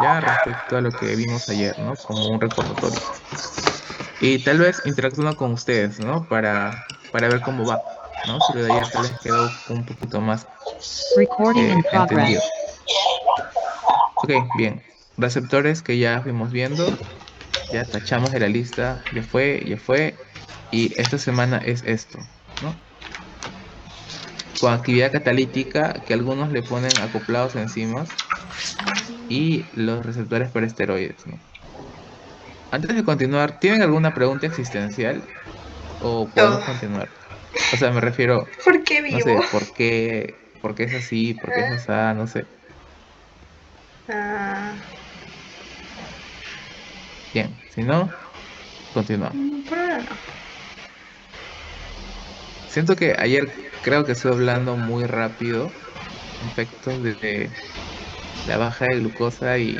ya respecto a lo que vimos ayer, ¿no? Como un recordatorio. Y tal vez interactuando con ustedes, ¿no? Para ver cómo va, ¿no? Si lo de ayer tal vez quedó un poquito más Recording in progress. entendido. Ok, bien. Receptores que ya fuimos viendo, ya tachamos de la lista, ya fue, ya fue. Y esta semana es esto, ¿no? Con actividad catalítica que algunos le ponen acoplados enzimas y los receptores para esteroides, ¿no? Antes de continuar, ¿tienen alguna pregunta existencial o podemos Oh, continuar? O sea, me refiero, ¿por qué no vivo? sé, por qué es así, por qué es así, no sé. Ah, Bien, si no, continuamos. por ahora no. Siento que ayer creo que estuve hablando muy rápido, efectos de la baja de glucosa y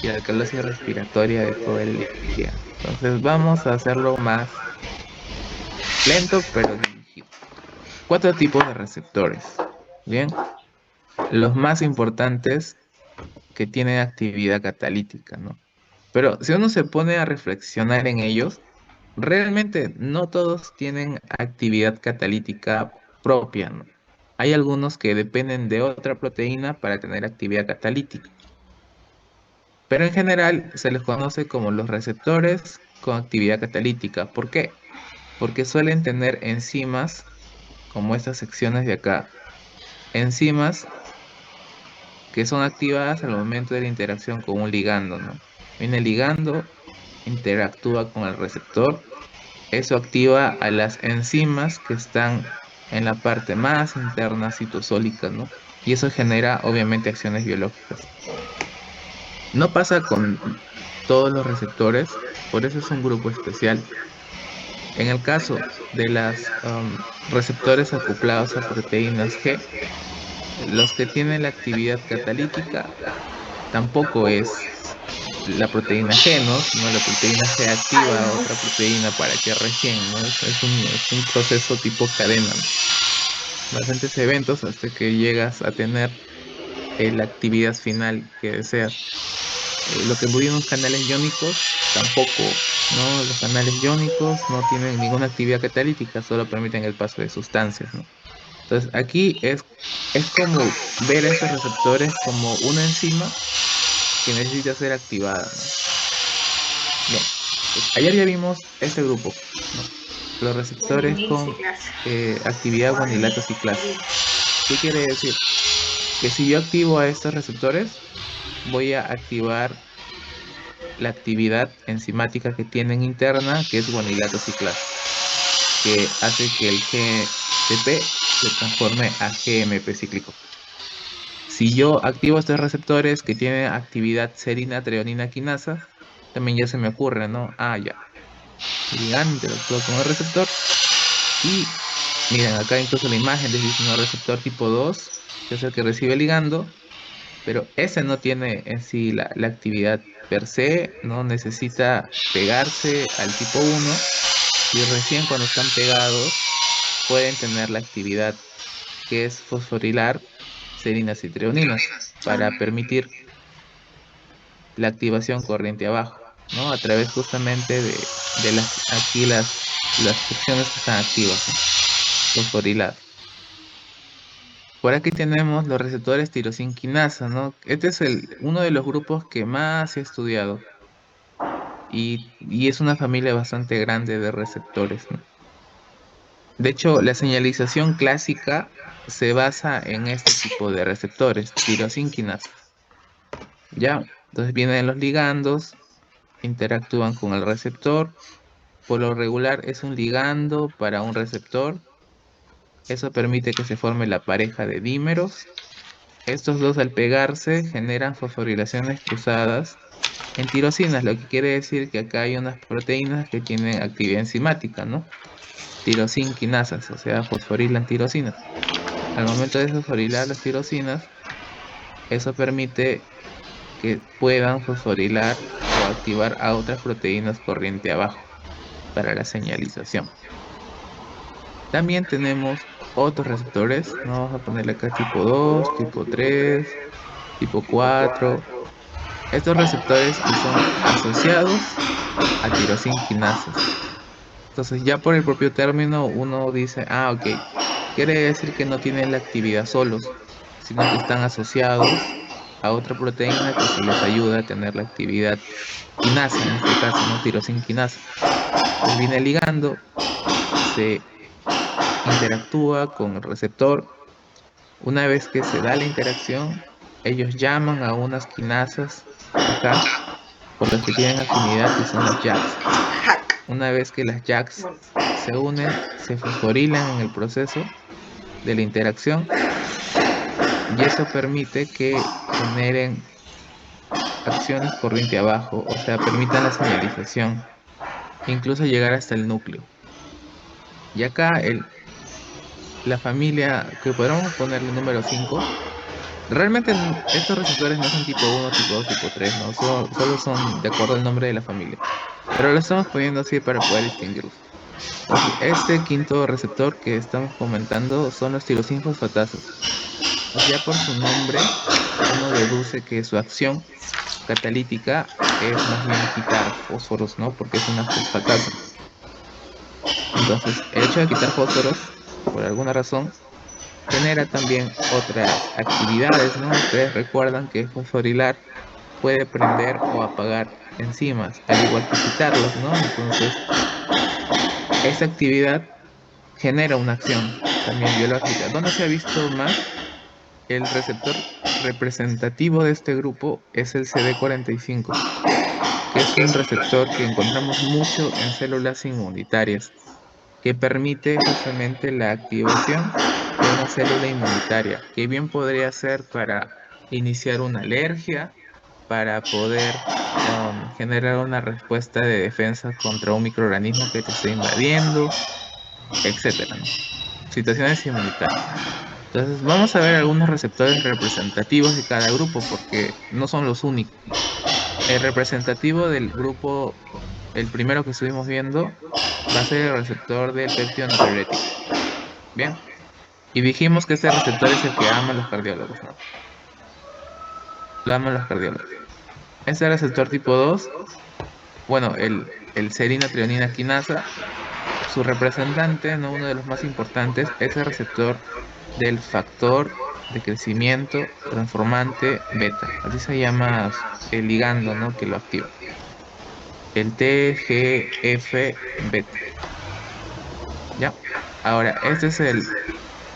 la alcalosis respiratoria de todo el día. Entonces vamos a hacerlo más lento, pero dirigido. Cuatro tipos de receptores. Bien, los más importantes que tienen actividad catalítica, ¿no? Pero si uno se pone a reflexionar en ellos, realmente no todos tienen actividad catalítica propia, ¿no? Hay algunos que dependen de otra proteína para tener actividad catalítica, pero en general se les conoce como los receptores con actividad catalítica. ¿Por qué? Porque suelen tener enzimas como estas secciones de acá, enzimas que son activadas al momento de la interacción con un ligando, ¿no? Viene el ligando, interactúa con el receptor. Eso activa a las enzimas que están en la parte más interna citosólica, ¿no? Y eso genera obviamente acciones biológicas. No pasa con todos los receptores, por eso es un grupo especial. En el caso de las receptores acoplados a proteínas G, los que tienen la actividad catalítica tampoco es la proteína G, ¿no? Sino la proteína G Ay, activa a no. otra proteína para que recién, ¿no? Es un proceso tipo cadena, ¿no? Bastantes eventos hasta que llegas a tener la actividad final que deseas. Lo que voy en los canales iónicos, tampoco, ¿no? Los canales iónicos no tienen ninguna actividad catalítica, solo permiten el paso de sustancias, ¿no? Entonces, aquí es como ver a estos receptores como una enzima que necesita ser activada, ¿no? Bien, entonces, ayer ya vimos este grupo, ¿no? Los receptores Inicio con clase. actividad guanilata ciclasa. ¿Qué quiere decir? Que si yo activo a estos receptores, voy a activar la actividad enzimática que tienen interna, que es guanilata ciclasa, que hace que el GTP se transforme a GMP cíclico. Si yo activo estos receptores que tienen actividad serina treonina quinasa, también ya se me ocurre, ¿no? Ah, ya. El ligando interactúa con el receptor y miren, acá incluso la imagen les dice, ¿no? Receptor tipo 2 que es el que recibe el ligando, pero ese no tiene en sí la actividad per se, no necesita pegarse al tipo uno y recién cuando están pegados pueden tener la actividad que es fosforilar serinas y treoninas para permitir la activación corriente abajo, ¿no? A través justamente de aquí las secciones que están activas, ¿no? Fosforilado. Por aquí tenemos los receptores tirosina quinasa, ¿no? Este es uno de los grupos que más se ha estudiado y es una familia bastante grande de receptores, ¿no? De hecho, la señalización clásica se basa en este tipo de receptores, tirosina quinasa. ¿Ya? Entonces vienen los ligandos, interactúan con el receptor. Por lo regular es un ligando para un receptor. Eso permite que se forme la pareja de dímeros. Estos dos al pegarse generan fosforilaciones cruzadas en tirosinas, lo que quiere decir que acá hay unas proteínas que tienen actividad enzimática, ¿no? Tirosina quinasas, o sea, fosforilan tirosinas. Al momento de fosforilar las tirosinas, eso permite que puedan fosforilar o activar a otras proteínas corriente abajo para la señalización. También tenemos otros receptores, ¿no? Vamos a ponerle acá tipo 2, tipo 3, tipo 4. estos receptores que son asociados a tirosina quinasas. Entonces, ya por el propio término, uno dice, ah, ok, quiere decir que no tienen la actividad solos, sino que están asociados a otra proteína que se les ayuda a tener la actividad quinasa, en este caso, ¿no? Tirosina quinasa. Entonces viene el ligando, se interactúa con el receptor. Una vez que se da la interacción, ellos llaman a unas quinasas acá, por las que tienen afinidad, que son las JAKs. Hack. Una vez que las JAKs se unen, se fosforilan en el proceso de la interacción y eso permite que generen acciones corriente abajo, o sea, permitan la señalización, incluso llegar hasta el núcleo. Y acá la familia, que podríamos ponerle número 5, realmente estos receptores no son tipo uno, tipo 2, tipo 3, ¿no? Solo son de acuerdo al nombre de la familia. Pero lo estamos poniendo así para poder distinguirlos. Entonces, este quinto receptor que estamos comentando son los tirosina fosfatasas. Entonces, ya por su nombre, uno deduce que su acción catalítica es más bien quitar fósforos, ¿no? Porque es una fosfatasa. Entonces, el hecho de quitar fósforos, por alguna razón, genera también otras actividades, ¿no? Ustedes recuerdan que fosforilar puede prender o apagar enzimas, al igual que quitarlas, ¿no? Entonces, esa actividad genera una acción también biológica. ¿Dónde se ha visto más? El receptor representativo de este grupo es el CD45, que es un receptor que encontramos mucho en células inmunitarias, que permite justamente la activación de una célula inmunitaria, que bien podría ser para iniciar una alergia, para poder generar una respuesta de defensa contra un microorganismo que te está invadiendo, etcétera, ¿no? Situaciones inmunitarias. Entonces, vamos a ver algunos receptores representativos de cada grupo, porque no son los únicos. El representativo del grupo, el primero que estuvimos viendo, va a ser el receptor del péptido natriurético. Bien. Y dijimos que este receptor es el que aman los cardiólogos, ¿no? Lo aman los cardiólogos. Este receptor tipo 2, bueno, el serina trionina quinasa, su representante, ¿no? Uno de los más importantes, es el receptor del factor de crecimiento transformante beta. Así se llama el ligando, ¿no? Que lo activa. El TGF beta. ¿Ya? Ahora, este es el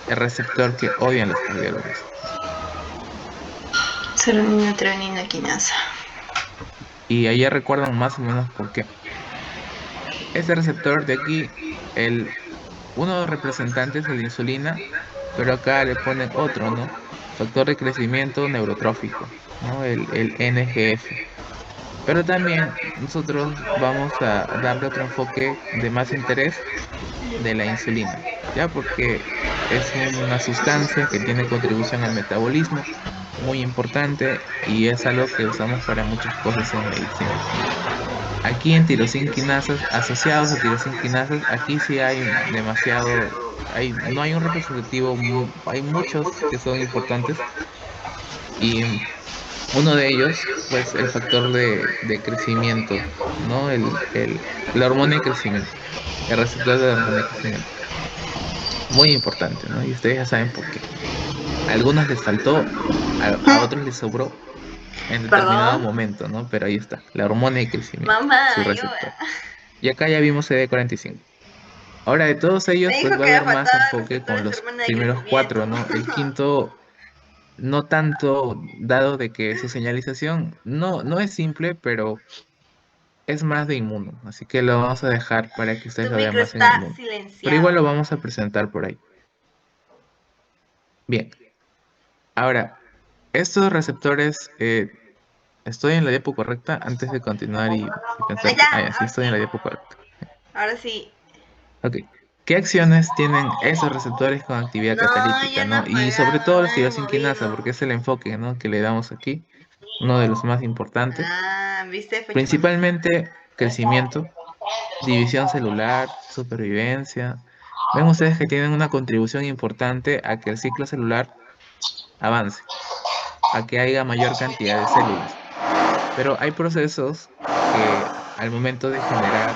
receptor que odian los cardiólogos. Serotonina, treonina, quinasa. Y ahí recuerdan más o menos por qué. Este receptor de aquí, uno de los representantes es la insulina, pero acá le ponen otro, ¿no? Factor de crecimiento neurotrófico, ¿no? El NGF. Pero también nosotros vamos a darle otro enfoque de más interés de la insulina, ¿ya? Porque es una sustancia que tiene contribución al metabolismo muy importante y es algo que usamos para muchas cosas en medicina. Aquí en tirosinquinasas, asociados a tirosinquinasas, aquí sí hay demasiado, no hay un representativo, hay muchos que son importantes y uno de ellos, pues el factor de crecimiento, ¿no? La hormona de crecimiento, el receptor de la hormona de crecimiento. Muy importante, ¿no? Y ustedes ya saben por qué. A algunos les faltó, a otros les sobró en determinado Perdón. momento, ¿no? Pero ahí está, la hormona de crecimiento, Mamá, su receptor. ayuda. Y acá ya vimos CD45. Ahora, de todos ellos, Me pues dijo va a que me haber más faltaban enfoque con receptores de los hormona de primeros cuatro, crecimiento. ¿no? El quinto, no tanto, dado de que su señalización no es simple, pero es más de inmuno. Así que lo vamos a dejar para que ustedes Tu lo vean micro más en el está mundo. Pero igual silenciado. lo vamos a presentar por ahí. Bien, ahora, estos receptores, ¿estoy en la diapo correcta? Antes de continuar y pensar que, Ya, ya, sí, ahora estoy en sí. la diapo correcta. Ahora sí. Ok. ¿Qué acciones tienen esos receptores con actividad No, catalítica, ya no he ¿no? Y sobre apagado, todo la no he activación quinasa, movido. porque es el enfoque, ¿no? Que le damos aquí, uno de los más importantes. Ah, ¿viste? Fue chama. Principalmente crecimiento, división celular, supervivencia. Ven ustedes que tienen una contribución importante a que el ciclo celular avance, a que haya mayor cantidad de células. Pero hay procesos que al momento de generar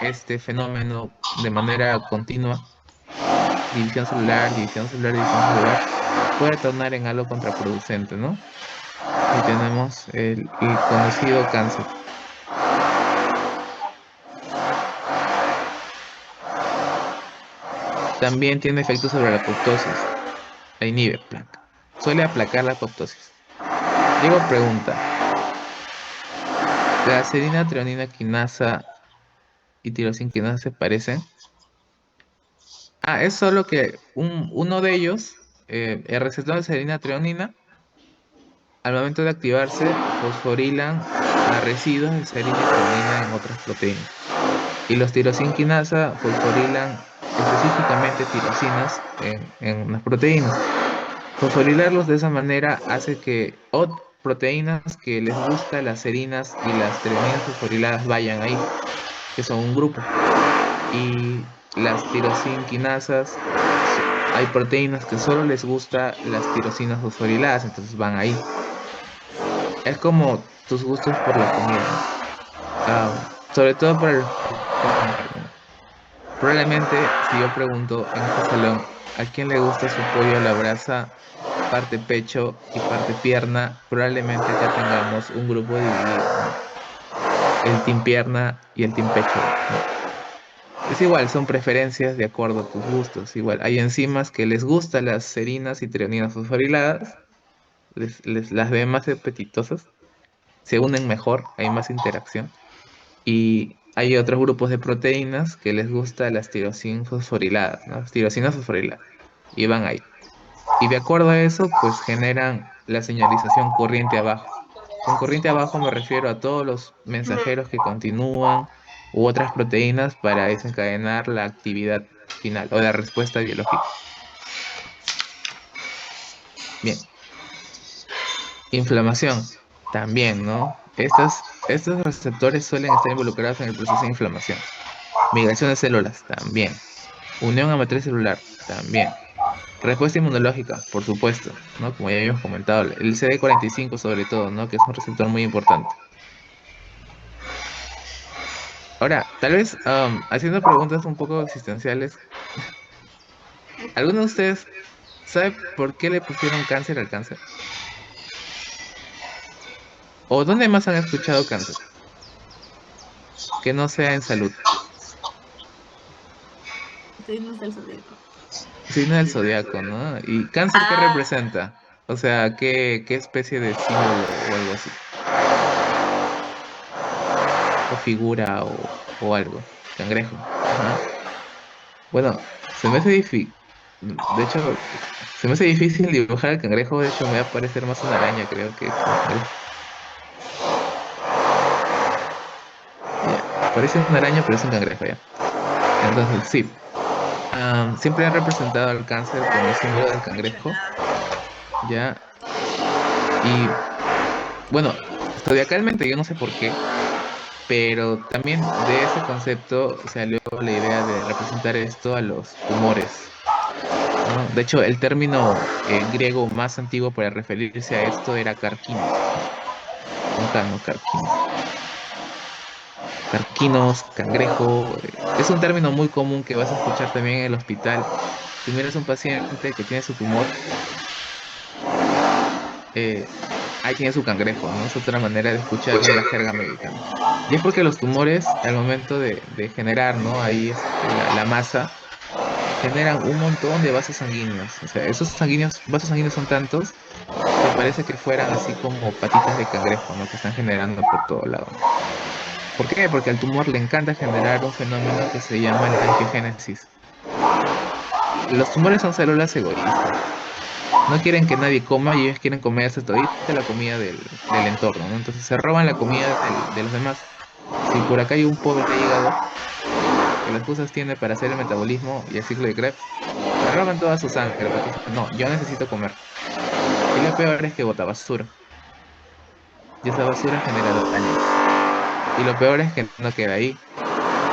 este fenómeno de manera continua, división celular, división celular, división celular, puede tornar en algo contraproducente, ¿no? Y tenemos el conocido cáncer. También tiene efectos sobre la apoptosis. La inhibe, placa. Suele aplacar la apoptosis. Diego pregunta, ¿la serina, treonina, quinasa y tirosin quinasa se parecen? Es solo que uno de ellos, el receptor de serina, treonina, al momento de activarse, fosforilan a residuos de serina y treonina en otras proteínas. Y los tirosin quinasa fosforilan específicamente tirosinas en las proteínas. Fosforilarlos de esa manera hace que proteínas que les gusta las serinas y las treoninas fosforiladas vayan ahí, que son un grupo. Y las tirosin quinasas, hay proteínas que solo les gusta las tirosinas fosforiladas, entonces van ahí. Es como tus gustos por la comida, ¿no? Sobre todo para los que comen carne. Probablemente, si yo pregunto en este salón, ¿a quién le gusta su pollo a la brasa, parte pecho y parte pierna? Probablemente acá tengamos un grupo dividido, ¿no? El team pierna y el team pecho, ¿no? Es igual, son preferencias de acuerdo a tus gustos. Igual, hay enzimas que les gustan las serinas y treoninas fosforiladas, las ven más apetitosas, se unen mejor, hay más interacción. Y hay otros grupos de proteínas que les gusta las tirosin fosforiladas, ¿no? Las tirosinas fosforiladas. Y van ahí. Y de acuerdo a eso, pues generan la señalización corriente abajo. Con corriente abajo me refiero a todos los mensajeros que continúan u otras proteínas para desencadenar la actividad final o la respuesta biológica. Bien. Inflamación. También, ¿no? Estos receptores suelen estar involucrados en el proceso de inflamación. Migración de células, también. Unión a matriz celular, también. Respuesta inmunológica, por supuesto, ¿no? Como ya habíamos comentado, el CD45 sobre todo, ¿no? Que es un receptor muy importante. Ahora, tal vez haciendo preguntas un poco existenciales, ¿alguno de ustedes sabe por qué le pusieron cáncer al cáncer? ¿O dónde más han escuchado cáncer? Que no sea en salud. Signos del zodiaco. Signo del zodiaco, ¿no? ¿Y cáncer qué Ah, representa? O sea, ¿qué especie de símbolo o algo así? O figura o algo. Cangrejo. Ajá. Bueno, se me hace difícil. De hecho, se me hace difícil dibujar el cangrejo. De hecho, me va a parecer más una araña, creo que un cangrejo. Ya, parece una araña, pero es un cangrejo, ya. Entonces, sí. Siempre han representado al cáncer con el nadie símbolo te del escucha cangrejo, nada. ya. Y bueno, zodiacalmente yo no sé por qué, pero también de ese concepto salió la idea de representar esto a los tumores, ¿no? De hecho, el término griego más antiguo para referirse a esto era carquinos, ¿no? Con K, ¿no? Carquinos. Carquinos, cangrejo, es un término muy común que vas a escuchar también en el hospital. Si miras a un paciente que tiene su tumor, eh, ahí tiene su cangrejo, ¿no? Es otra manera de escucharlo en la jerga médica, ¿no? Y es porque los tumores, al momento de generar, ¿no? Ahí la masa, generan un montón de vasos sanguíneos. O sea, vasos sanguíneos son tantos que parece que fueran así como patitas de cangrejo, ¿no? Que están generando por todo lado, ¿no? ¿Por qué? Porque al tumor le encanta generar un fenómeno que se llama la angiogénesis. Los tumores son células egoístas. No quieren que nadie coma y ellos quieren comerse todita la comida del entorno, ¿no? Entonces se roban la comida de los demás. Si por acá hay un pobre hígado que las cosas tiene para hacer el metabolismo y el ciclo de Krebs, le roban toda su sangre porque dicen, no, yo necesito comer. Y lo peor es que bota basura. Y esa basura genera daño. Y lo peor es que no queda ahí.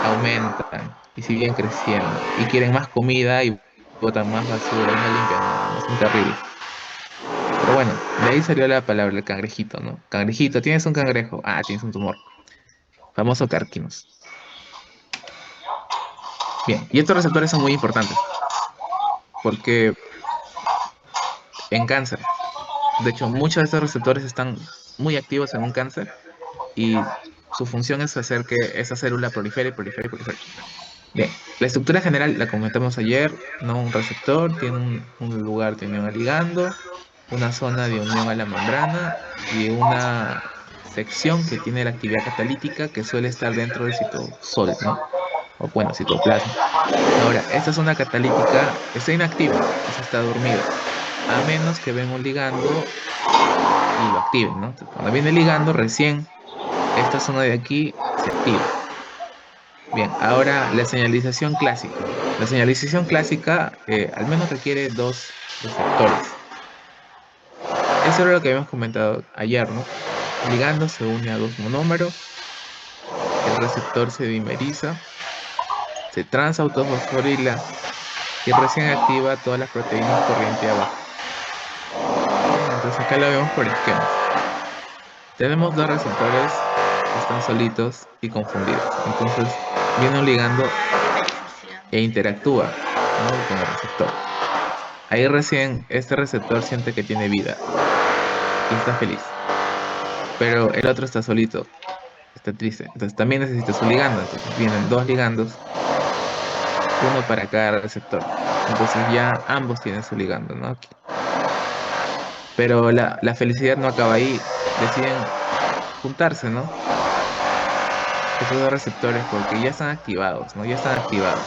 Aumentan y siguen creciendo. Y quieren más comida y botan más basura y no limpian nada, ¿no? Son terribles. Pero bueno, de ahí salió la palabra el cangrejito, ¿no? Cangrejito, ¿tienes un cangrejo? Ah, tienes un tumor. Famoso Carquinos. Bien, y estos receptores son muy importantes porque en cáncer, de hecho, muchos de estos receptores están muy activos en un cáncer y su función es hacer que esa célula prolifere, prolifere, prolifere. Bien, la estructura general la comentamos ayer, ¿no? Un receptor tiene un lugar de unión al ligando, una zona de unión a la membrana y una sección que tiene la actividad catalítica que suele estar dentro del citosol, ¿no? O bueno, citoplasma. Ahora, esta zona catalítica está inactiva, o sea, está dormida, a menos que venga un ligando y lo activen, ¿no? Entonces, cuando viene el ligando, recién esta zona de aquí se activa. Bien, ahora la señalización clásica. La señalización clásica al menos requiere dos receptores. Eso era lo que habíamos comentado ayer, ¿no? El ligando se une a dos monómeros, el receptor se dimeriza, se transautofosforila y recién activa todas las proteínas corriente abajo. Bien, entonces acá lo vemos por esquemas. Tenemos dos receptores que están solitos y confundidos. Entonces viene un ligando e interactúa, ¿no? Con el receptor. Ahí recién este receptor siente que tiene vida y está feliz. Pero el otro está solito, está triste. Entonces también necesita su ligando. Entonces vienen dos ligandos, uno para cada receptor. Entonces ya ambos tienen su ligando, ¿no? Aquí. Pero la felicidad no acaba ahí. Deciden juntarse, ¿no? Estos dos receptores porque ya están activados, ¿no? Ya están activados.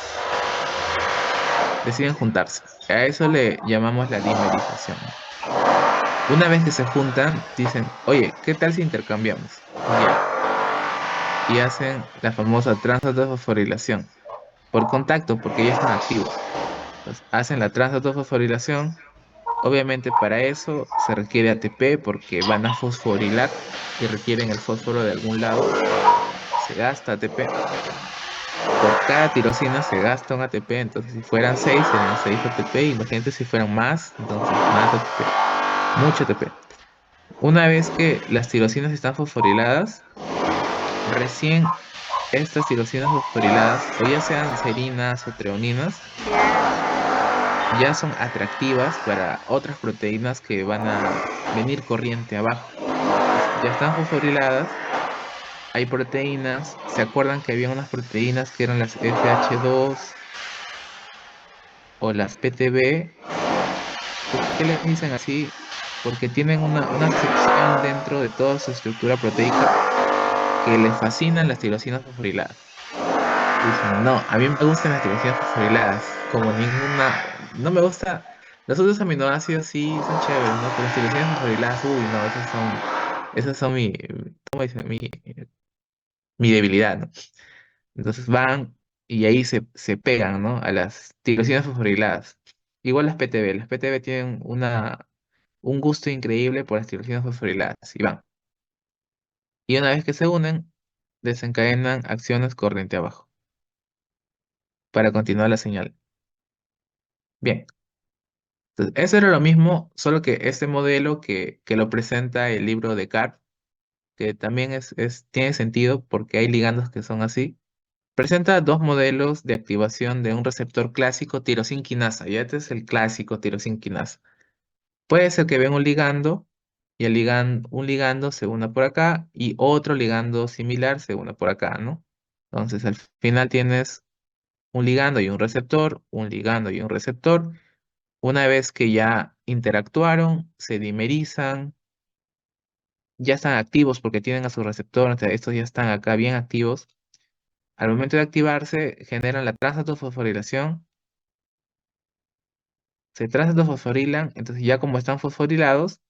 Deciden juntarse. A eso le llamamos la dimerización. Una vez que se juntan, dicen, oye, ¿qué tal si intercambiamos? Ya. Y hacen la famosa transautovosforilación por contacto, porque ya están activos. Entonces, hacen la transautovosforilación. Obviamente para eso se requiere ATP porque van a fosforilar y requieren el fósforo de algún lado. Se gasta ATP. Por cada tirosina se gasta un ATP. Entonces, si fueran 6 serían 6 ATP. Imagínate si fueran más, entonces más ATP. Mucho ATP. Una vez que las tirosinas están fosforiladas, recién estas tirosinas fosforiladas, o ya sean serinas o treoninas, ya son atractivas para otras proteínas que van a venir corriente abajo. Entonces, ya están fosforiladas, hay proteínas, ¿se acuerdan que había unas proteínas que eran las FH2 o las PTB? ¿Por qué les dicen así? Porque tienen una sección dentro de toda su estructura proteica que les fascinan las tirosinas fosforiladas. Dicen, no, a mí me gustan las tirosinas fosforiladas, como ninguna, no me gusta, los otros aminoácidos sí son chéveres, ¿no? Pero las tirosinas fosforiladas, uy, no, esas son ¿cómo dicen? Mi debilidad, ¿no? Entonces van y ahí se pegan, ¿no? A las tirosinas fosforiladas. Igual las PTB tienen un gusto increíble por las tirosinas fosforiladas, y van. Y una vez que se unen, desencadenan acciones corriente abajo para continuar la señal. Bien. Entonces, eso era lo mismo, solo que este modelo que lo presenta el libro de Carp, que también tiene sentido porque hay ligandos que son así, presenta dos modelos de activación de un receptor clásico tirosinquinasa. Ya este es el clásico tirosinquinasa. Puede ser que venga un ligando y un ligando se una por acá y otro ligando similar se una por acá, ¿no? Entonces, al final tienes un ligando y un receptor, un ligando y un receptor. Una vez que ya interactuaron, se dimerizan, ya están activos porque tienen a su receptor, entonces estos ya están acá bien activos. Al momento de activarse, generan la transautovosforilación, se transautovosforilan, entonces ya como están fosforilados,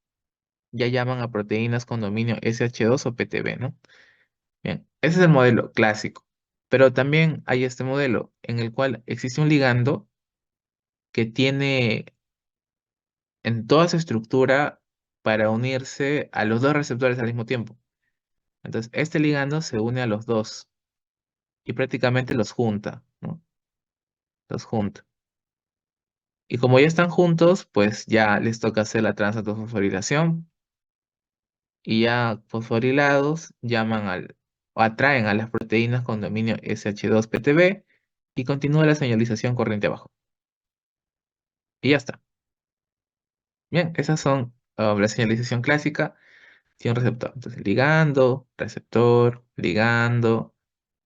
ya llaman a proteínas con dominio SH2 o PTB, ¿no? Bien, ese es el modelo clásico. Pero también hay este modelo en el cual existe un ligando que tiene en toda su estructura para unirse a los dos receptores al mismo tiempo. Entonces, este ligando se une a los dos y prácticamente los junta, ¿no? Los junta. Y como ya están juntos, pues ya les toca hacer la transatofosforilación y ya fosforilados o atraen a las proteínas con dominio SH2-PTB y continúa la señalización corriente abajo. Y ya está. Bien, esas son la señalización clásica. Tiene un receptor. Entonces, ligando, receptor, ligando.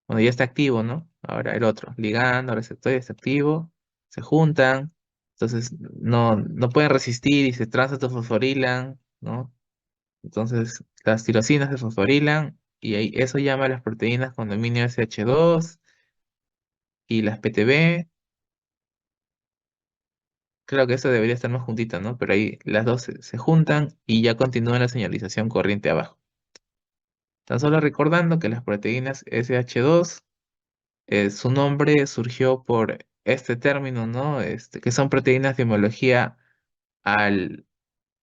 Bueno, ya está activo, ¿no? Ahora el otro, ligando, receptor, ya está activo. Se juntan. Entonces, no pueden resistir y se transatofosforilan, ¿no? Entonces, las tirosinas se fosforilan y ahí eso llama a las proteínas con dominio SH2 y las PTB. Creo que eso debería estar más juntita, ¿no? Pero ahí las dos se juntan y ya continúa la señalización corriente abajo. Tan solo recordando que las proteínas SH2, su nombre surgió por este término, ¿no? Que son proteínas de homología al,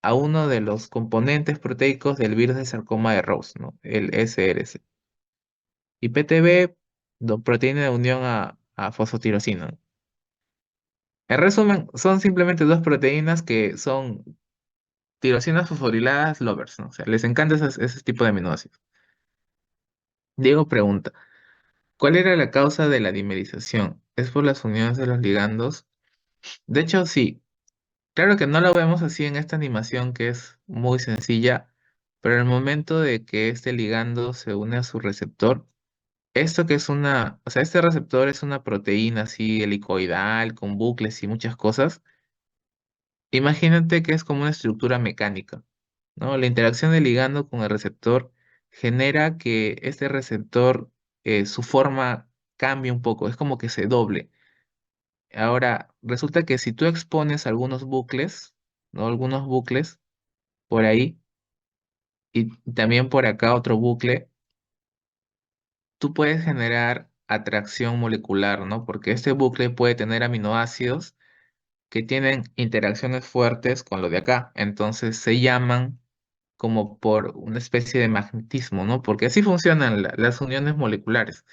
a uno de los componentes proteicos del virus de sarcoma de Rose, ¿no? El SRC. Y PTB, proteína de unión a fosfotirosina. En resumen, son simplemente dos proteínas que son tirosinas fosforiladas lovers, ¿no? O sea, les encanta ese tipo de aminoácidos. Diego pregunta, ¿cuál era la causa de la dimerización? ¿Es por las uniones de los ligandos? De hecho, sí. Claro que no lo vemos así en esta animación que es muy sencilla, pero el momento de que este ligando se une a su receptor, esto que es o sea, este receptor es una proteína así helicoidal, con bucles y muchas cosas. Imagínate que es como una estructura mecánica, ¿no? La interacción del ligando con el receptor genera que este receptor, su forma cambie un poco, es como que se doble. Ahora, resulta que si tú expones algunos bucles, ¿no? Algunos bucles por ahí y también por acá otro bucle, tú puedes generar atracción molecular, ¿no? Porque este bucle puede tener aminoácidos que tienen interacciones fuertes con lo de acá. Entonces se llaman como por una especie de magnetismo, ¿no? Porque así funcionan las uniones moleculares.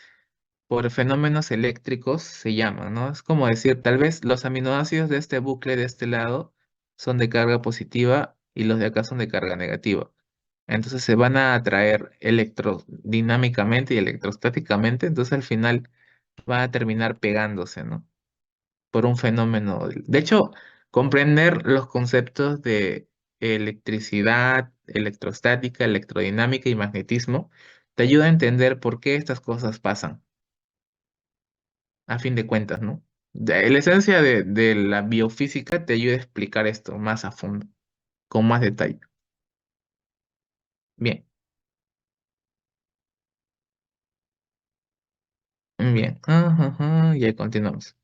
Por fenómenos eléctricos se llaman, ¿no? Es como decir, tal vez los aminoácidos de este bucle de este lado son de carga positiva y los de acá son de carga negativa. Entonces se van a atraer electrodinámicamente y electrostáticamente, entonces al final van a terminar pegándose, ¿no? Por un fenómeno. De hecho, comprender los conceptos de electricidad, electrostática, electrodinámica y magnetismo te ayuda a entender por qué estas cosas pasan, a fin de cuentas, ¿no? La esencia de la biofísica te ayuda a explicar esto más a fondo, con más detalle. Bien, bien. Ajá, ajá, ya continuamos.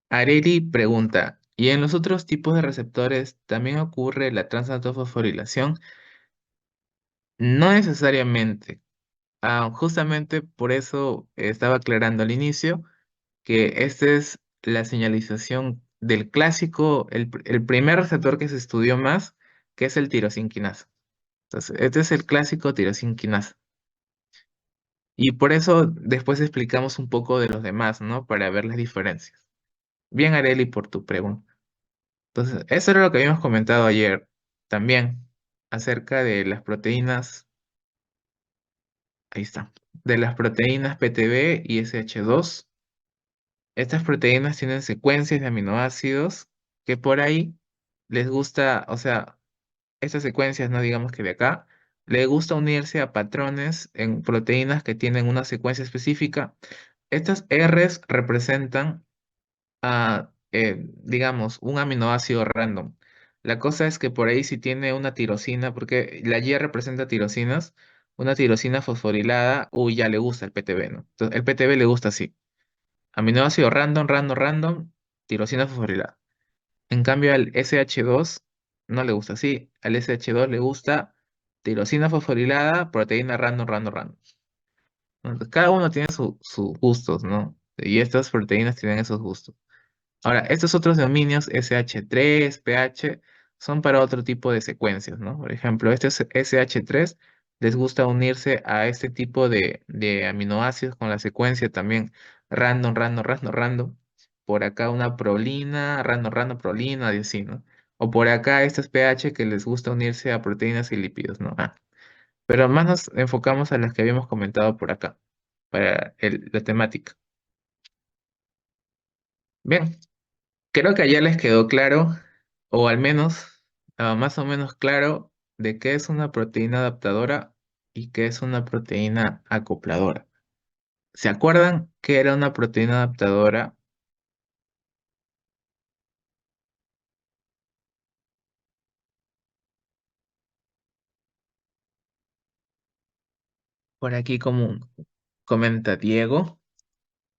Areli pregunta, ¿y en los otros tipos de receptores también ocurre la transatofosforilación? No necesariamente. Justamente por eso estaba aclarando al inicio que esta es la señalización del clásico, el primer receptor que se estudió más, que es el tirosinquinasa. Entonces, este es el clásico tirosinquinasa. Y por eso después explicamos un poco de los demás, ¿no? Para ver las diferencias. Bien, Areli, por tu pregunta. Entonces, eso era lo que habíamos comentado ayer también acerca de las proteínas, ahí está, de las proteínas PTB y SH2. Estas proteínas tienen secuencias de aminoácidos que por ahí les gusta, o sea, estas secuencias, no digamos que de acá, les gusta unirse a patrones en proteínas que tienen una secuencia específica. Estas Rs representan digamos, un aminoácido random. La cosa es que por ahí si tiene una tirosina, porque la Y representa tirosinas, una tirosina fosforilada, uy, ya le gusta el PTB, ¿no? Entonces, el PTB le gusta así. Aminoácido random, random, random, tirosina fosforilada. En cambio al SH2 no le gusta así. Al SH2 le gusta tirosina fosforilada, proteína random, random, random. Entonces, cada uno tiene sus gustos, ¿no? Y estas proteínas tienen esos gustos. Ahora, estos otros dominios, SH3, PH, son para otro tipo de secuencias, ¿no? Por ejemplo, este es SH3 les gusta unirse a este tipo de aminoácidos con la secuencia también random, random, random, random. por acá una prolina, ranoprolina y así, ¿no? O por acá estas pH que les gusta unirse a proteínas y lípidos, ¿no? Pero más nos enfocamos a las que habíamos comentado por acá, para la temática. Bien, creo que ya les quedó claro, o al menos más o menos claro, de qué es una proteína adaptadora y qué es una proteína acopladora. ¿Se acuerdan qué era una proteína adaptadora? Por aquí como comenta Diego,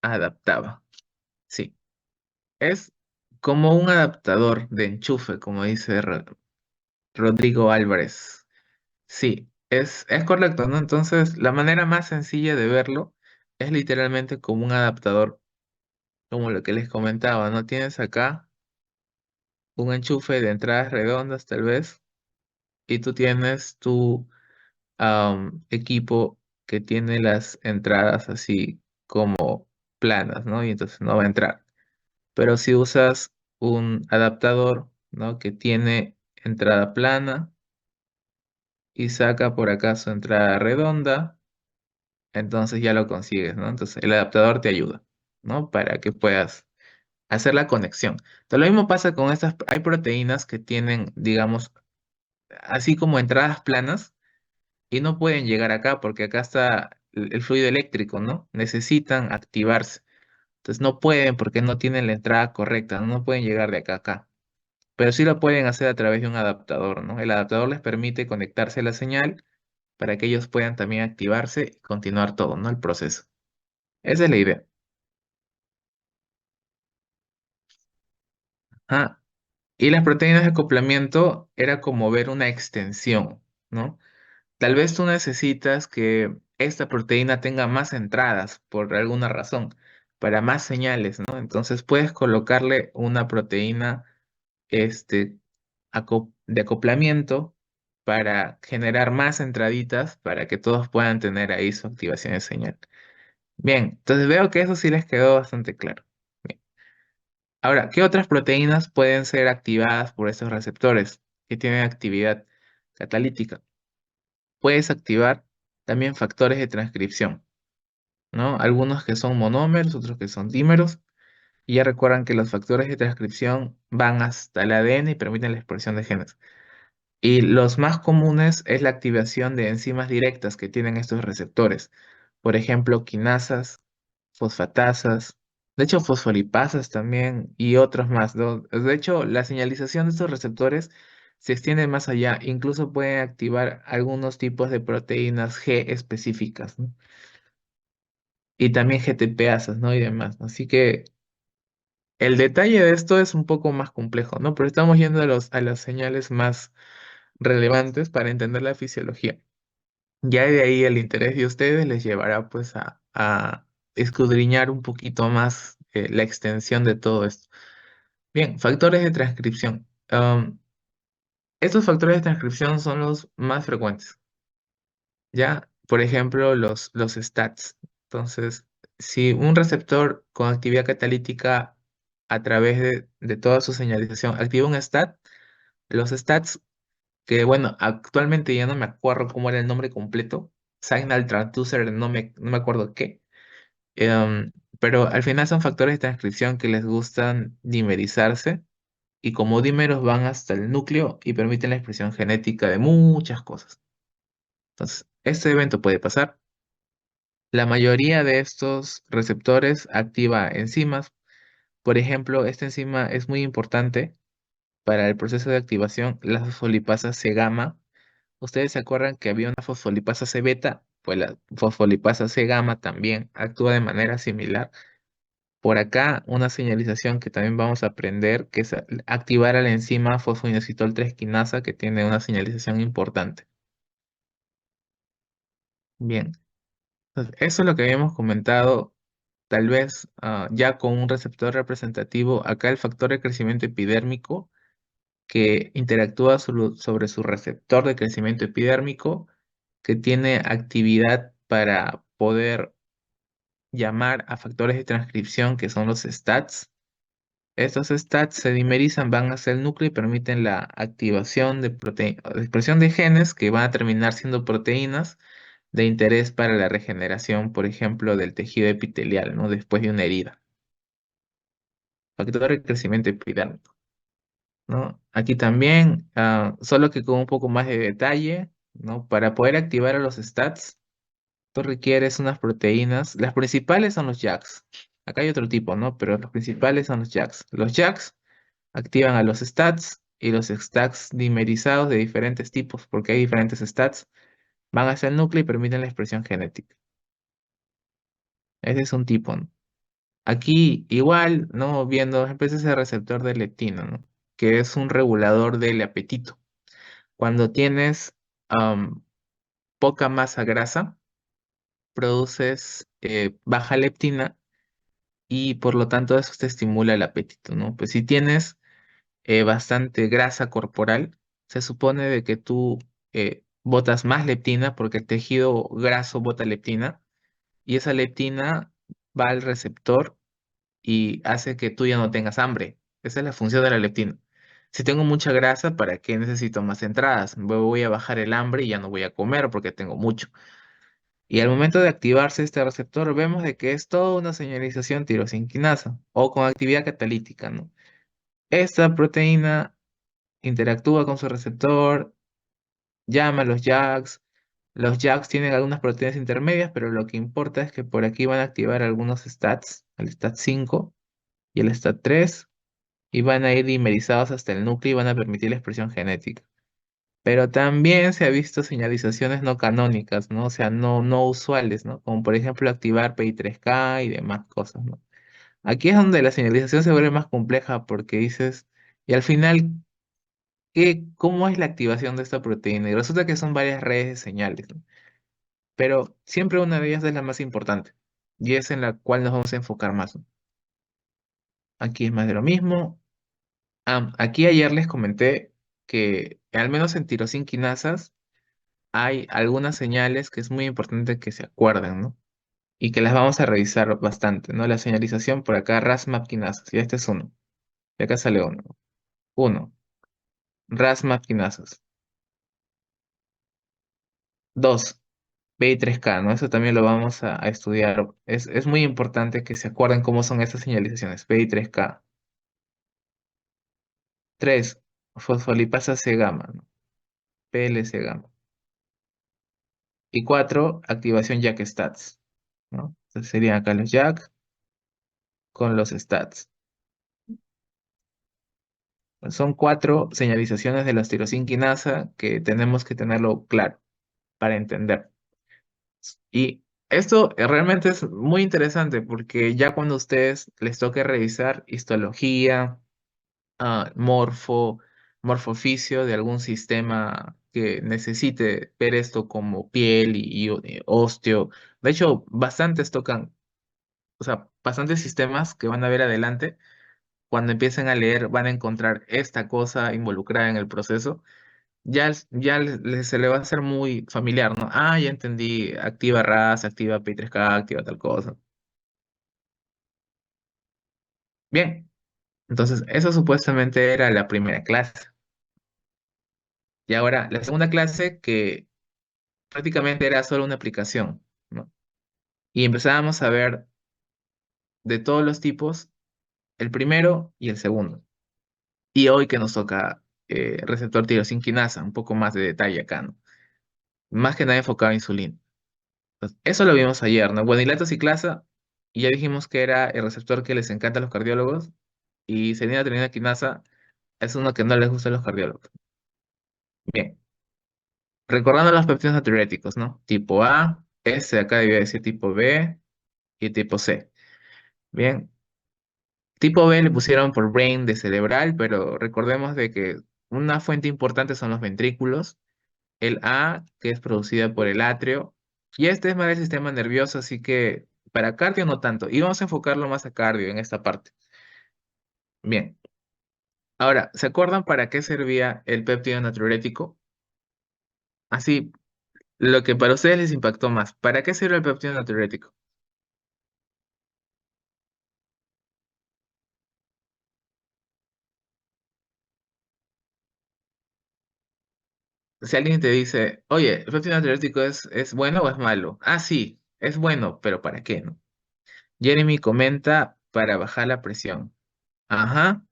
adaptaba. Sí, es como un adaptador de enchufe, como dice Rodrigo Álvarez. Sí, es correcto, ¿no? Entonces, la manera más sencilla de verlo es literalmente como un adaptador, como lo que les comentaba, ¿no? Tienes acá un enchufe de entradas redondas, tal vez, y tú tienes tu equipo que tiene las entradas así como planas, ¿no? Y entonces no va a entrar. Pero si usas un adaptador, ¿no? Que tiene entrada plana y saca por acá su entrada redonda, entonces ya lo consigues, ¿no? Entonces el adaptador te ayuda, ¿no? Para que puedas hacer la conexión. Entonces, lo mismo pasa con estas, hay proteínas que tienen, digamos, así como entradas planas y no pueden llegar acá porque acá está el fluido eléctrico, ¿no? Necesitan activarse. Entonces no pueden porque no tienen la entrada correcta, no pueden llegar de acá a acá. Pero sí lo pueden hacer a través de un adaptador, ¿no? El adaptador les permite conectarse a la señal para que ellos puedan también activarse y continuar todo, ¿no? El proceso. Esa es la idea. Ah, y las proteínas de acoplamiento era como ver una extensión, ¿no? Tal vez tú necesitas que esta proteína tenga más entradas por alguna razón, para más señales, ¿no? Entonces puedes colocarle una proteína este, de acoplamiento para generar más entraditas para que todos puedan tener ahí su activación de señal. Bien, entonces veo que eso sí les quedó bastante claro. Bien. Ahora, ¿qué otras proteínas pueden ser activadas por estos receptores que tienen actividad catalítica? Puedes activar también factores de transcripción, ¿no? Algunos que son monómeros, otros que son dímeros. Y ya recuerdan que los factores de transcripción van hasta el ADN y permiten la expresión de genes. Y los más comunes es la activación de enzimas directas que tienen estos receptores. Por ejemplo, quinasas, fosfatasas, de hecho fosfolipasas también y otros más, ¿no? De hecho, la señalización de estos receptores se extiende más allá. Incluso pueden activar algunos tipos de proteínas G específicas, ¿no? Y también GTPasas, ¿no? Y demás. Así que el detalle de esto es un poco más complejo, ¿no? Pero estamos yendo a las señales más relevantes para entender la fisiología. Ya de ahí el interés de ustedes les llevará pues a escudriñar un poquito más la extensión de todo esto. Bien, factores de transcripción. Estos factores de transcripción son los más frecuentes. Ya, por ejemplo, los STATs. Entonces, si un receptor con actividad catalítica a través de toda su señalización activa un STAT, los STATs, que bueno, actualmente ya no me acuerdo cómo era el nombre completo, Signal Transducer, no me acuerdo qué, pero al final son factores de transcripción que les gustan dimerizarse y como dímeros van hasta el núcleo y permiten la expresión genética de muchas cosas. Entonces, este evento puede pasar. La mayoría de estos receptores activa enzimas. Por ejemplo, esta enzima es muy importante para el proceso de activación, la fosfolipasa C-gamma. ¿Ustedes se acuerdan que había una fosfolipasa C-beta? Pues la fosfolipasa C-gamma también actúa de manera similar. Por acá, una señalización que también vamos a aprender, que es activar a la enzima fosfoinositol 3 quinasa, que tiene una señalización importante. Bien. Entonces, eso es lo que habíamos comentado, tal vez ya con un receptor representativo. Acá el factor de crecimiento epidérmico que interactúa sobre su receptor de crecimiento epidérmico, que tiene actividad para poder llamar a factores de transcripción que son los STATs. Estos stats se dimerizan, van hacia el núcleo y permiten la activación de expresión de genes que van a terminar siendo proteínas de interés para la regeneración, por ejemplo, del tejido epitelial, ¿no? Después de una herida. Factor de crecimiento epidérmico, ¿no? Aquí también, solo que con un poco más de detalle, ¿no? Para poder activar a los stats, tú requieres unas proteínas. Las principales son los JAKs. Acá hay otro tipo, ¿no? Pero los principales son los JAKs. Los JAKs activan a los stats y los stats dimerizados de diferentes tipos, porque hay diferentes stats, van hacia el núcleo y permiten la expresión genética. Ese es un tipo, ¿no? Aquí igual, ¿no? Viendo, empieza ese receptor de leptina, ¿no? Que es un regulador del apetito. Cuando tienes am, poca masa grasa, produces baja leptina y por lo tanto eso te estimula el apetito, ¿no? Pues si tienes bastante grasa corporal, se supone de que tú botas más leptina porque el tejido graso bota leptina y esa leptina va al receptor y hace que tú ya no tengas hambre. Esa es la función de la leptina. Si tengo mucha grasa, ¿para qué necesito más entradas? Voy a bajar el hambre y ya no voy a comer porque tengo mucho. Y al momento de activarse este receptor, vemos de que es toda una señalización tirosinquinasa o con actividad catalítica, ¿no? Esta proteína interactúa con su receptor, llama a los JAKs. Los JAKs tienen algunas proteínas intermedias, pero lo que importa es que por aquí van a activar algunos stats, el stat 5 y el stat 3, y van a ir dimerizados hasta el núcleo y van a permitir la expresión genética. Pero también se ha visto señalizaciones no canónicas, ¿no? O sea, no usuales, ¿no? Como por ejemplo activar PI3K y demás cosas, ¿no? Aquí es donde la señalización se vuelve más compleja porque dices, y al final, ¿cómo es la activación de esta proteína? Y resulta que son varias redes de señales, ¿no? Pero siempre una de ellas es la más importante y es en la cual nos vamos a enfocar más, ¿no? Aquí es más de lo mismo. Aquí ayer les comenté que al menos en tirosinquinasas hay algunas señales que es muy importante que se acuerden, ¿no? Y que las vamos a revisar bastante, ¿no? La señalización por acá, RAS-MAP quinasas, y este es uno. Y acá sale uno. Uno, RAS-MAP quinasas. Dos, PI3K, ¿no? Eso también lo vamos a estudiar. Es muy importante que se acuerden cómo son estas señalizaciones. PI3K. Tres, fosfolipasa C gamma, ¿no? PLC gamma. Y cuatro, activación JAK stats, ¿no? Entonces serían acá los JAK con los stats. Son cuatro señalizaciones de la tirosinquinasa que tenemos que tenerlo claro para entender. Y esto realmente es muy interesante porque ya cuando a ustedes les toque revisar histología, morfofisio de algún sistema que necesite ver esto como piel y osteo. De hecho, bastantes tocan, o sea, bastantes sistemas que van a ver adelante, cuando empiecen a leer, van a encontrar esta cosa involucrada en el proceso. Se le va a hacer muy familiar, ¿no? Ah, ya entendí, activa RAS, activa P3K, activa tal cosa. Bien, entonces eso supuestamente era la primera clase. Y ahora, la segunda clase que prácticamente era solo una aplicación, ¿no? Y empezábamos a ver de todos los tipos, el primero y el segundo. Y hoy que nos toca receptor tirosinquinasa, un poco más de detalle acá, ¿no? Más que nada enfocado a insulina. Entonces, eso lo vimos ayer, ¿no? Guanilato ciclasa, y ya dijimos que era el receptor que les encanta a los cardiólogos, y selenidina quinasa es uno que no les gusta a los cardiólogos. Bien, recordando los péptidos natriuréticos, ¿no? Tipo A, este de acá debía decir tipo B y tipo C. Bien, tipo B le pusieron por brain de cerebral, pero recordemos de que una fuente importante son los ventrículos, el A, que es producida por el atrio, y este es más del sistema nervioso, así que para cardio no tanto, y vamos a enfocarlo más a cardio en esta parte. Bien, ahora, ¿se acuerdan para qué servía el péptido natriurético? Así, lo que para ustedes les impactó más, ¿para qué sirve el péptido natriurético? si alguien te dice, oye, ¿el péptido natriurético es bueno o es malo? Ah, sí, es bueno, pero ¿para qué, no? Jeremy comenta para bajar la presión. Ajá.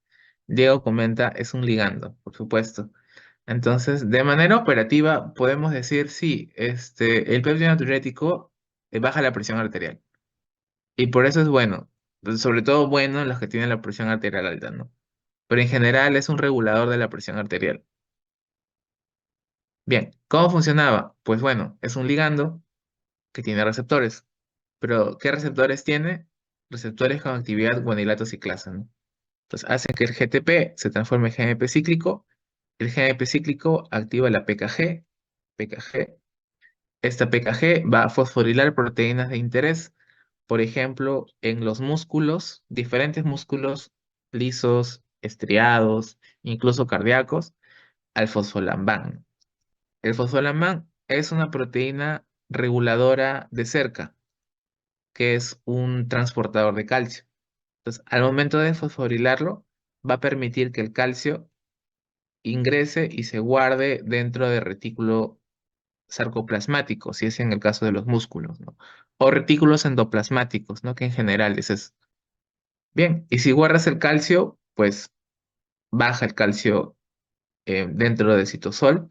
Diego comenta, es un ligando, por supuesto. Entonces, de manera operativa, podemos decir, sí, el péptido natriurético baja la presión arterial. Y por eso es bueno. Sobre todo bueno en los que tienen la presión arterial alta, ¿no? Pero en general es un regulador de la presión arterial. Bien, ¿cómo funcionaba? Pues bueno, es un ligando que tiene receptores. Pero, ¿qué receptores tiene? Receptores con actividad guanilato ciclasa, ¿no? Entonces, hacen que el GTP se transforme en GMP cíclico. El GMP cíclico activa la PKG. Esta PKG va a fosforilar proteínas de interés, por ejemplo, en los músculos, diferentes músculos lisos, estriados, incluso cardíacos, al fosfolambán. El fosfolambán es una proteína reguladora de cerca, que es un transportador de calcio. Entonces, al momento de fosforilarlo, va a permitir que el calcio ingrese y se guarde dentro del retículo sarcoplasmático, si es en el caso de los músculos, ¿no? O retículos endoplasmáticos, ¿no? Que en general es. Bien, y si guardas el calcio, pues baja el calcio dentro del citosol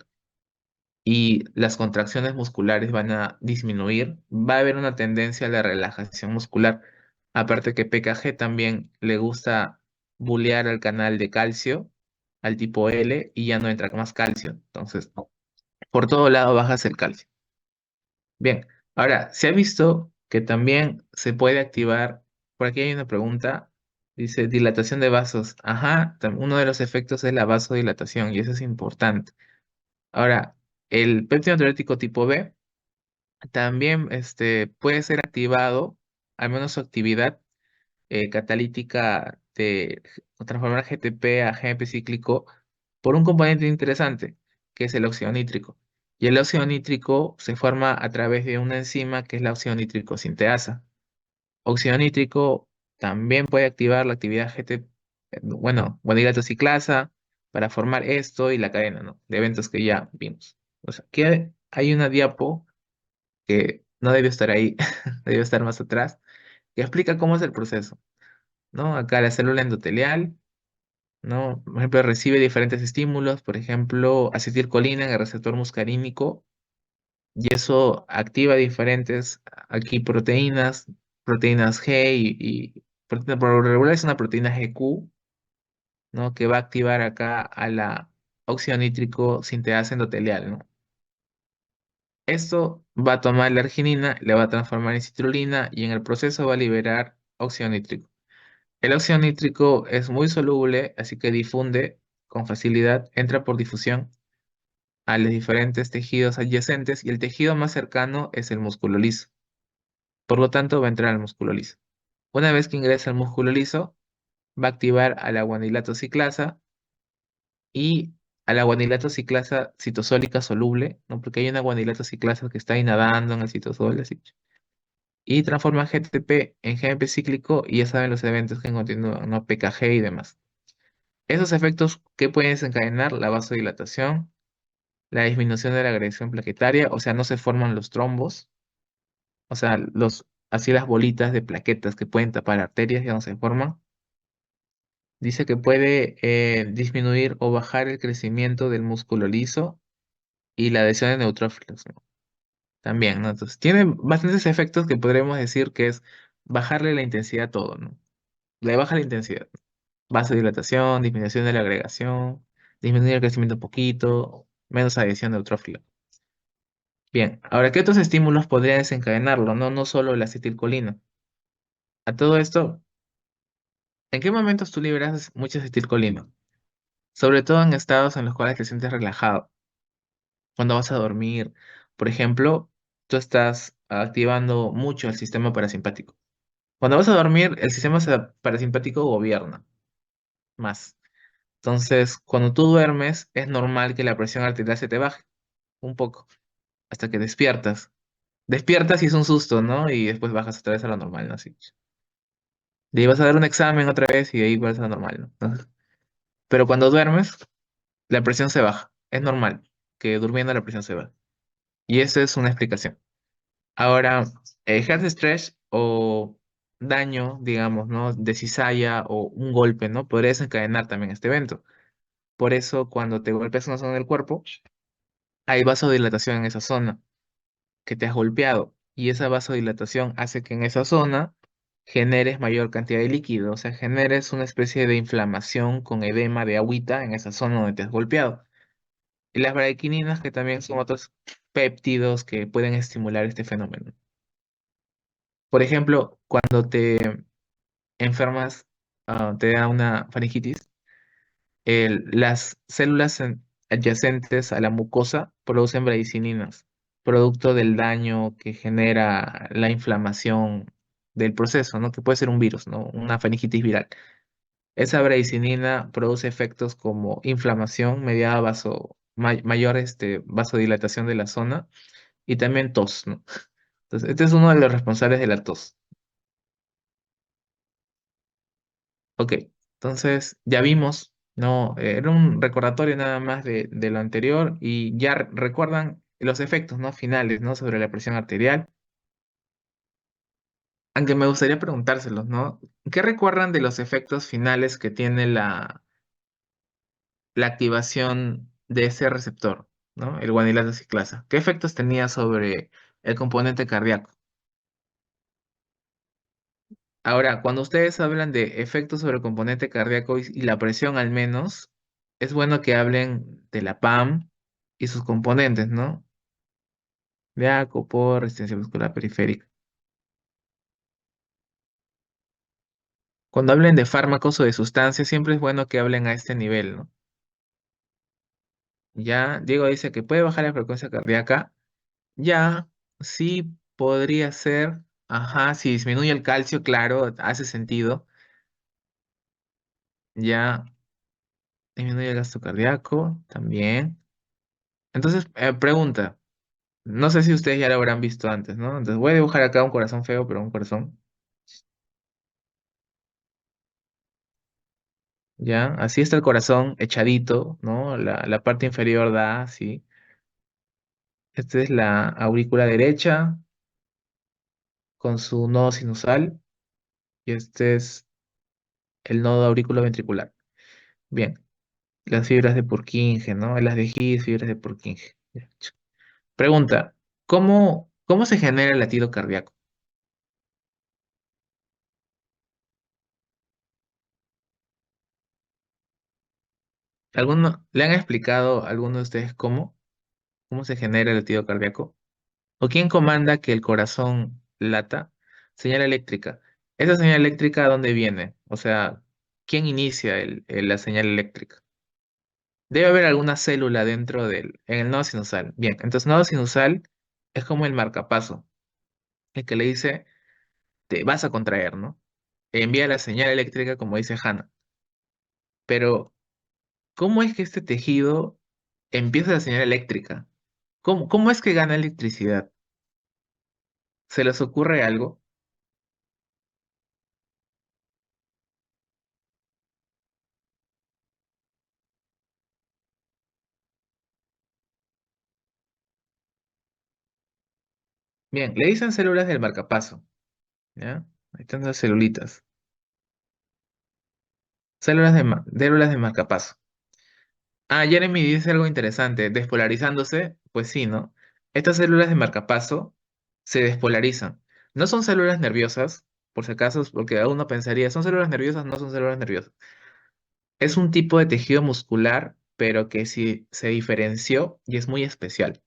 y las contracciones musculares van a disminuir. Va a haber una tendencia a la relajación muscular. Aparte que PKG también le gusta bulear al canal de calcio, al tipo L, y ya no entra más calcio. Entonces, por todo lado bajas el calcio. Bien, ahora, se ha visto que también se puede activar, por aquí hay una pregunta, dice dilatación de vasos. Ajá, uno de los efectos es la vasodilatación y eso es importante. Ahora, el péptido natriurético tipo B también puede ser activado, al menos su actividad catalítica de transformar GTP a GMP cíclico por un componente interesante, que es el óxido nítrico. Y el óxido nítrico se forma a través de una enzima que es la óxido nítrico sinteasa. Óxido nítrico también puede activar la actividad GT, bueno, guanilato ciclasa para formar esto y la cadena, ¿no? De eventos que ya vimos. O sea, aquí hay una diapo que no debió estar ahí, debió estar más atrás, que explica cómo es el proceso, ¿no? Acá la célula endotelial, ¿no? Por ejemplo, recibe diferentes estímulos, por ejemplo, acetilcolina en el receptor muscarínico, y eso activa diferentes, aquí proteínas G por lo regular es una proteína GQ, ¿no? Que va a activar acá a la óxido nítrico sinteasa endotelial, ¿no? Esto va a tomar la arginina, le va a transformar en citrulina y en el proceso va a liberar óxido nítrico. El óxido nítrico es muy soluble, así que difunde con facilidad, entra por difusión a los diferentes tejidos adyacentes y el tejido más cercano es el músculo liso. Por lo tanto, va a entrar al músculo liso. Una vez que ingresa al músculo liso, va a activar a la guanilato ciclasa y a la guanilato ciclasa citosólica soluble, ¿no? Porque hay una guanilato ciclasa que está ahí nadando en el citosol, así. Y transforma GTP en GMP cíclico y ya saben los eventos que continúan, ¿no? PKG y demás. Esos efectos que pueden desencadenar la vasodilatación, la disminución de la agresión plaquetaria, o sea, no se forman los trombos, o sea, así las bolitas de plaquetas que pueden tapar arterias ya no se forman. Dice que puede disminuir o bajar el crecimiento del músculo liso y la adhesión de neutrófilos, ¿no? También, ¿no? Entonces, tiene bastantes efectos que podremos decir que es bajarle la intensidad a todo, ¿no? Le baja la intensidad. Vasodilatación, disminución de la agregación, disminuir el crecimiento un poquito, menos adhesión neutrófila. Bien, ahora, ¿qué otros estímulos podrían desencadenarlo? No, no solo la acetilcolina. A todo esto, ¿en qué momentos tú liberas mucha acetilcolina? Sobre todo en estados en los cuales te sientes relajado. Cuando vas a dormir, por ejemplo, tú estás activando mucho el sistema parasimpático. Cuando vas a dormir, el sistema parasimpático gobierna más. Entonces, cuando tú duermes, es normal que la presión arterial se te baje un poco hasta que despiertas. Despiertas y es un susto, ¿no? Y después bajas otra vez a lo normal, ¿no? Así. De ahí vas a dar un examen otra vez y de ahí vuelves a lo normal, ¿no? Pero cuando duermes, la presión se baja. Es normal que durmiendo la presión se va. Y esa es una explicación. Ahora, heart stress o daño, digamos, ¿no? De cizalla o un golpe, ¿no? Podría desencadenar también este evento. Por eso, cuando te golpeas una zona del cuerpo, hay vasodilatación en esa zona que te has golpeado. Y esa vasodilatación hace que en esa zona generes mayor cantidad de líquido, o sea, generes una especie de inflamación con edema de agüita en esa zona donde te has golpeado. Y las bradykininas, que también son otros péptidos que pueden estimular este fenómeno. Por ejemplo, cuando te enfermas, te da una faringitis, las células adyacentes a la mucosa producen bradicininas, producto del daño que genera la inflamación del proceso, ¿no? Que puede ser un virus, ¿no? Una faringitis viral. Esa bradicinina produce efectos como inflamación mediada mayor vasodilatación de la zona y también tos, ¿no? Entonces, este es uno de los responsables de la tos. Ok, entonces ya vimos, ¿no? Era un recordatorio nada más de lo anterior y ya recuerdan los efectos, ¿no? Finales, ¿no? Sobre la presión arterial. Aunque me gustaría preguntárselos, ¿no? ¿Qué recuerdan de los efectos finales que tiene la activación de ese receptor, ¿no? El guanilate ciclasa. ¿Qué efectos tenía sobre el componente cardíaco? Ahora, cuando ustedes hablan de efectos sobre el componente cardíaco y la presión al menos, es bueno que hablen de la PAM y sus componentes, ¿no? De por resistencia muscular periférica. Cuando hablen de fármacos o de sustancias, siempre es bueno que hablen a este nivel, ¿no? Ya, Diego dice que puede bajar la frecuencia cardíaca. Ya, sí podría ser. Ajá, si disminuye el calcio, claro, hace sentido. Ya, disminuye el gasto cardíaco, también. Entonces, pregunta. No sé si ustedes ya lo habrán visto antes, ¿no? Entonces voy a dibujar acá un corazón feo, pero un corazón. ¿Ya? Así está el corazón echadito, ¿no? La parte inferior da así. Esta es la aurícula derecha con su nodo sinusal y este es el nodo auriculoventricular. Bien, las fibras de Purkinje, ¿no? Las de His, fibras de Purkinje. Ya. Pregunta, ¿cómo se genera el latido cardíaco? ¿Le han explicado a alguno de ustedes cómo se genera el latido cardíaco? ¿O quién comanda que el corazón lata? Señal eléctrica. ¿Esa señal eléctrica de dónde viene? O sea, ¿quién inicia la señal eléctrica? Debe haber alguna célula en el nodo sinusal. Bien, entonces nodo sinusal es como el marcapaso, el que le dice, te vas a contraer, ¿no? Envía la señal eléctrica como dice Hannah. Pero, ¿cómo es que este tejido empieza la señal eléctrica? ¿Cómo es que gana electricidad? ¿Se les ocurre algo? Bien, le dicen células del marcapaso. ¿Ya? Ahí están las celulitas. Células de marcapaso. Ah, Jeremy dice algo interesante. Despolarizándose, pues sí, ¿no? Estas células de marcapaso se despolarizan. No son células nerviosas, por si acaso, porque uno pensaría, ¿son células nerviosas? No son células nerviosas. Es un tipo de tejido muscular, pero que sí se diferenció y es muy especial.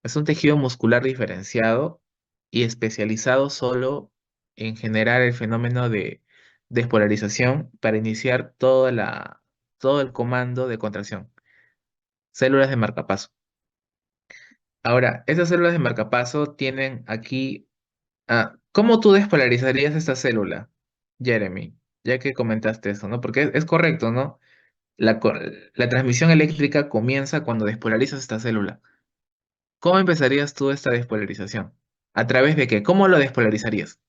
Es un tejido muscular diferenciado y especializado solo en generar el fenómeno de despolarización para iniciar todo el comando de contracción. Células de marcapaso. Ahora, estas células de marcapaso tienen aquí... ¿cómo tú despolarizarías esta célula, Jeremy? Ya que comentaste eso, ¿no? Porque es correcto, ¿no? La transmisión eléctrica comienza cuando despolarizas esta célula. ¿Cómo empezarías tú esta despolarización? ¿A través de qué? ¿Cómo lo despolarizarías?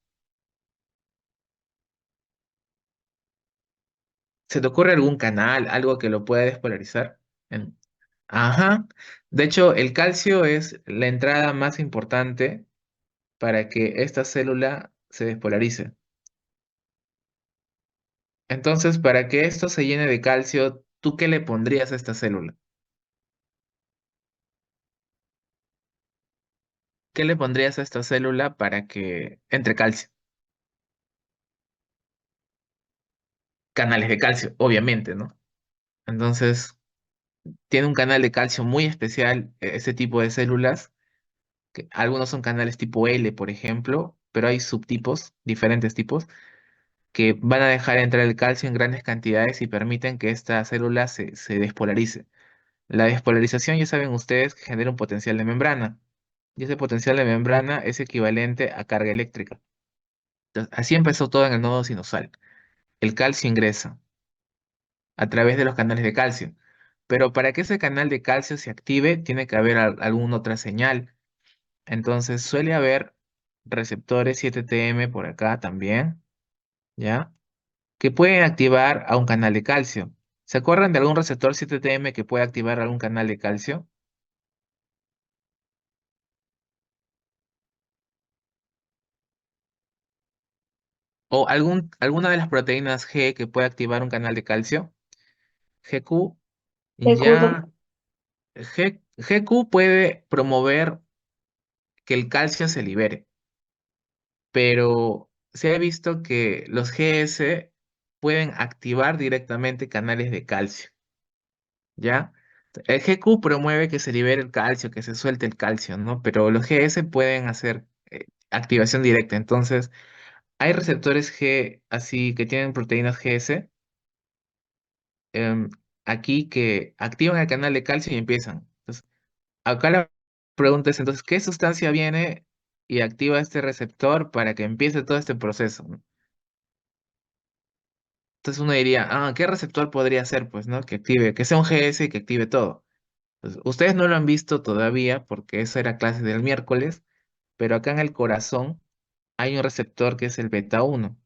¿Se te ocurre algún canal, algo que lo pueda despolarizar? Ajá. De hecho, el calcio es la entrada más importante para que esta célula se despolarice. Entonces, para que esto se llene de calcio, ¿tú qué le pondrías a esta célula? ¿Qué le pondrías a esta célula para que entre calcio? Canales de calcio, obviamente, ¿no? Entonces, tiene un canal de calcio muy especial, ese tipo de células, que algunos son canales tipo L, por ejemplo, pero hay subtipos, diferentes tipos, que van a dejar entrar el calcio en grandes cantidades y permiten que esta célula se despolarice. La despolarización, ya saben ustedes, que genera un potencial de membrana, y ese potencial de membrana es equivalente a carga eléctrica. Entonces, así empezó todo en el nodo sinusal. El calcio ingresa a través de los canales de calcio. Pero para que ese canal de calcio se active, tiene que haber alguna otra señal. Entonces suele haber receptores 7TM por acá también, ¿ya? Que pueden activar a un canal de calcio. ¿Se acuerdan de algún receptor 7TM que puede activar algún canal de calcio? ¿O alguna de las proteínas G que puede activar un canal de calcio? GQ, Escudo. ya. GQ puede promover que el calcio se libere, pero se ha visto que los GS pueden activar directamente canales de calcio, ¿ya? El GQ promueve que se libere el calcio, que se suelte el calcio, ¿no? Pero los GS pueden hacer activación directa. Entonces, hay receptores G así que tienen proteínas GS em, aquí que activan el canal de calcio y empiezan. Entonces, acá la pregunta es entonces, ¿qué sustancia viene y activa este receptor para que empiece todo este proceso, ¿no? Entonces uno diría, ¿qué receptor podría ser? Pues, ¿no? Que active, que sea un GS y que active todo. Entonces, ustedes no lo han visto todavía porque esa era clase del miércoles, pero acá en el corazón hay un receptor que es el beta 1,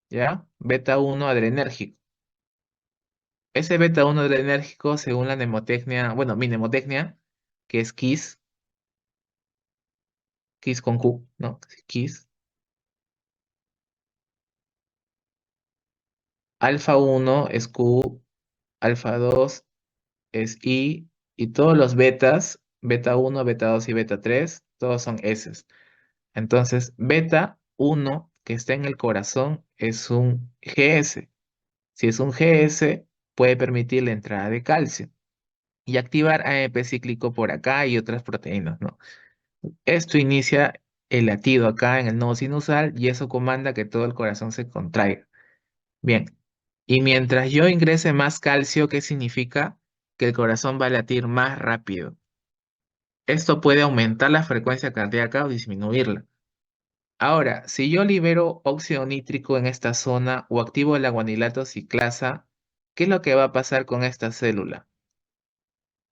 ¿ya? Beta 1 adrenérgico. Ese beta 1 adrenérgico, según la mnemotecnia, bueno, mi mnemotecnia, que es Kiss con Q, ¿no? Kiss. Alfa 1 es Q, alfa 2 es I, y todos los betas, beta 1, beta 2 y beta 3, todos son S. Entonces, beta 1 que está en el corazón es un GS. Si es un GS, puede permitir la entrada de calcio y activar AMP cíclico por acá y otras proteínas, ¿no? Esto inicia el latido acá en el nodo sinusal y eso comanda que todo el corazón se contraiga. Bien, y mientras yo ingrese más calcio, ¿qué significa? Que el corazón va a latir más rápido. Esto puede aumentar la frecuencia cardíaca o disminuirla. Ahora, si yo libero óxido nítrico en esta zona o activo la guanilato ciclasa, ¿qué es lo que va a pasar con esta célula?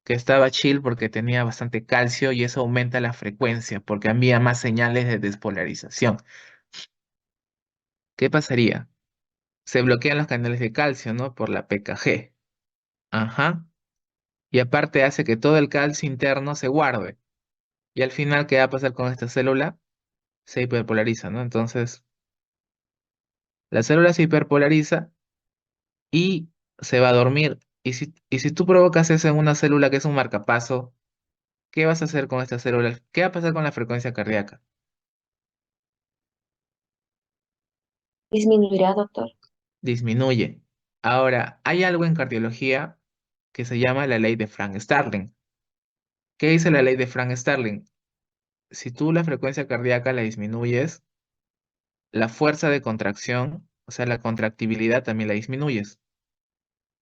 Que estaba chill porque tenía bastante calcio y eso aumenta la frecuencia porque envía más señales de despolarización. ¿Qué pasaría? Se bloquean los canales de calcio, ¿no? Por la PKG. Ajá. Y aparte hace que todo el calcio interno se guarde. Y al final, ¿qué va a pasar con esta célula? Se hiperpolariza, ¿no? Entonces, la célula se hiperpolariza y se va a dormir. Y si tú provocas eso en una célula que es un marcapaso, ¿qué vas a hacer con esta célula? ¿Qué va a pasar con la frecuencia cardíaca? Disminuirá, doctor. Disminuye. Ahora, hay algo en cardiología que se llama la ley de Frank-Starling. ¿Qué dice la ley de Frank-Starling? Si tú la frecuencia cardíaca la disminuyes, la fuerza de contracción, o sea, la contractibilidad también la disminuyes.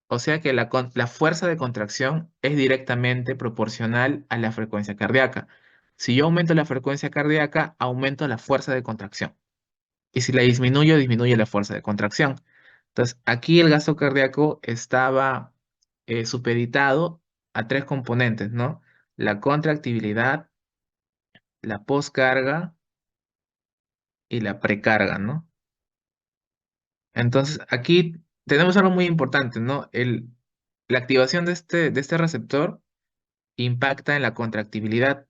O sea que la fuerza de contracción es directamente proporcional a la frecuencia cardíaca. Si yo aumento la frecuencia cardíaca, aumento la fuerza de contracción. Y si la disminuyo, disminuye la fuerza de contracción. Entonces, aquí el gasto cardíaco estaba supeditado a tres componentes, ¿no? La contractibilidad, la poscarga y la precarga, ¿no? Entonces, aquí tenemos algo muy importante, ¿no? la activación de este receptor impacta en la contractibilidad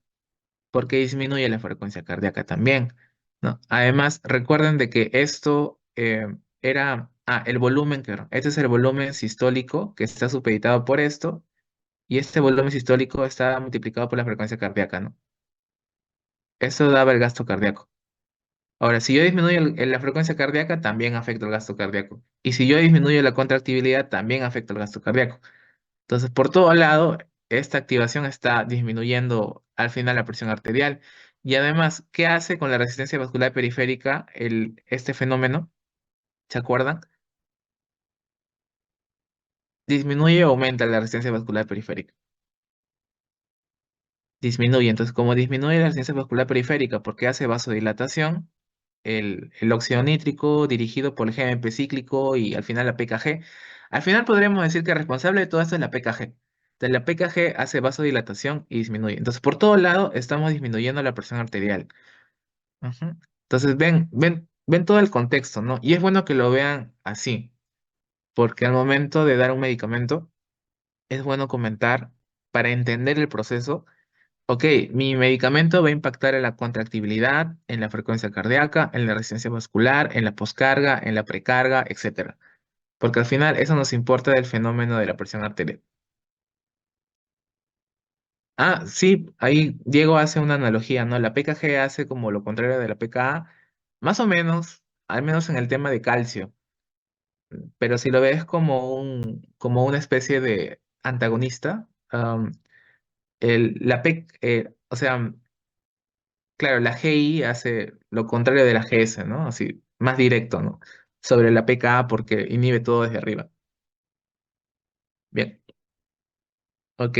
porque disminuye la frecuencia cardíaca también, ¿no? Además, recuerden de que esto el volumen, claro, este es el volumen sistólico que está supeditado por esto, y este volumen sistólico está multiplicado por la frecuencia cardíaca, ¿no? Eso daba el gasto cardíaco. Ahora, si yo disminuyo la frecuencia cardíaca, también afecta el gasto cardíaco. Y si yo disminuyo la contractibilidad, también afecta el gasto cardíaco. Entonces, por todo lado, esta activación está disminuyendo al final la presión arterial. Y además, ¿qué hace con la resistencia vascular periférica este fenómeno? ¿Se acuerdan? Disminuye o aumenta la resistencia vascular periférica. Disminuye. Entonces, como disminuye la resistencia vascular periférica porque hace vasodilatación, el óxido nítrico dirigido por el GMP cíclico y al final la PKG. Al final podríamos decir que el responsable de todo esto es la PKG. Entonces, la PKG hace vasodilatación y disminuye. Entonces, por todo lado estamos disminuyendo la presión arterial. Ujú. Entonces, ven todo el contexto, ¿no? Y es bueno que lo vean así, porque al momento de dar un medicamento, es bueno comentar para entender el proceso. Ok, mi medicamento va a impactar en la contractibilidad, en la frecuencia cardíaca, en la resistencia vascular, en la poscarga, en la precarga, etcétera. Porque al final eso nos importa del fenómeno de la presión arterial. Ah, sí, ahí Diego hace una analogía, ¿no? La PKG hace como lo contrario de la PKA, más o menos, al menos en el tema de calcio. Pero si lo ves como una especie de antagonista, o sea, claro, la GI hace lo contrario de la GS, ¿no? Así, más directo, ¿no? Sobre la PKA porque inhibe todo desde arriba. Bien, ok.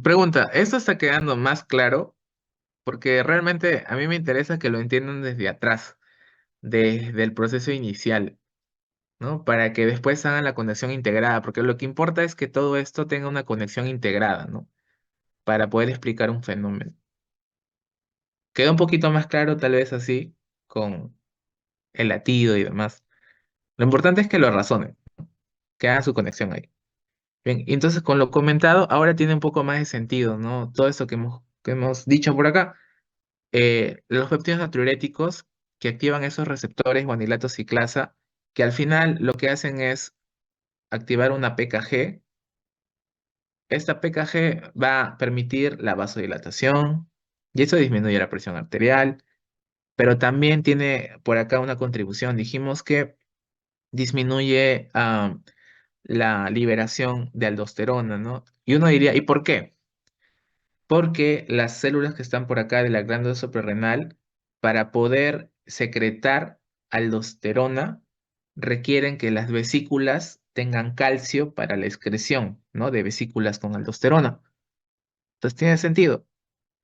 Pregunta, ¿esto está quedando más claro? Porque realmente a mí me interesa que lo entiendan desde atrás, desde el proceso inicial, ¿no? Para que después hagan la conexión integrada, porque lo que importa es que todo esto tenga una conexión integrada, ¿no? Para poder explicar un fenómeno. Queda un poquito más claro tal vez así, con el latido y demás. Lo importante es que lo razonen, que hagan su conexión ahí. Bien, y entonces con lo comentado, ahora tiene un poco más de sentido, ¿no? Todo esto que hemos dicho por acá. Los péptidos natriuréticos que activan esos receptores guanilato ciclasa, que al final lo que hacen es activar una PKG. Esta PKG va a permitir la vasodilatación y eso disminuye la presión arterial, pero también tiene por acá una contribución. Dijimos que disminuye la liberación de aldosterona, ¿no? Y uno diría, ¿y por qué? Porque las células que están por acá de la glándula suprarrenal, para poder secretar aldosterona, requieren que las vesículas tengan calcio para la excreción, ¿no? De vesículas con aldosterona. Entonces tiene sentido.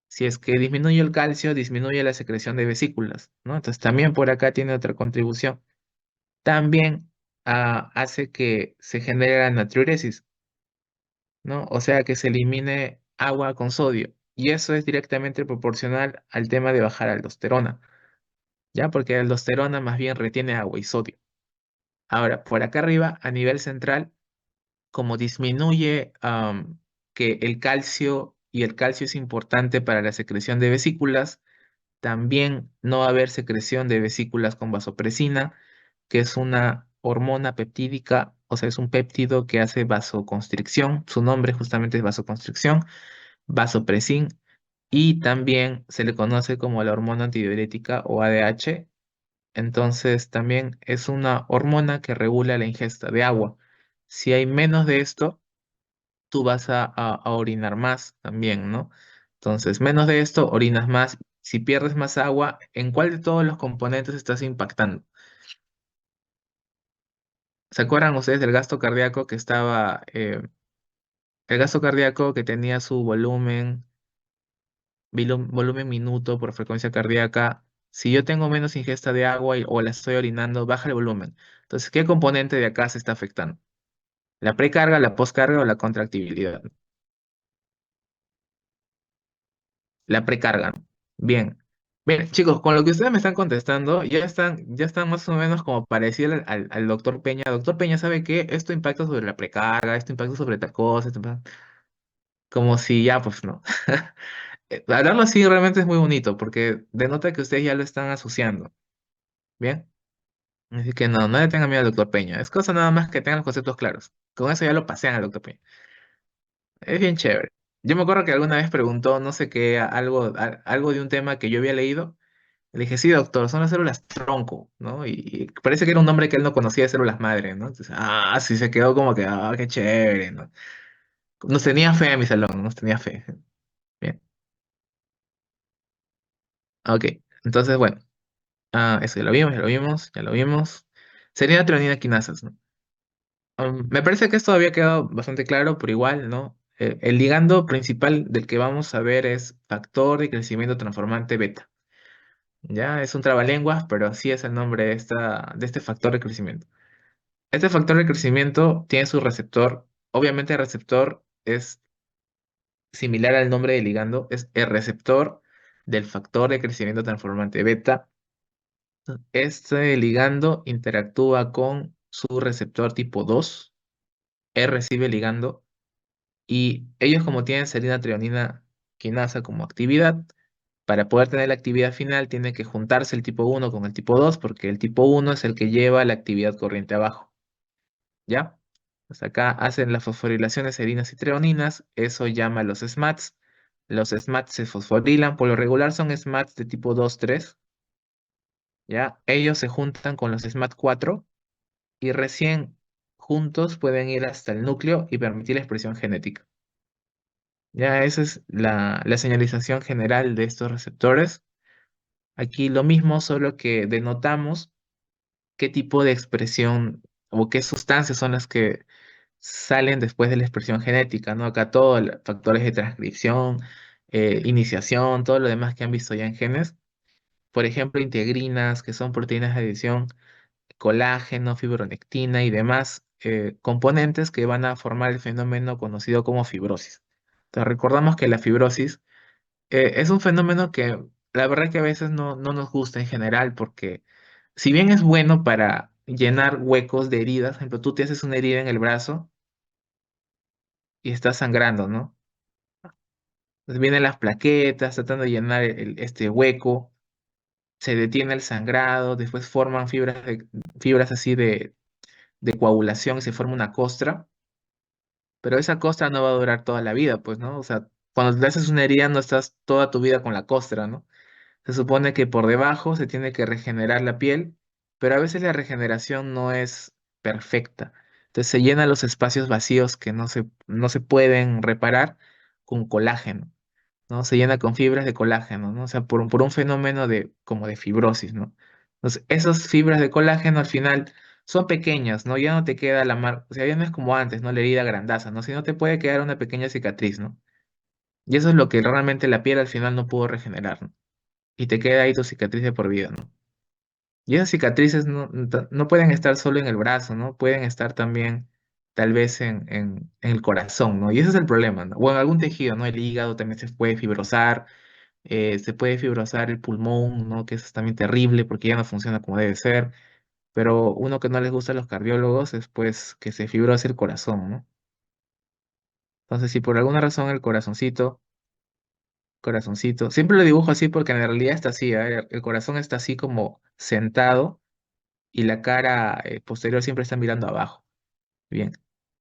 Si es que disminuye el calcio, disminuye la secreción de vesículas, ¿no? Entonces también por acá tiene otra contribución. También hace que se genere la natriuresis, ¿no? O sea, que se elimine agua con sodio. Y eso es directamente proporcional al tema de bajar aldosterona, ¿ya? Porque la aldosterona más bien retiene agua y sodio. Ahora, por acá arriba, a nivel central, como disminuye que el calcio, y el calcio es importante para la secreción de vesículas, también no va a haber secreción de vesículas con vasopresina, que es una hormona peptídica, o sea, es un péptido que hace vasoconstricción. Su nombre justamente es vasoconstricción, vasopresin, y también se le conoce como la hormona antidiurética o ADH. Entonces, también es una hormona que regula la ingesta de agua. Si hay menos de esto, tú vas a orinar más también, ¿no? Entonces, menos de esto, orinas más. Si pierdes más agua, ¿en cuál de todos los componentes estás impactando? ¿Se acuerdan ustedes del gasto cardíaco el gasto cardíaco que tenía su volumen minuto por frecuencia cardíaca? Si yo tengo menos ingesta de agua o la estoy orinando, baja el volumen. Entonces, ¿qué componente de acá se está afectando? ¿La precarga, la poscarga o la contractibilidad? La precarga, ¿no? Bien. Bien, chicos, con lo que ustedes me están contestando, ya están más o menos como parecido al doctor Peña. Doctor Peña sabe que esto impacta sobre la precarga, esto impacta sobre tal cosa, como si ya, pues no. Hablarlo así realmente es muy bonito porque denota que ustedes ya lo están asociando. Bien, así que no, no le tengan miedo al doctor Peña. Es cosa nada más que tengan los conceptos claros. Con eso ya lo pasean al doctor Peña. Es bien chévere. Yo me acuerdo que alguna vez preguntó, no sé qué, algo de un tema que yo había leído. Le dije, sí, doctor, son las células tronco, ¿no? Y parece que era un nombre que él no conocía de células madre, ¿no? Entonces, sí, se quedó como que, qué chévere, ¿no? Nos tenía fe a mi salón, nos tenía fe. Bien, ok. Entonces, bueno, eso ya lo vimos, ya lo vimos, ya lo vimos. Sería treonina quinasas, ¿no? Me parece que esto había quedado bastante claro, pero igual, ¿no? El ligando principal del que vamos a ver es factor de crecimiento transformante beta. Ya es un trabalenguas, pero así es el nombre de este factor de crecimiento. Este factor de crecimiento tiene su receptor. Obviamente el receptor es similar al nombre del ligando, es el receptor del factor de crecimiento transformante beta. Este ligando interactúa con su receptor tipo 2, recibe ligando, y ellos como tienen serina treonina quinasa como actividad, para poder tener la actividad final tiene que juntarse el tipo 1 con el tipo 2 porque el tipo 1 es el que lleva la actividad corriente abajo. ¿Ya? Pues acá hacen las fosforilaciones serinas y treoninas, eso llama a los SMATs. Los SMATs se fosforilan, por lo regular son SMATs de tipo 2, 3, ¿ya? Ellos se juntan con los SMAT4 y recién juntos pueden ir hasta el núcleo y permitir la expresión genética. Ya, esa es la señalización general de estos receptores. Aquí lo mismo, solo que denotamos qué tipo de expresión o qué sustancias son las que salen después de la expresión genética, ¿no? Acá todos los factores de transcripción, iniciación, todo lo demás que han visto ya en genes. Por ejemplo, integrinas, que son proteínas de adición, colágeno, fibronectina y demás componentes que van a formar el fenómeno conocido como fibrosis. Entonces, recordamos que la fibrosis es un fenómeno que la verdad que a veces no nos gusta en general porque si bien es bueno para llenar huecos de heridas, por ejemplo, tú te haces una herida en el brazo y estás sangrando, ¿no? Entonces vienen las plaquetas tratando de llenar este hueco, se detiene el sangrado, después forman fibras así de coagulación y se forma una costra, pero esa costra no va a durar toda la vida, pues, ¿no? O sea, cuando te haces una herida no estás toda tu vida con la costra, ¿no? Se supone que por debajo se tiene que regenerar la piel, pero a veces la regeneración no es perfecta. Entonces se llenan los espacios vacíos que no se pueden reparar con colágeno, ¿no? Se llena con fibras de colágeno, ¿no? O sea, por un fenómeno como de fibrosis, ¿no? Entonces, esas fibras de colágeno al final son pequeñas, ¿no? Ya no te queda la marca, o sea, ya no es como antes, ¿no? La herida grandaza, ¿no? Sino te puede quedar una pequeña cicatriz, ¿no? Y eso es lo que realmente la piel al final no pudo regenerar, ¿no? Y te queda ahí tu cicatriz de por vida, ¿no? Y esas cicatrices no pueden estar solo en el brazo, ¿no? Pueden estar también tal vez en el corazón, ¿no? Y ese es el problema, ¿no? O en algún tejido, ¿no? El hígado también se puede fibrosar el pulmón, ¿no? Que eso es también terrible porque ya no funciona como debe ser. Pero uno que no les gusta a los cardiólogos es pues que se fibrose el corazón, ¿no? Entonces, si por alguna razón el corazoncito, siempre lo dibujo así porque en realidad está así, ¿eh? El corazón está así como sentado y la cara posterior siempre está mirando abajo. Bien.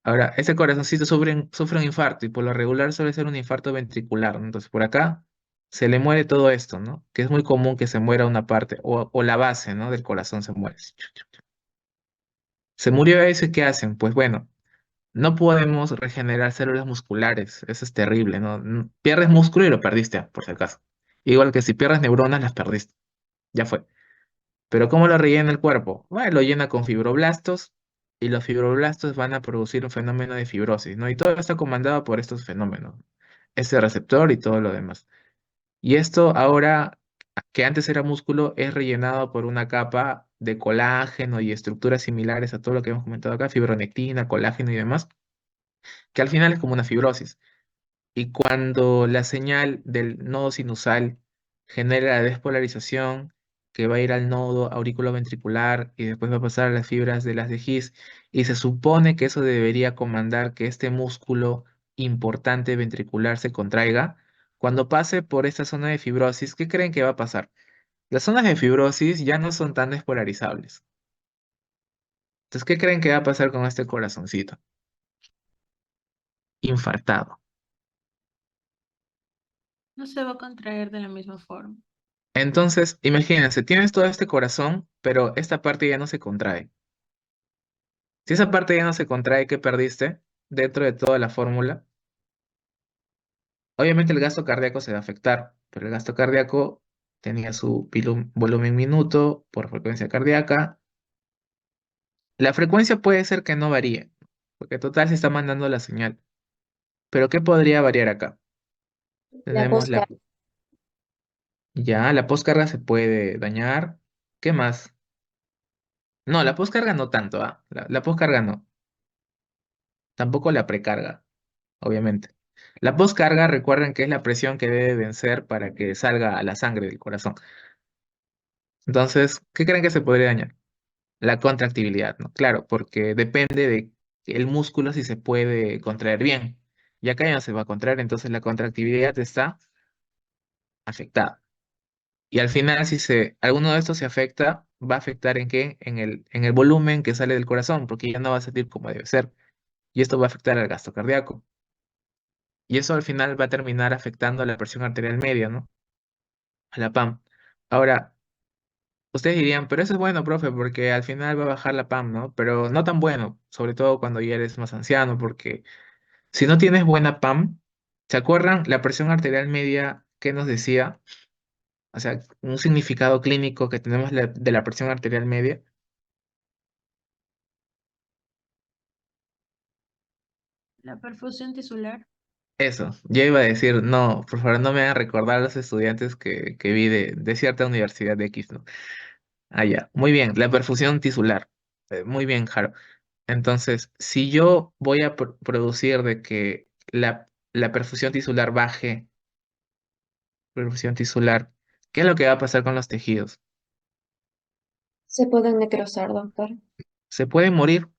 Ahora, ese corazoncito sufre un infarto y por lo regular suele ser un infarto ventricular, ¿no? Entonces, por acá se le muere todo esto, ¿no? Que es muy común que se muera una parte o la base, ¿no? Del corazón se muere. Se murió eso y ¿qué hacen? Pues bueno, no podemos regenerar células musculares. Eso es terrible, ¿no? Pierdes músculo y lo perdiste, por si acaso. Igual que si pierdes neuronas, las perdiste. Ya fue. Pero ¿cómo lo rellena el cuerpo? Bueno, lo llena con fibroblastos y los fibroblastos van a producir un fenómeno de fibrosis, ¿no? Y todo está comandado por estos fenómenos, ese receptor y todo lo demás. Y esto ahora, que antes era músculo, es rellenado por una capa de colágeno y estructuras similares a todo lo que hemos comentado acá, fibronectina, colágeno y demás, que al final es como una fibrosis. Y cuando la señal del nodo sinusal genera la despolarización que va a ir al nodo auriculoventricular y después va a pasar a las fibras de las de His, y se supone que eso debería comandar que este músculo importante ventricular se contraiga. Cuando pase por esta zona de fibrosis, ¿qué creen que va a pasar? Las zonas de fibrosis ya no son tan despolarizables. Entonces, ¿qué creen que va a pasar con este corazoncito? Infartado. No se va a contraer de la misma forma. Entonces, imagínense, tienes todo este corazón, pero esta parte ya no se contrae. Si esa parte ya no se contrae, ¿qué perdiste dentro de toda la fórmula? Obviamente el gasto cardíaco se va a afectar, pero el gasto cardíaco tenía su volumen minuto por frecuencia cardíaca. La frecuencia puede ser que no varíe, porque total se está mandando la señal. Pero ¿qué podría variar acá? La Tenemos posca. la poscarga se puede dañar. ¿Qué más? No, la poscarga no tanto, ¿ah? La poscarga no. Tampoco la precarga, obviamente. La poscarga, recuerden que es la presión que debe vencer para que salga a la sangre del corazón. Entonces, ¿qué creen que se podría dañar? La contractibilidad, ¿no? Claro, porque depende de el músculo si se puede contraer bien. Y acá ya no se va a contraer, entonces la contractibilidad está afectada. Y al final, si alguno de estos se afecta, va a afectar ¿en qué? En el volumen que sale del corazón, porque ya no va a salir como debe ser. Y esto va a afectar al gasto cardíaco. Y eso al final va a terminar afectando a la presión arterial media, ¿no? A la PAM. Ahora, ustedes dirían, pero eso es bueno, profe, porque al final va a bajar la PAM, ¿no? Pero no tan bueno, sobre todo cuando ya eres más anciano, porque si no tienes buena PAM, ¿se acuerdan la presión arterial media que nos decía? O sea, un significado clínico que tenemos de la presión arterial media. La perfusión tisular. Eso, yo iba a decir, no, por favor, no me hagan recordar a los estudiantes que vi de cierta universidad de X, ¿no? Ah, ya, muy bien, la perfusión tisular. Muy bien, Jaro. Entonces, si yo voy a producir de que la perfusión tisular baje, perfusión tisular, ¿qué es lo que va a pasar con los tejidos? Se pueden necrosar, doctor. Se pueden morir.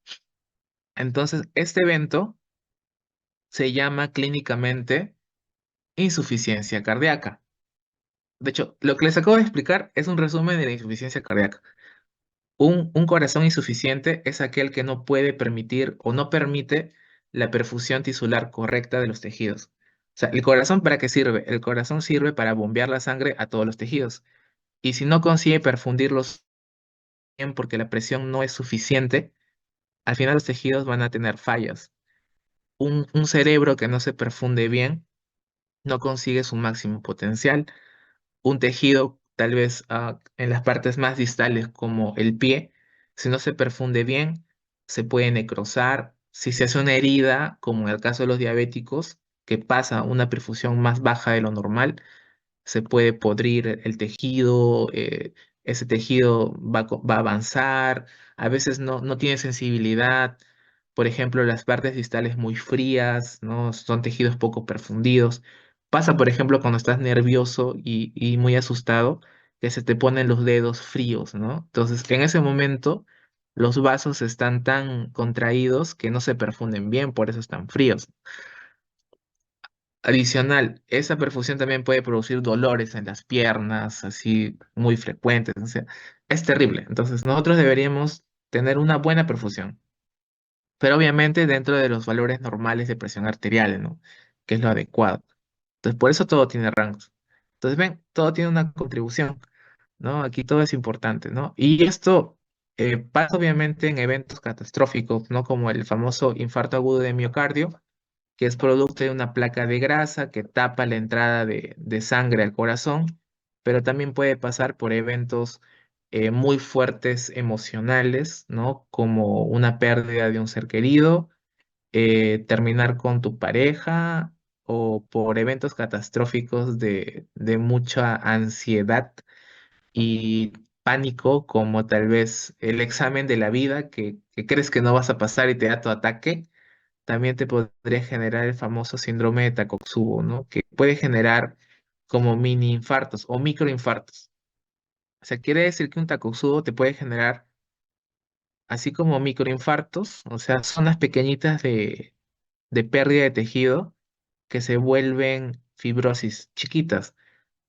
Entonces, este evento se llama clínicamente insuficiencia cardíaca. De hecho, lo que les acabo de explicar es un resumen de la insuficiencia cardíaca. Un corazón insuficiente es aquel que no puede permitir o no permite la perfusión tisular correcta de los tejidos. O sea, ¿el corazón para qué sirve? El corazón sirve para bombear la sangre a todos los tejidos. Y si no consigue perfundirlos bien porque la presión no es suficiente, al final los tejidos van a tener fallas. Un cerebro que no se perfunde bien no consigue su máximo potencial. Un tejido, tal vez en las partes más distales como el pie, si no se perfunde bien, se puede necrosar. Si se hace una herida, como en el caso de los diabéticos, que pasa una perfusión más baja de lo normal, se puede podrir el tejido, ese tejido va a avanzar, a veces no tiene sensibilidad. Por ejemplo, las partes distales muy frías, ¿no? Son tejidos poco perfundidos. Pasa, por ejemplo, cuando estás nervioso y muy asustado, que se te ponen los dedos fríos, ¿no? Entonces, en ese momento, los vasos están tan contraídos que no se perfunden bien, por eso están fríos. Adicional, esa perfusión también puede producir dolores en las piernas, así muy frecuentes. O sea, es terrible. Entonces, nosotros deberíamos tener una buena perfusión, pero obviamente dentro de los valores normales de presión arterial, ¿no? Que es lo adecuado. Entonces, por eso todo tiene rangos. Entonces, ven, todo tiene una contribución, ¿no? Aquí todo es importante, ¿no? Y esto pasa obviamente en eventos catastróficos, ¿no? Como el famoso infarto agudo de miocardio, que es producto de una placa de grasa que tapa la entrada de sangre al corazón, pero también puede pasar por eventos muy fuertes emocionales, ¿no? Como una pérdida de un ser querido, terminar con tu pareja o por eventos catastróficos de mucha ansiedad y pánico, como tal vez el examen de la vida que crees que no vas a pasar y te da tu ataque. También te podría generar el famoso síndrome de Takotsubo, ¿no? Que puede generar como mini infartos o microinfartos. O sea, quiere decir que un Takotsubo te puede generar así como microinfartos, o sea, zonas pequeñitas de pérdida de tejido que se vuelven fibrosis chiquitas,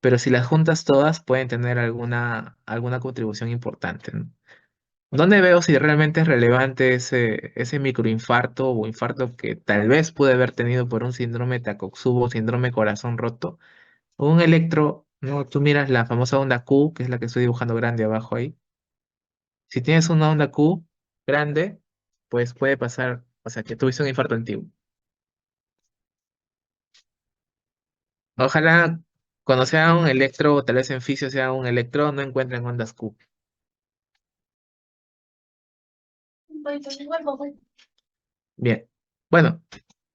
pero si las juntas todas pueden tener alguna contribución importante, ¿no? ¿Dónde veo si realmente es relevante ese microinfarto o infarto que tal vez pude haber tenido por un síndrome Takotsubo, síndrome corazón roto? O un electro, ¿no? Tú miras la famosa onda Q, que es la que estoy dibujando grande abajo ahí. Si tienes una onda Q grande, pues puede pasar, o sea, que tuviste un infarto antiguo. Ojalá cuando sea un electro, o tal vez en fisio sea un electro, no encuentren ondas Q. Bien. Bueno,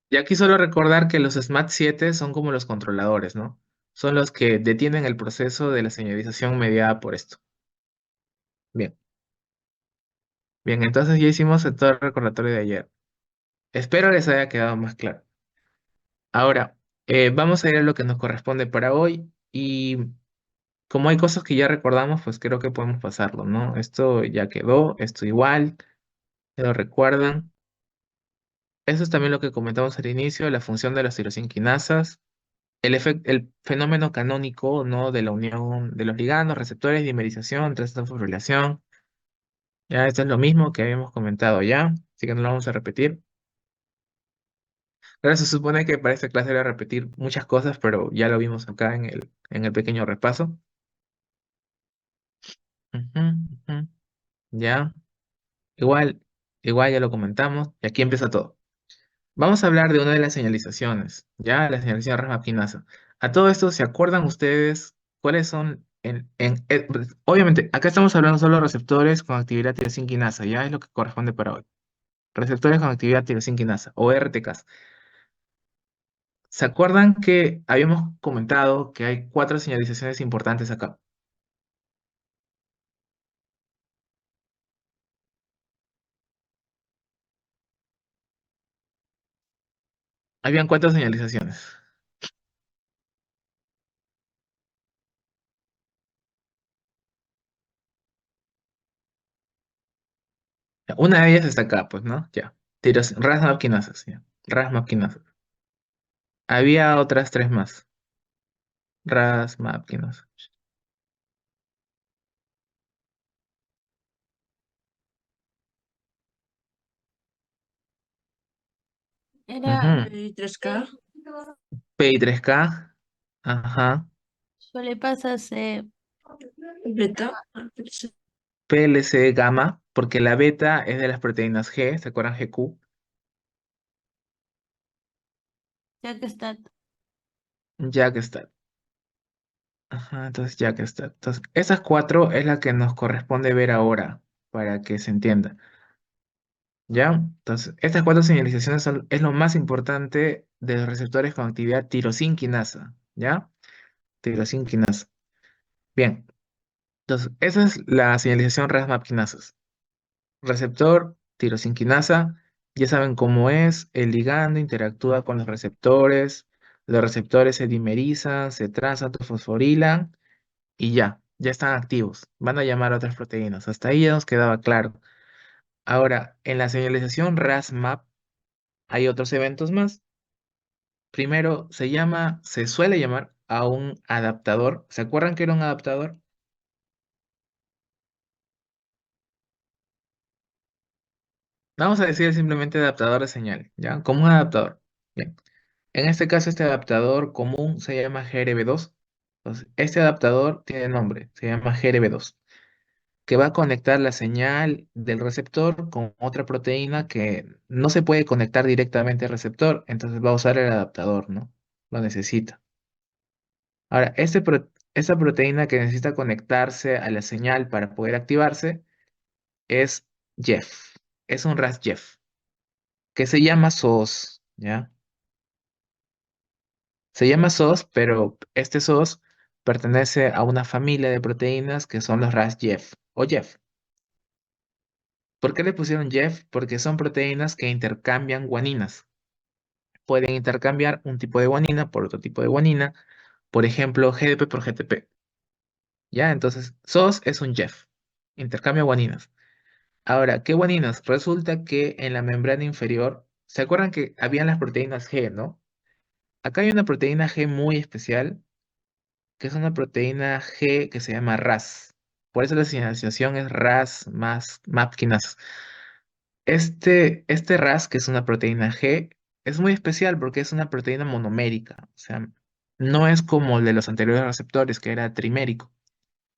y aquí solo recordar que los SMAT7 son como los controladores, ¿no? Son los que detienen el proceso de la señalización mediada por esto. Bien, bien, entonces ya hicimos todo el recordatorio de ayer. Espero les haya quedado más claro. Ahora, vamos a ir a lo que nos corresponde para hoy y como hay cosas que ya recordamos, pues creo que podemos pasarlo, ¿no? Esto ya quedó, esto igual, ya lo recuerdan. Eso es también lo que comentamos al inicio, la función de las tirosinquinasas, el fenómeno canónico, ¿no? De la unión de los ligandos, receptores, dimerización, transfosforilación. Ya, esto es lo mismo que habíamos comentado ya, así que no lo vamos a repetir. Ahora se supone que para esta clase era repetir muchas cosas, pero ya lo vimos acá en el pequeño repaso. Ujú, ujú. Ya, igual, igual ya lo comentamos, y aquí empieza todo. Vamos a hablar de una de las señalizaciones, ya, la señalización rasmaquinasa. A todo esto, ¿se acuerdan ustedes cuáles son pues, obviamente, acá estamos hablando solo de receptores con actividad tirosinquinasa, ya es lo que corresponde para hoy. Receptores con actividad tirosinquinasa, o RTCas. ¿Se acuerdan que habíamos comentado que hay cuatro señalizaciones importantes acá? Habían cuatro señalizaciones. Una de ellas está acá, pues, ¿no? Ya. RAS-MAPK, ya. RAS-MAPK. Había otras tres más. RAS-MAPK. Era Ujú. 3K. PI3K. Ajá. Suele pasarse beta. PLC gamma, porque la beta es de las proteínas G, ¿se acuerdan? GQ. Ya que está. Ya que está. Ajá, entonces ya que está. Entonces, esas cuatro es la que nos corresponde ver ahora, para que se entienda. ¿Ya? Entonces, estas cuatro señalizaciones es lo más importante de los receptores con actividad tirosinquinasa. ¿Ya? Tirosinquinasa. Bien. Entonces, esa es la señalización RAS-MAPK. Receptor, tirosinquinasa, ya saben cómo es, el ligando interactúa con los receptores se dimerizan, se transatofosforilan y ya están activos. Van a llamar a otras proteínas. Hasta ahí ya nos quedaba claro. Ahora, en la señalización RAS-MAP hay otros eventos más. Primero, se suele llamar a un adaptador. ¿Se acuerdan que era un adaptador? Vamos a decir simplemente adaptador de señal, ¿ya? Como un adaptador. Bien. En este caso, este adaptador común se llama GRB2. Entonces, este adaptador tiene nombre, se llama GRB2, que va a conectar la señal del receptor con otra proteína que no se puede conectar directamente al receptor, entonces va a usar el adaptador, ¿no? Lo necesita. Ahora, esta proteína que necesita conectarse a la señal para poder activarse es JEF, es un RAS-JEF, que se llama SOS, ¿ya? Se llama SOS, pero este SOS pertenece a una familia de proteínas que son los RAS-JEF o JEF. ¿Por qué le pusieron JEF? Porque son proteínas que intercambian guaninas. Pueden intercambiar un tipo de guanina por otro tipo de guanina Por ejemplo, GDP por GTP. ¿Ya? Entonces, SOS es un Jeff. Intercambio guaninas. Ahora, ¿qué guaninas? Resulta que en la membrana inferior, ¿se acuerdan que habían las proteínas G, no? Acá hay una proteína G muy especial, que es una proteína G que se llama RAS. Por eso la señalización es RAS más MAPKinas. Este RAS, que es una proteína G, es muy especial porque es una proteína monomérica. O sea, no es como el de los anteriores receptores, que era trimérico,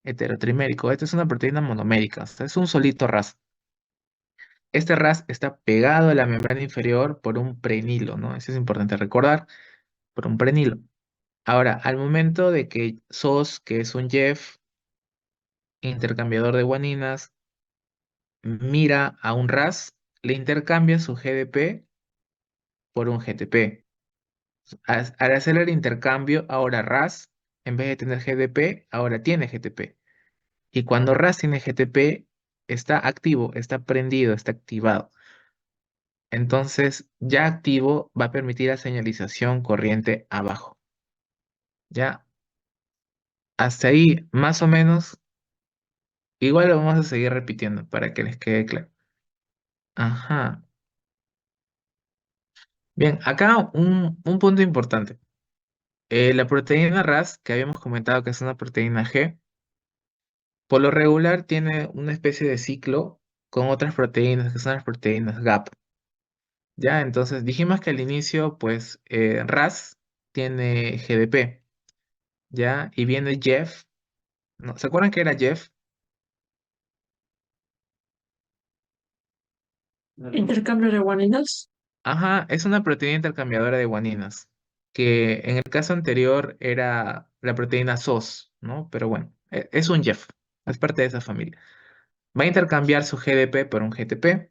heterotrimérico. Esta es una proteína monomérica, o sea, es un solito RAS. Este RAS está pegado a la membrana inferior por un prenilo, ¿no? Eso es importante recordar, por un prenilo. Ahora, al momento de que SOS, que es un Jeff, intercambiador de guaninas, mira a un RAS, le intercambia su GDP por un GTP. Al hacer el intercambio, ahora RAS, en vez de tener GDP, ahora tiene GTP. Y cuando RAS tiene GTP, está activo, está prendido, está activado. Entonces, ya activo va a permitir la señalización corriente abajo. Ya, hasta ahí, más o menos, igual lo vamos a seguir repitiendo para que les quede claro. Ajá. Bien, acá un punto importante. La proteína RAS, que habíamos comentado que es una proteína G, por lo regular tiene una especie de ciclo con otras proteínas, que son las proteínas GAP. Ya, entonces dijimos que al inicio, pues, RAS tiene GDP, ¿ya? Y viene Jeff, ¿no? ¿Se acuerdan que era Jeff? Intercambio de guaninas. Ajá, es una proteína intercambiadora de guaninas, que en el caso anterior era la proteína SOS, ¿no? Pero bueno, es un Jeff, es parte de esa familia. Va a intercambiar su GDP por un GTP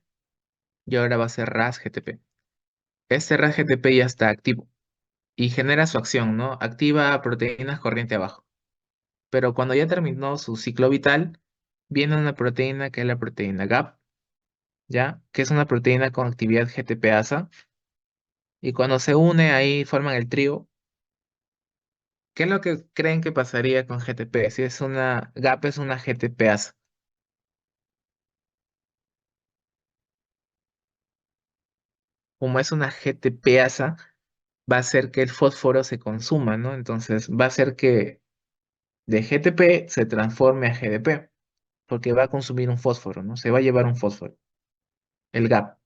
y ahora va a ser RAS GTP. Este RAS GTP ya está activo y genera su acción, ¿no? Activa proteínas corriente abajo. Pero cuando ya terminó su ciclo vital, viene una proteína que es la proteína GAP, ¿ya? Que es una proteína con actividad GTPasa. Y cuando se une ahí forman el trío. ¿Qué es lo que creen que pasaría con GTP? Si es una GAP es una GTPasa. Como es una GTPasa, va a hacer que el fósforo se consuma, ¿no? Entonces va a hacer que de GTP se transforme a GDP, porque va a consumir un fósforo, ¿no? Se va a llevar un fósforo, el GAP.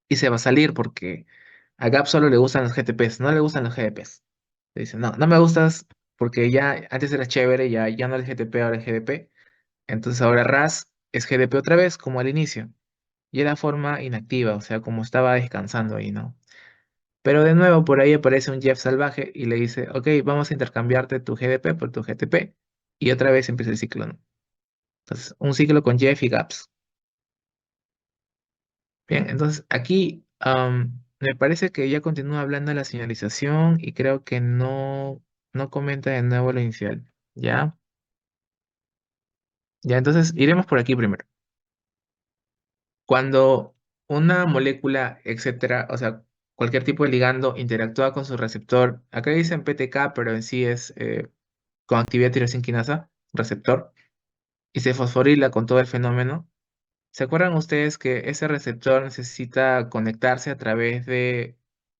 Y se va a salir porque a Gap solo le gustan los GTPs, no le gustan los GDPs. Le dice, no, no me gustas porque ya antes era chévere, ya no es GTP, ahora es GDP. Entonces ahora RAS es GDP otra vez, como al inicio. Y era forma inactiva, o sea, como estaba descansando ahí, ¿no? Pero de nuevo por ahí aparece un Jeff salvaje y le dice, ok, vamos a intercambiarte tu GDP por tu GTP. Y otra vez empieza el ciclo, ¿no? Entonces, un ciclo con Jeff y Gaps. Bien, entonces aquí me parece que ya continúa hablando de la señalización y creo que no comenta de nuevo lo inicial. ¿Ya? Ya, entonces iremos por aquí primero. Cuando una molécula, etcétera, o sea, cualquier tipo de ligando interactúa con su receptor, acá dicen PTK, pero en sí es con actividad tirosinquinasa, receptor, y se fosforila con todo el fenómeno. ¿Se acuerdan ustedes que ese receptor necesita conectarse a través de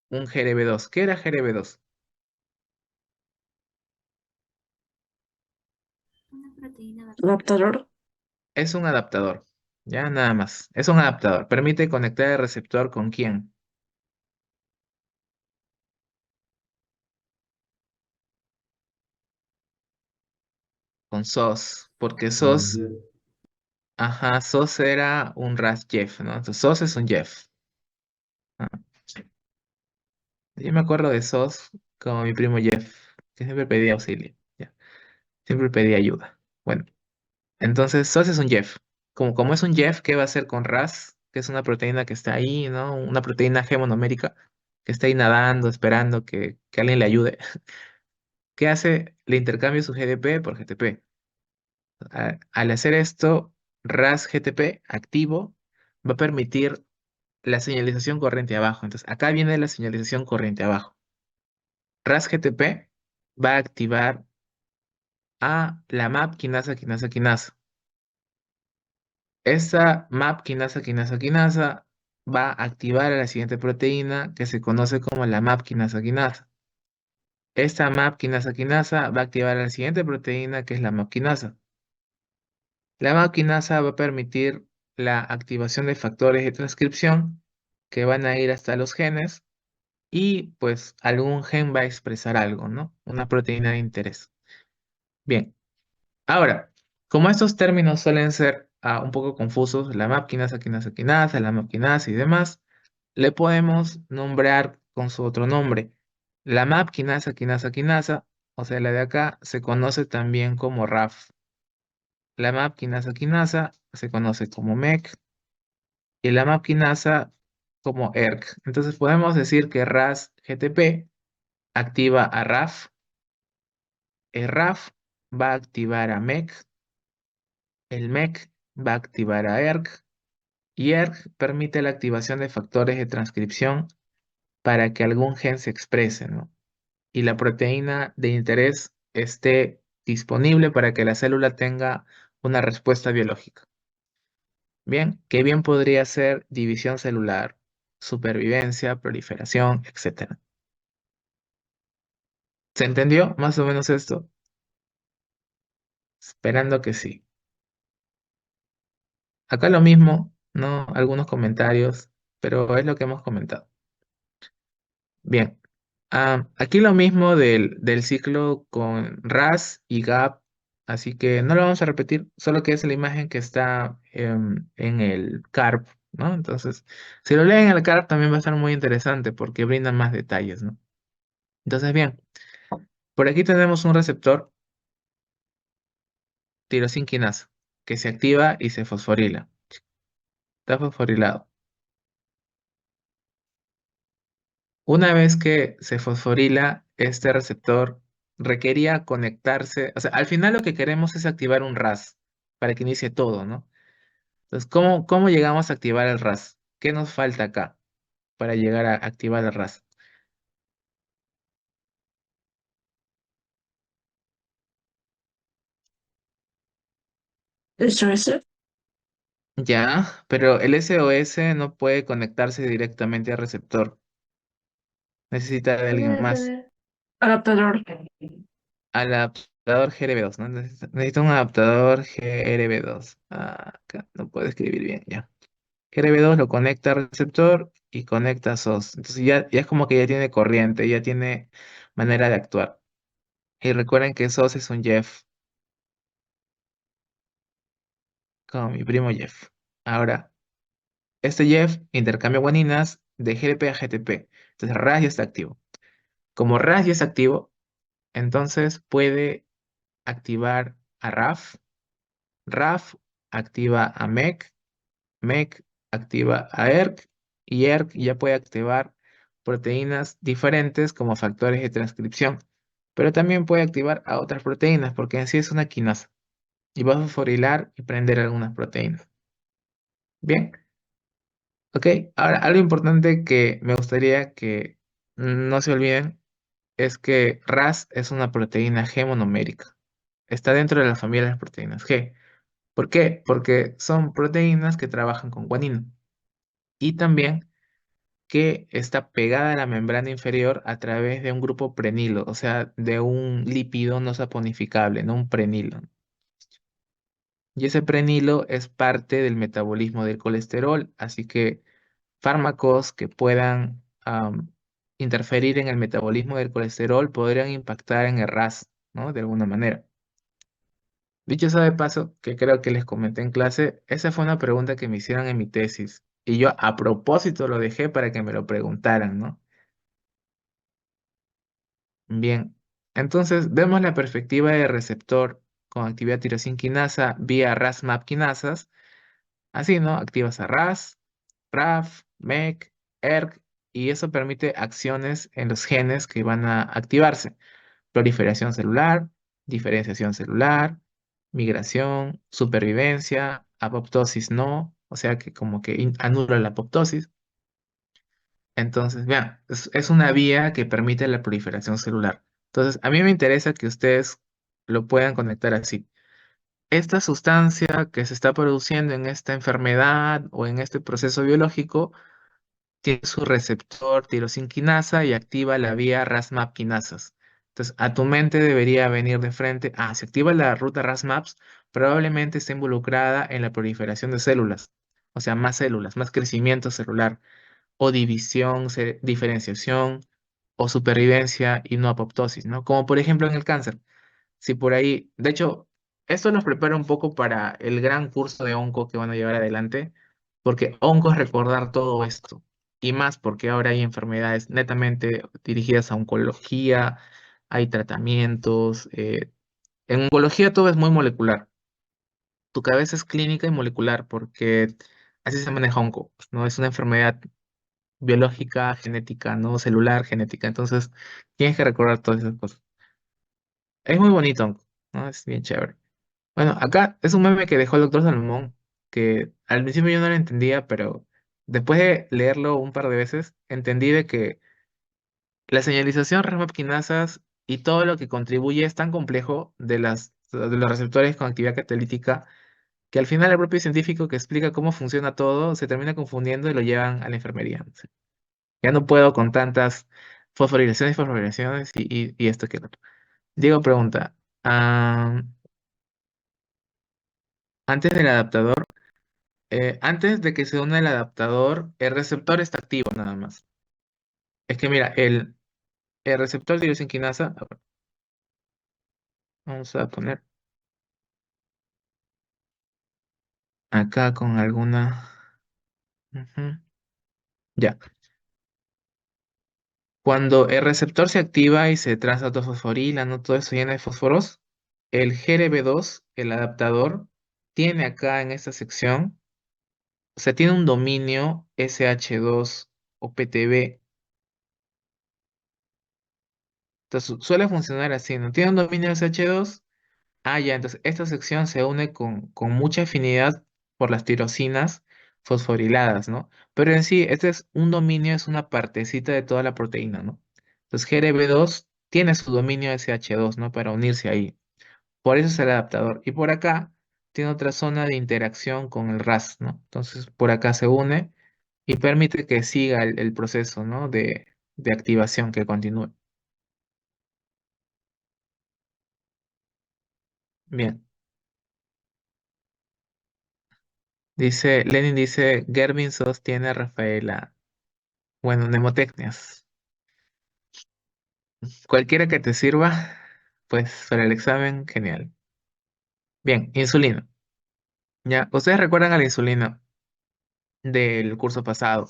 un GRB2? ¿Qué era GRB2? Adaptador. Es un adaptador, ya nada más. Es un adaptador. Permite conectar el receptor con quién? Con SOS, porque SOS, ajá, SOS era un RAS Jeff, ¿no? Entonces SOS es un Jeff. Ah, sí. Yo me acuerdo de SOS como mi primo Jeff, que siempre pedía auxilio, ya. Siempre pedía ayuda. Bueno. Entonces, SOS es un Jeff. Como es un Jeff, ¿qué va a hacer con RAS? Que es una proteína que está ahí, ¿no? Una proteína G monomérica que está ahí nadando, esperando que alguien le ayude. ¿Qué hace? Le intercambia su GDP por GTP. Al hacer esto, RAS GTP activo va a permitir la señalización corriente abajo. Entonces, acá viene la señalización corriente abajo. RAS GTP va a activar a la MAP quinasa quinasa quinasa. Esta MAP quinasa quinasa quinasa va a activar a la siguiente proteína que se conoce como la MAP quinasa quinasa. Esta MAP quinasa quinasa va a activar a la siguiente proteína que es la MAP quinasa. La MAP quinasa va a permitir la activación de factores de transcripción que van a ir hasta los genes y pues algún gen va a expresar algo, ¿no? Una proteína de interés. Bien, ahora, como estos términos suelen ser un poco confusos, la MAP quinasa quinasa quinasa, la MAP quinasa y demás, le podemos nombrar con su otro nombre. La MAP quinasa quinasa quinasa, o sea, la de acá, se conoce también como RAF. La MAP quinasa quinasa se conoce como MEC y la MAP quinasa como ERK. Entonces podemos decir que RAS GTP activa a RAF, el RAF va a activar a MEC, el MEC va a activar a ERK y ERK permite la activación de factores de transcripción para que algún gen se exprese, ¿no? Y la proteína de interés esté disponible para que la célula tenga una respuesta biológica. Bien, que bien podría ser división celular, supervivencia, proliferación, etcétera. ¿Se entendió más o menos esto? Esperando que sí. Acá lo mismo, ¿no? Algunos comentarios, pero es lo que hemos comentado. Bien. Aquí lo mismo del ciclo con RAS y GAP, así que no lo vamos a repetir, solo que es la imagen que está en el CARP, ¿no? Entonces, si lo leen en el CARP también va a estar muy interesante porque brinda más detalles, ¿no? Entonces, bien, por aquí tenemos un receptor tirosina quinasa que se activa y se fosforila. Está fosforilado. Una vez que se fosforila, este receptor requería conectarse, o sea, al final lo que queremos es activar un RAS para que inicie todo, ¿no? Entonces, ¿cómo llegamos a activar el RAS? ¿Qué nos falta acá para llegar a activar el RAS? SOS. Ya, pero el SOS no puede conectarse directamente al receptor. Necesita de ¿Qué alguien debe más. tener? Adaptador. Al adaptador GRB2, ¿no? Necesita un adaptador GRB2. Acá no puedo escribir bien, ya. GRB2 lo conecta al receptor y conecta a SOS. Entonces ya es como que ya tiene corriente, ya tiene manera de actuar. Y recuerden que SOS es un Jeff, como mi primo Jeff. Ahora, este Jeff intercambia guaninas de GDP a GTP. Entonces RAS ya está activo. Como RAS ya está activo, entonces puede activar a RAF. RAF activa a MEC. MEC activa a ERK y ERK ya puede activar proteínas diferentes como factores de transcripción, pero también puede activar a otras proteínas porque en sí es una quinasa y va a fosforilar y prender algunas proteínas. Bien, ok. Ahora, algo importante que me gustaría que no se olviden es que RAS es una proteína G monomérica. Está dentro de la familia de las proteínas G. ¿Por qué? Porque son proteínas que trabajan con guanina. Y también que está pegada a la membrana inferior a través de un grupo prenilo, o sea, de un lípido no saponificable, no un prenilo. Y ese prenilo es parte del metabolismo del colesterol, así que fármacos que puedan interferir en el metabolismo del colesterol podrían impactar en el RAS, ¿no? De alguna manera. Dicho sea de paso, que creo que les comenté en clase, esa fue una pregunta que me hicieron en mi tesis. Y yo a propósito lo dejé para que me lo preguntaran, ¿no? Bien, entonces vemos la perspectiva de receptor con actividad tirosina quinasa vía RAS-MAP quinasas. Así, ¿no? Activas a RAS, RAF, MEC, ERK y eso permite acciones en los genes que van a activarse. Proliferación celular, diferenciación celular, migración, supervivencia, apoptosis no, o sea que como que anula la apoptosis. Entonces, vean, es una vía que permite la proliferación celular. Entonces, a mí me interesa que ustedes lo puedan conectar así. Esta sustancia que se está produciendo en esta enfermedad o en este proceso biológico tiene su receptor tirosinquinasa y activa la vía RAS-MAP quinasas. Entonces, a tu mente debería venir de frente, si activa la ruta RAS-MAPs, probablemente esté involucrada en la proliferación de células, o sea, más células, más crecimiento celular, o división, diferenciación, o supervivencia y no apoptosis, ¿no? Como por ejemplo en el cáncer. Si por ahí, de hecho, esto nos prepara un poco para el gran curso de onco que van a llevar adelante, porque onco es recordar todo esto, y más porque ahora hay enfermedades netamente dirigidas a oncología, hay tratamientos. En oncología todo es muy molecular. Tu cabeza es clínica y molecular, porque así se maneja onco, ¿no? Es una enfermedad biológica, genética, no celular, genética. Entonces, tienes que recordar todas esas cosas. Es muy bonito onco, ¿no? Es bien chévere. Bueno, acá es un meme que dejó el doctor Salomón, que al principio yo no lo entendía, pero después de leerlo un par de veces, entendí de que la señalización RAS-MAP y todo lo que contribuye es tan complejo de los receptores con actividad catalítica que al final el propio científico que explica cómo funciona todo se termina confundiendo y lo llevan a la enfermería. Ya no puedo con tantas fosforilaciones y esto que lo otro. Diego pregunta, ah, antes del adaptador. Antes de que se una el adaptador, el receptor está activo nada más. Es que mira, el receptor de iosinquinasa, a ver, vamos a poner acá con alguna. Ujú. Ya. Cuando el receptor se activa y se transautofosforila, ¿no? Todo eso llena de fósforos, el GRB2, el adaptador, tiene acá en esta sección, o sea, tiene un dominio SH2 o PTB. Entonces suele funcionar así, ¿no? Tiene un dominio SH2. Ya, entonces esta sección se une con mucha afinidad por las tirosinas fosforiladas, ¿no? Pero en sí, este es un dominio, es una partecita de toda la proteína, ¿no? Entonces GRB2 tiene su dominio SH2, ¿no? Para unirse ahí. Por eso es el adaptador. Y por acá tiene otra zona de interacción con el RAS, ¿no? Entonces por acá se une y permite que siga el proceso, ¿no? De activación que continúe. Bien. Lenin dice, Gervin sostiene a Rafaela. Bueno, mnemotecnias. Cualquiera que te sirva, pues para el examen, genial. Bien, insulina. Ya, ustedes recuerdan a la insulina del curso pasado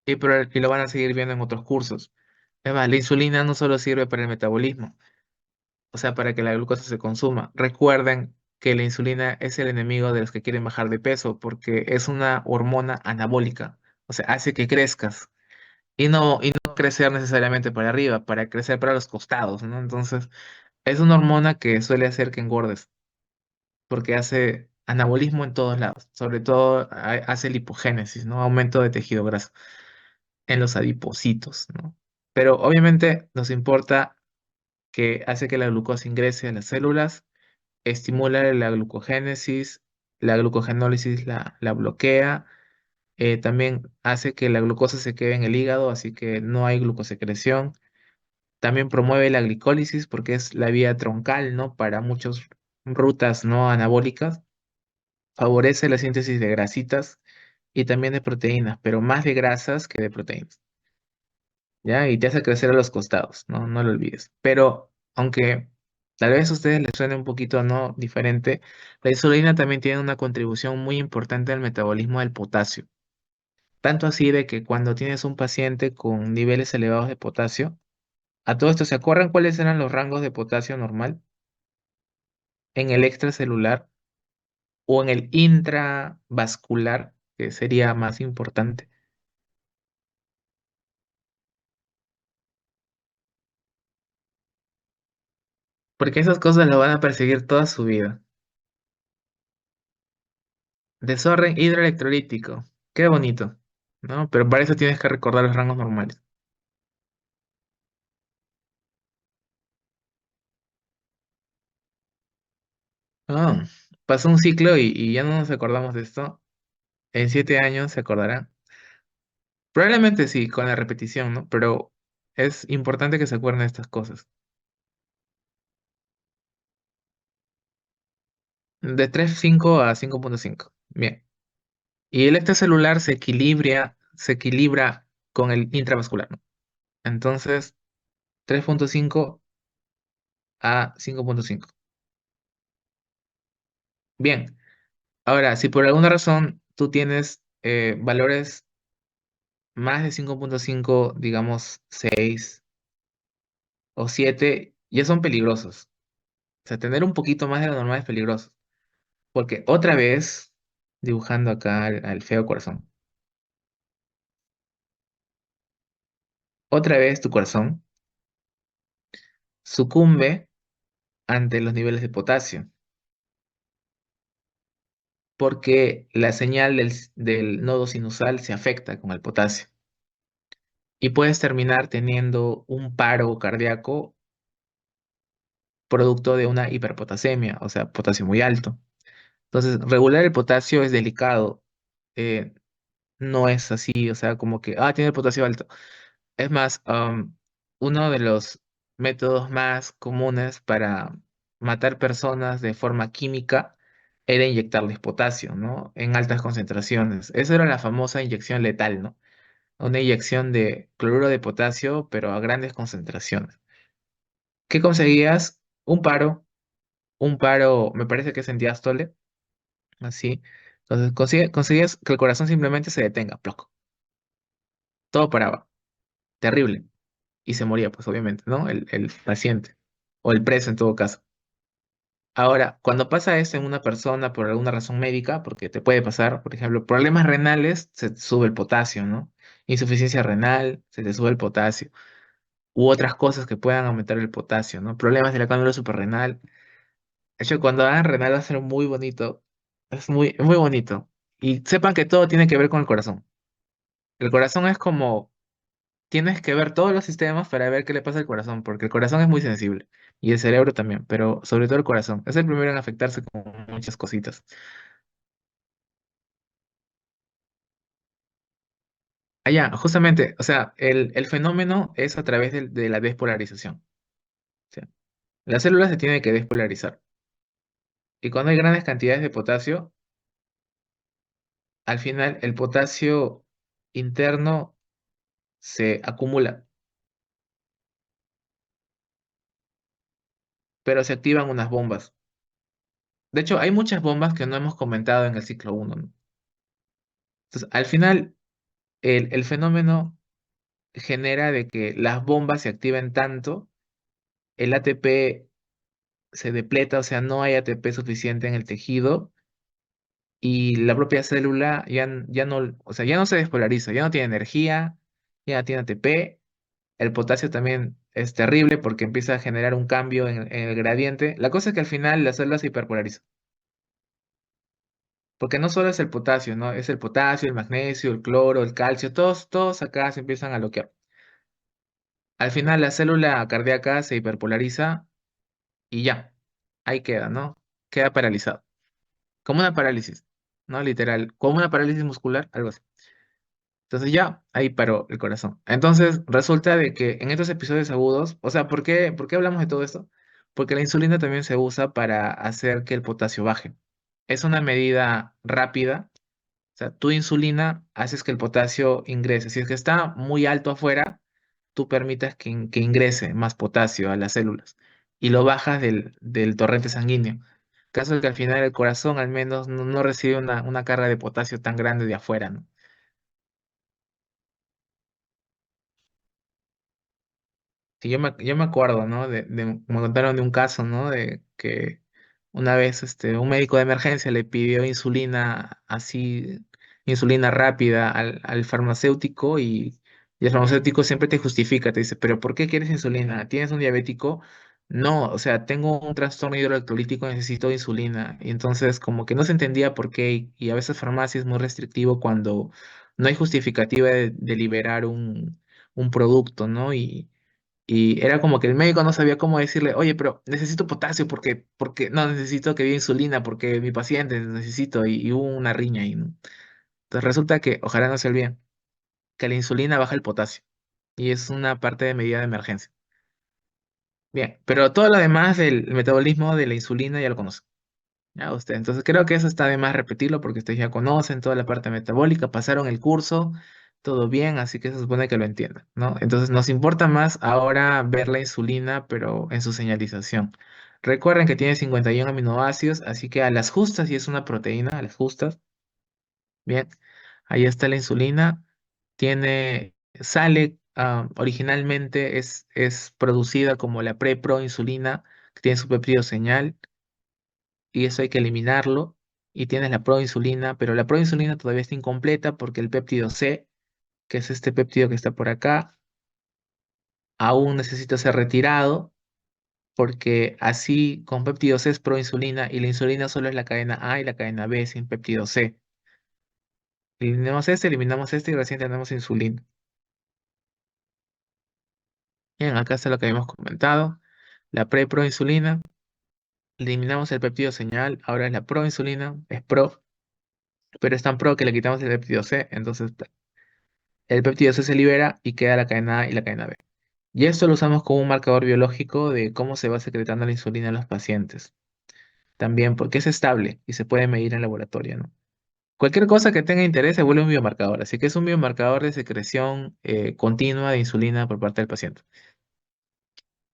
y lo van a seguir viendo en otros cursos. Además, la insulina no solo sirve para el metabolismo, o sea, para que la glucosa se consuma. Recuerden que la insulina es el enemigo de los que quieren bajar de peso porque es una hormona anabólica, o sea, hace que crezcas. Y no crecer necesariamente para arriba, para crecer para los costados, ¿no? Entonces, es una hormona que suele hacer que engordes, porque hace anabolismo en todos lados, sobre todo hace lipogénesis, ¿no? Aumento de tejido graso en los adipocitos, ¿no? Pero obviamente nos importa que hace que la glucosa ingrese a las células, estimula la glucogénesis, la glucogenólisis la bloquea, también hace que la glucosa se quede en el hígado, así que no hay glucosecreción. También promueve la glicólisis porque es la vía troncal, ¿no? Para muchas rutas no anabólicas. Favorece la síntesis de grasitas y también de proteínas, pero más de grasas que de proteínas, ¿ya? Y te hace crecer a los costados, ¿no? No lo olvides. Pero aunque tal vez a ustedes les suene un poquito, ¿no? Diferente, la insulina también tiene una contribución muy importante al metabolismo del potasio. Tanto así de que cuando tienes un paciente con niveles elevados de potasio, a todo esto, ¿se acuerdan cuáles eran los rangos de potasio normal en el extracelular o en el intravascular, que sería más importante? Porque esas cosas lo van a perseguir toda su vida. Desorden hidroelectrolítico. Qué bonito, ¿no? Pero para eso tienes que recordar los rangos normales. Ah, pasó un ciclo y ya no nos acordamos de esto. En 7 años se acordarán. Probablemente sí, con la repetición, ¿no? Pero es importante que se acuerden de estas cosas. De 3,5 a 5,5. Bien. Y el extracelular se equilibra con el intravascular, ¿no? Entonces, 3,5 a 5,5. Bien. Ahora, si por alguna razón tú tienes valores más de 5,5, digamos 6 o 7, ya son peligrosos. O sea, tener un poquito más de lo normal es peligroso. Porque otra vez, dibujando acá al feo corazón, otra vez tu corazón sucumbe ante los niveles de potasio, porque la señal del nodo sinusal se afecta con el potasio. Y puedes terminar teniendo un paro cardíaco producto de una hiperpotasemia, o sea, potasio muy alto. Entonces, regular el potasio es delicado. eh, no es así, o sea, como que, tiene el potasio alto. Es más, uno de los métodos más comunes para matar personas de forma química era inyectarles potasio, ¿no? En altas concentraciones. Esa era la famosa inyección letal, ¿no? Una inyección de cloruro de potasio, pero a grandes concentraciones. ¿Qué conseguías? Un paro, me parece que es en diástole, así. Entonces conseguías que el corazón simplemente se detenga, ploc. Todo paraba. Terrible. Y se moría, pues obviamente, ¿no? El paciente, o el preso en todo caso. Ahora, cuando pasa esto en una persona por alguna razón médica, porque te puede pasar, por ejemplo, problemas renales, se te sube el potasio, ¿no? Insuficiencia renal, se te sube el potasio, u otras cosas que puedan aumentar el potasio, ¿no? Problemas de la glándula suprarrenal. De hecho, cuando hagan renal va a ser muy bonito, es muy, muy bonito. Y sepan que todo tiene que ver con el corazón. El corazón es como tienes que ver todos los sistemas para ver qué le pasa al corazón, porque el corazón es muy sensible y el cerebro también, pero sobre todo el corazón. Es el primero en afectarse con muchas cositas. Allá, justamente, o sea, el fenómeno es a través de la despolarización. O sea, las células se tienen que despolarizar. Y cuando hay grandes cantidades de potasio, al final el potasio interno se acumula, pero se activan unas bombas. De hecho, hay muchas bombas que no hemos comentado en el ciclo uno, ¿no? Entonces, al final, el fenómeno genera de que las bombas se activen tanto, el ATP se depleta, o sea, no hay ATP suficiente en el tejido y la propia célula ya no, o sea, ya no se despolariza, ya no tiene energía, ya no tiene ATP. El potasio también es terrible porque empieza a generar un cambio en el gradiente. La cosa es que al final la célula se hiperpolariza, porque no solo es el potasio, ¿no? Es el potasio, el magnesio, el cloro, el calcio, todos acá se empiezan a bloquear. Al final la célula cardíaca se hiperpolariza y ya, ahí queda, ¿no? Queda paralizado. Como una parálisis, ¿no? Literal, como una parálisis muscular, algo así. Entonces ya, ahí paró el corazón. Entonces resulta de que en estos episodios agudos, o sea, ¿por qué hablamos de todo esto? Porque la insulina también se usa para hacer que el potasio baje. Es una medida rápida, o sea, tu insulina haces que el potasio ingrese. Si es que está muy alto afuera, tú permitas que ingrese más potasio a las células y lo bajas del torrente sanguíneo. Caso de que al final el corazón al menos no recibe una carga de potasio tan grande de afuera, ¿no? Sí, yo me acuerdo, ¿no? Me contaron de un caso, ¿no? De que una vez un médico de emergencia le pidió insulina así, insulina rápida al farmacéutico y el farmacéutico siempre te justifica, te dice, pero ¿por qué quieres insulina? ¿Tienes un diabético? No, o sea, tengo un trastorno hidroelectrolítico, necesito insulina. Y entonces como que no se entendía por qué y a veces farmacia es muy restrictivo cuando no hay justificativa de liberar un producto, ¿no? Y era como que el médico no sabía cómo decirle, oye, pero necesito potasio porque no necesito que dé insulina porque mi paciente necesito y hubo una riña ahí, ¿no? Entonces resulta que, ojalá no se olviden, que la insulina baja el potasio y es una parte de medida de emergencia. Bien, pero todo lo demás del metabolismo de la insulina ya lo conocen. Ya usted. Entonces creo que eso está de más repetirlo porque ustedes ya conocen toda la parte metabólica, pasaron el curso, todo bien, así que se supone que lo entiendan, ¿no? Entonces nos importa más ahora ver la insulina, pero en su señalización. Recuerden que tiene 51 aminoácidos, así que a las justas, y es una proteína, a las justas, bien, ahí está la insulina, sale, originalmente es producida como la preproinsulina, que tiene su péptido señal y eso hay que eliminarlo. Y tienes la proinsulina, pero la proinsulina todavía está incompleta porque el péptido C, que es este péptido que está por acá, aún necesita ser retirado porque así con péptido C es proinsulina y la insulina solo es la cadena A y la cadena B sin péptido C. Eliminamos este y recién tenemos insulina. Bien, acá está lo que habíamos comentado. La preproinsulina, eliminamos el péptido señal, ahora es la proinsulina, es pro, pero es tan pro que le quitamos el péptido C, entonces el péptido C se libera y queda la cadena A y la cadena B. Y esto lo usamos como un marcador biológico de cómo se va secretando la insulina en los pacientes. También porque es estable y se puede medir en laboratorio, ¿no? Cualquier cosa que tenga interés se vuelve un biomarcador, así que es un biomarcador de secreción continua de insulina por parte del paciente.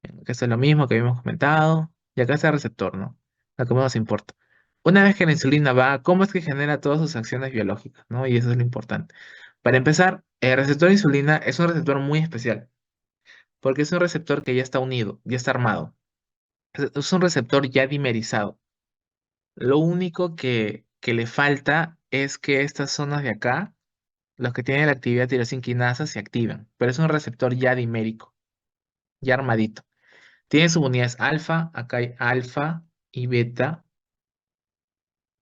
Bien, acá está lo mismo que habíamos comentado, y acá está el receptor, ¿no? Lo que más nos importa. Una vez que la insulina va, ¿cómo es que genera todas sus acciones biológicas, ¿no? Y eso es lo importante. Para empezar, el receptor de insulina es un receptor muy especial, porque es un receptor que ya está unido, ya está armado. Es un receptor ya dimerizado. Lo único que le falta es que estas zonas de acá, los que tienen la actividad tirosinquinasa, se activan, pero es un receptor ya dimérico, ya armadito. Tiene subunidades alfa, acá hay y beta,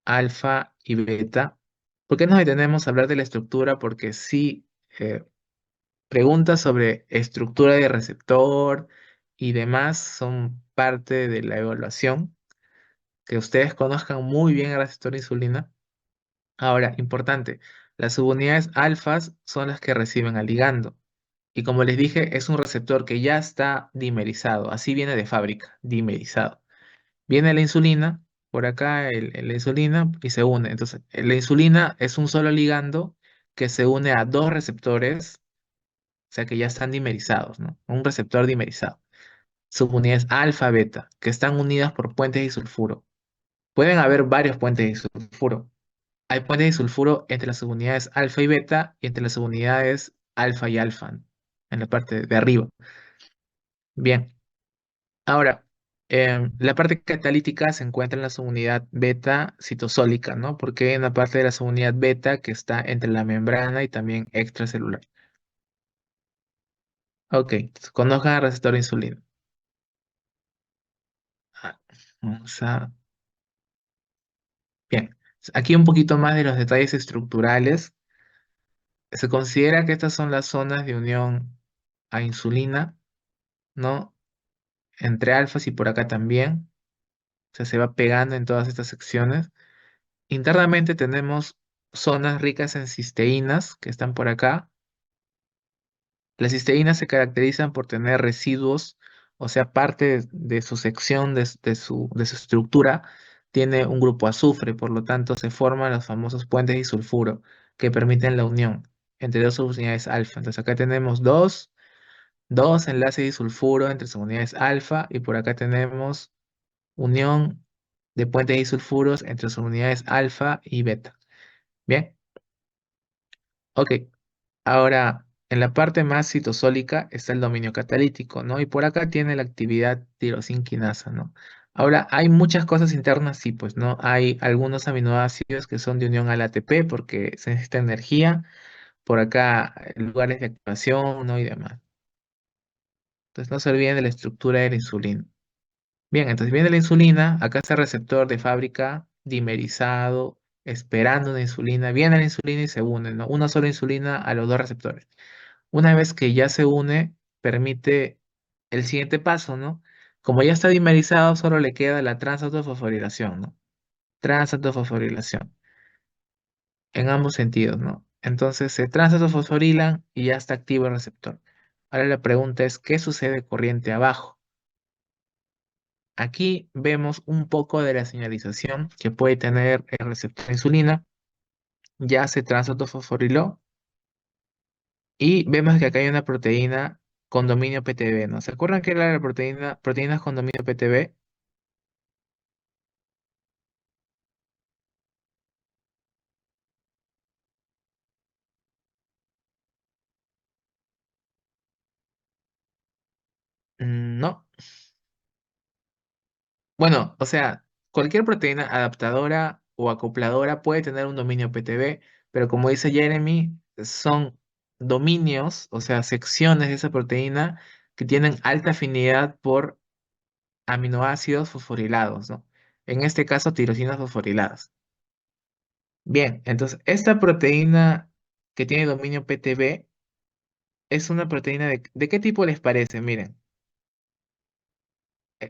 alfa y beta. ¿Por qué nos detenemos a hablar de la estructura? Porque sí, eh, preguntas sobre estructura de receptor y demás son parte de la evaluación. Que ustedes conozcan muy bien el receptor de insulina. Ahora, importante, las subunidades alfas son las que reciben al ligando. Y como les dije, es un receptor que ya está dimerizado. Así viene de fábrica, dimerizado. Viene la insulina, por acá la insulina y se une. Entonces, la insulina es un solo ligando que se une a dos receptores, o sea que ya están dimerizados, ¿no? Un receptor dimerizado. Subunidades alfa, beta, que están unidas por puentes de sulfuro. Pueden haber varios puentes de sulfuro. Hay puentes de sulfuro entre las subunidades alfa y beta y entre las subunidades alfa y alfa, ¿no? En la parte de arriba. Bien, ahora, la parte catalítica se encuentra en la subunidad beta citosólica, ¿no? Porque hay una parte de la subunidad beta que está entre la membrana y también extracelular. Ok, entonces, conozcan el receptor de insulina. Ah, vamos a... Bien, aquí un poquito más de los detalles estructurales. Se considera que estas son las zonas de unión a insulina, ¿no? Entre alfas y por acá también. O sea, se va pegando en todas estas secciones. Internamente tenemos zonas ricas en cisteínas que están por acá. Las cisteínas se caracterizan por tener residuos, o sea, parte de su sección, de su estructura, tiene un grupo azufre, por lo tanto se forman los famosos puentes disulfuro que permiten la unión entre dos subunidades alfa. Entonces acá tenemos dos enlaces disulfuro entre subunidades alfa y por acá tenemos unión de puentes disulfuros entre subunidades alfa y beta. Bien, ok. Ahora, en la parte más citosólica está el dominio catalítico, ¿no? Y por acá tiene la actividad tirosinquinasa, ¿no? Ahora, hay muchas cosas internas, sí, pues, ¿no? Hay algunos aminoácidos que son de unión al ATP porque se necesita energía. Por acá, lugares de activación, ¿no? Y demás. Entonces, no se olviden de la estructura de la insulina. Bien, entonces viene la insulina, acá está el receptor de fábrica dimerizado, esperando una insulina, viene la insulina y se une, ¿no? Una sola insulina a los dos receptores. Una vez que ya se une, permite el siguiente paso, ¿no? Como ya está dimerizado, solo le queda la transautofosforilación, ¿no? Transautofosforilación, en ambos sentidos, ¿no? Entonces se transautofosforilan y ya está activo el receptor. Ahora la pregunta es, ¿qué sucede corriente abajo? Aquí vemos un poco de la señalización que puede tener el receptor de insulina. Ya se transautofosforiló y vemos que acá hay una proteína con dominio PTB, ¿no? ¿Se acuerdan que era la proteínas con dominio PTB? No. Bueno, o sea, cualquier proteína adaptadora o acopladora puede tener un dominio PTB, pero como dice Jeremy, son dominios, o sea, secciones de esa proteína que tienen alta afinidad por aminoácidos fosforilados, ¿no? En este caso, tirosinas fosforiladas. Bien, entonces, esta proteína que tiene dominio PTB es una proteína ¿de qué tipo les parece? Miren,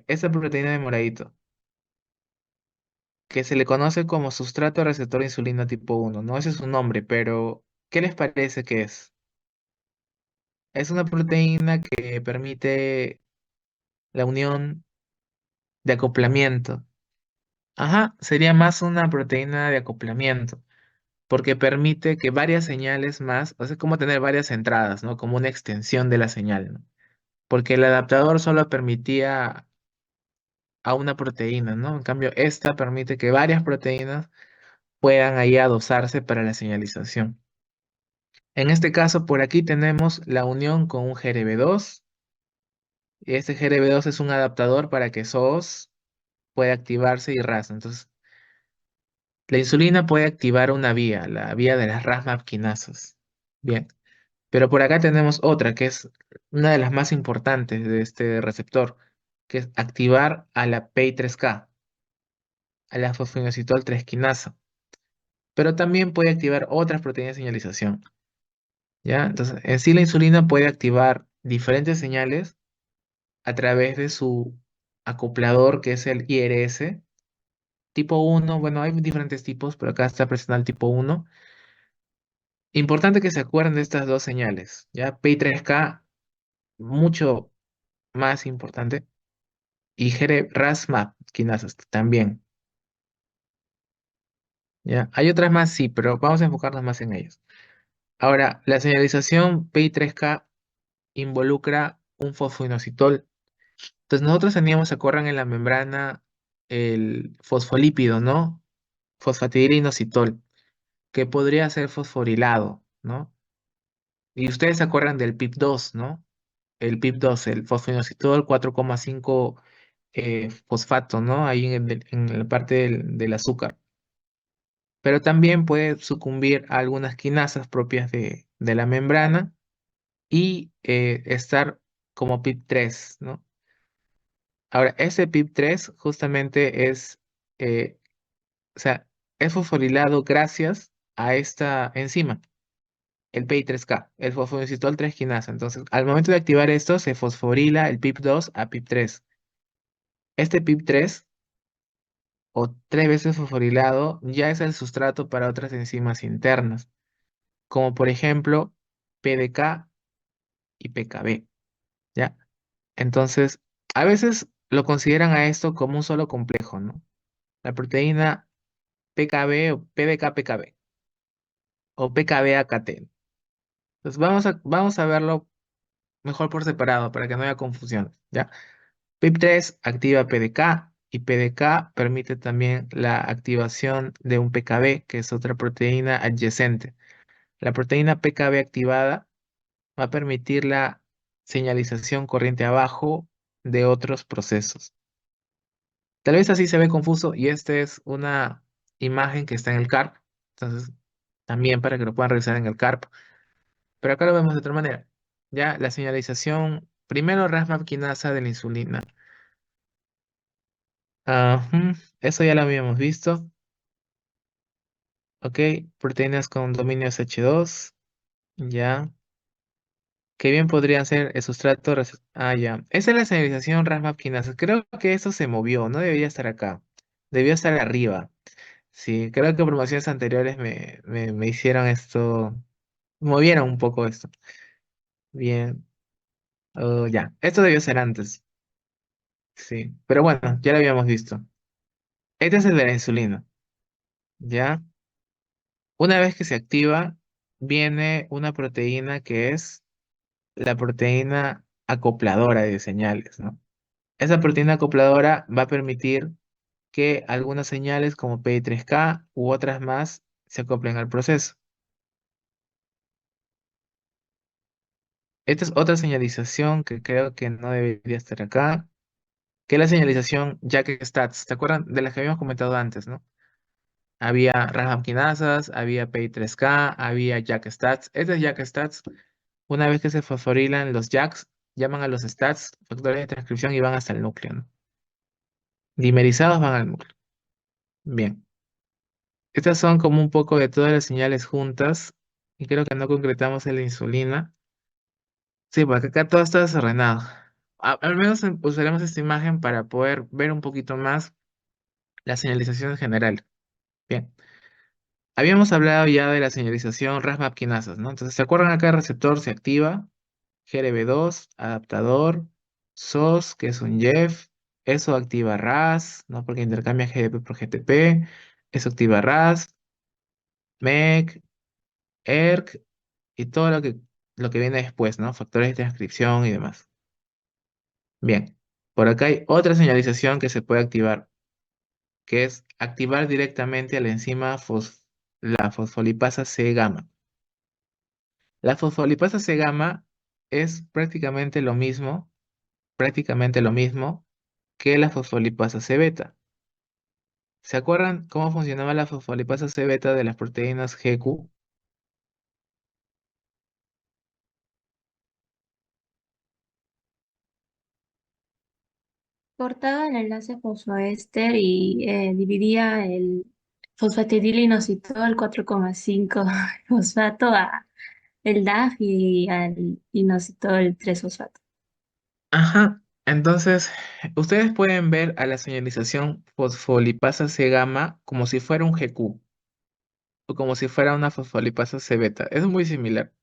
esta proteína de moradito, que se le conoce como sustrato receptor de insulina tipo 1, ¿no? Ese es su nombre, pero ¿qué les parece que es? Es una proteína que permite la unión de acoplamiento. Ajá, sería más una proteína de acoplamiento, porque permite que varias señales más, o sea, como tener varias entradas, ¿no? Como una extensión de la señal, ¿no? Porque el adaptador solo permitía a una proteína, ¿no? En cambio, esta permite que varias proteínas puedan ahí adosarse para la señalización. En este caso, por aquí tenemos la unión con un GRB2, y este GRB2 es un adaptador para que SOS pueda activarse y RAS. Entonces, la insulina puede activar una vía, la vía de las RAS-MAP quinasas. Bien, pero por acá tenemos otra que es una de las más importantes de este receptor, que es activar a la PI3K, a la fosfoinositol 3 quinasa, pero también puede activar otras proteínas de señalización. ¿Ya? Entonces, en sí la insulina puede activar diferentes señales a través de su acoplador, que es el IRS. Tipo 1, bueno, hay diferentes tipos, pero acá está presente el tipo 1. Importante que se acuerden de estas dos señales, ¿ya? PI3K, mucho más importante, y RAS-MAP, quinasas, también, ¿ya? Hay otras más, sí, pero vamos a enfocarnos más en ellos. Ahora, la señalización PI3K involucra un fosfoinositol. Entonces nosotros teníamos, ¿se acuerdan en la membrana el fosfolípido, ¿no? Fosfatidilinositol, que podría ser fosforilado, ¿no? Y ustedes se acuerdan del PIP2, ¿no? El PIP2, el fosfoinositol 4,5 fosfato, ¿no? Ahí en la parte del azúcar. Pero también puede sucumbir a algunas quinasas propias de la membrana y estar como PIP3, ¿no? Ahora, ese PIP3 justamente es, o sea, es fosforilado gracias a esta enzima, el PI3K, el fosfodiesitol 3 quinasa. Entonces, al momento de activar esto, se fosforila el PIP2 a PIP3. Este PIP3, o tres veces fosforilado, ya es el sustrato para otras enzimas internas, como por ejemplo PDK y PKB, ¿ya? Entonces, a veces lo consideran a esto como un solo complejo, ¿no? La proteína PKB o PDK-PKB o PKB-AKT. Entonces vamos a verlo mejor por separado para que no haya confusión, ¿ya? PIP3 activa PDK y PDK permite también la activación de un PKB, que es otra proteína adyacente. La proteína PKB activada va a permitir la señalización corriente abajo de otros procesos. Tal vez así se ve confuso y esta es una imagen que está en el CARP. Entonces, también para que lo puedan revisar en el CARP. Pero acá lo vemos de otra manera. Ya la señalización, primero RAS-MAP quinasa de la insulina. Eso ya lo habíamos visto. Ok, proteínas con dominio H2. Ya. que bien podrían ser el sustrato. Ah, ya. Esa es la señalización RAS quinasa. Creo que eso se movió, no debería estar acá. Debió estar arriba. Sí, creo que promociones anteriores me hicieron esto, movieron un poco esto. Bien, oh, ya. Esto debió ser antes. Sí, pero bueno, ya lo habíamos visto. Este es el de la insulina. ¿Ya? Una vez que se activa, viene una proteína que es la proteína acopladora de señales, ¿no? Esa proteína acopladora va a permitir que algunas señales como PI3K u otras más se acoplen al proceso. Esta es otra señalización que creo que no debería estar acá, que es la señalización Jack-Stats. ¿Te acuerdan de las que habíamos comentado antes, no? Había Raham quinasas, había PI3K, había Jack-Stats. Este es Jack-Stats. Una vez que se fosforilan los Jacks, llaman a los stats, factores de transcripción y van hasta el núcleo, ¿no? Dimerizados van al núcleo. Bien. Estas son como un poco de todas las señales juntas y creo que no concretamos en la insulina. Sí, porque acá todo está desordenado. Al menos usaremos esta imagen para poder ver un poquito más la señalización en general. Bien. Habíamos hablado ya de la señalización RAS-MAP quinasas, ¿no? Entonces, ¿se acuerdan acá? El receptor se activa, GRB2, adaptador, SOS, que es un JEF, eso activa RAS, ¿no? Porque intercambia GDP por GTP, eso activa RAS, MEC, ERC y todo lo que viene después, ¿no? Factores de transcripción y demás. Bien, por acá hay otra señalización que se puede activar, que es activar directamente a la enzima la fosfolipasa C gamma. La fosfolipasa C gamma es prácticamente lo mismo que la fosfolipasa C beta. ¿Se acuerdan cómo funcionaba la fosfolipasa C beta de las proteínas GQ? Cortaba el enlace fosfoéster y dividía el fosfatidilinositol 4,5 fosfato a el DAF y al inositol 3 fosfato. Ajá, entonces ustedes pueden ver a la señalización fosfolipasa C gamma como si fuera un GQ o como si fuera una fosfolipasa C beta. Es muy similar.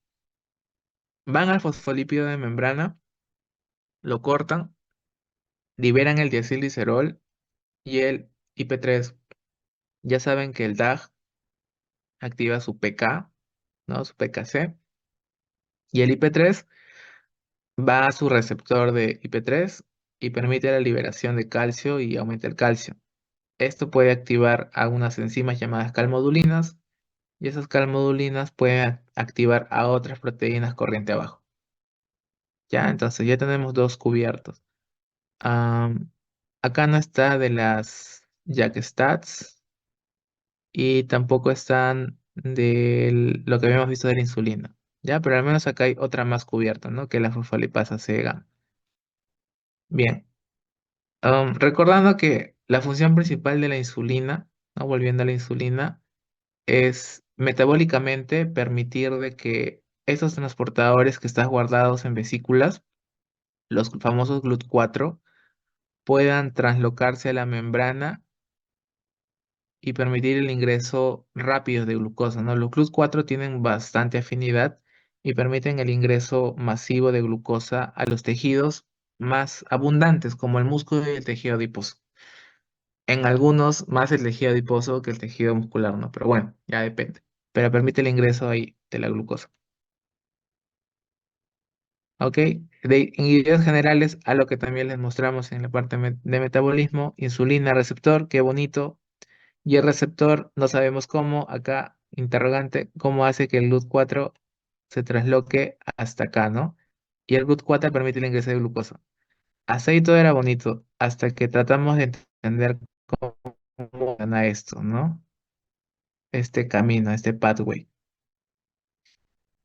Van al fosfolípido de membrana, lo cortan, liberan el diacilglicerol y el IP3. Ya saben que el DAG activa su PK, ¿no? Su PKC. Y el IP3 va a su receptor de IP3 y permite la liberación de calcio y aumenta el calcio. Esto puede activar a unas enzimas llamadas calmodulinas y esas calmodulinas pueden activar a otras proteínas corriente abajo. Ya, entonces ya tenemos dos cubiertos. Am, Acá no está de las JAK-STATs y tampoco están de lo que habíamos visto de la insulina. Ya, pero al menos acá hay otra más cubierta, ¿no? Que la fosfolipasa C-gamma. Bien. Recordando que la función principal de la insulina, ¿no? Volviendo a la insulina, es metabólicamente permitir de que esos transportadores que están guardados en vesículas, los famosos GLUT4, puedan translocarse a la membrana y permitir el ingreso rápido de glucosa, ¿no? Los GLUT4 tienen bastante afinidad y permiten el ingreso masivo de glucosa a los tejidos más abundantes, como el músculo y el tejido adiposo. En algunos más el tejido adiposo que el tejido muscular, ¿no? Pero bueno, ya depende. Pero permite el ingreso ahí de la glucosa. ¿Ok? En ideas generales, a lo que también les mostramos en la parte de metabolismo, insulina receptor, qué bonito. Y el receptor, no sabemos cómo, acá, interrogante, cómo hace que el GLUT4 se trasloque hasta acá, ¿no? Y el GLUT4 permite el ingreso de glucosa. Hasta ahí todo era bonito, hasta que tratamos de entender cómo funciona esto, ¿no? Este camino, este pathway.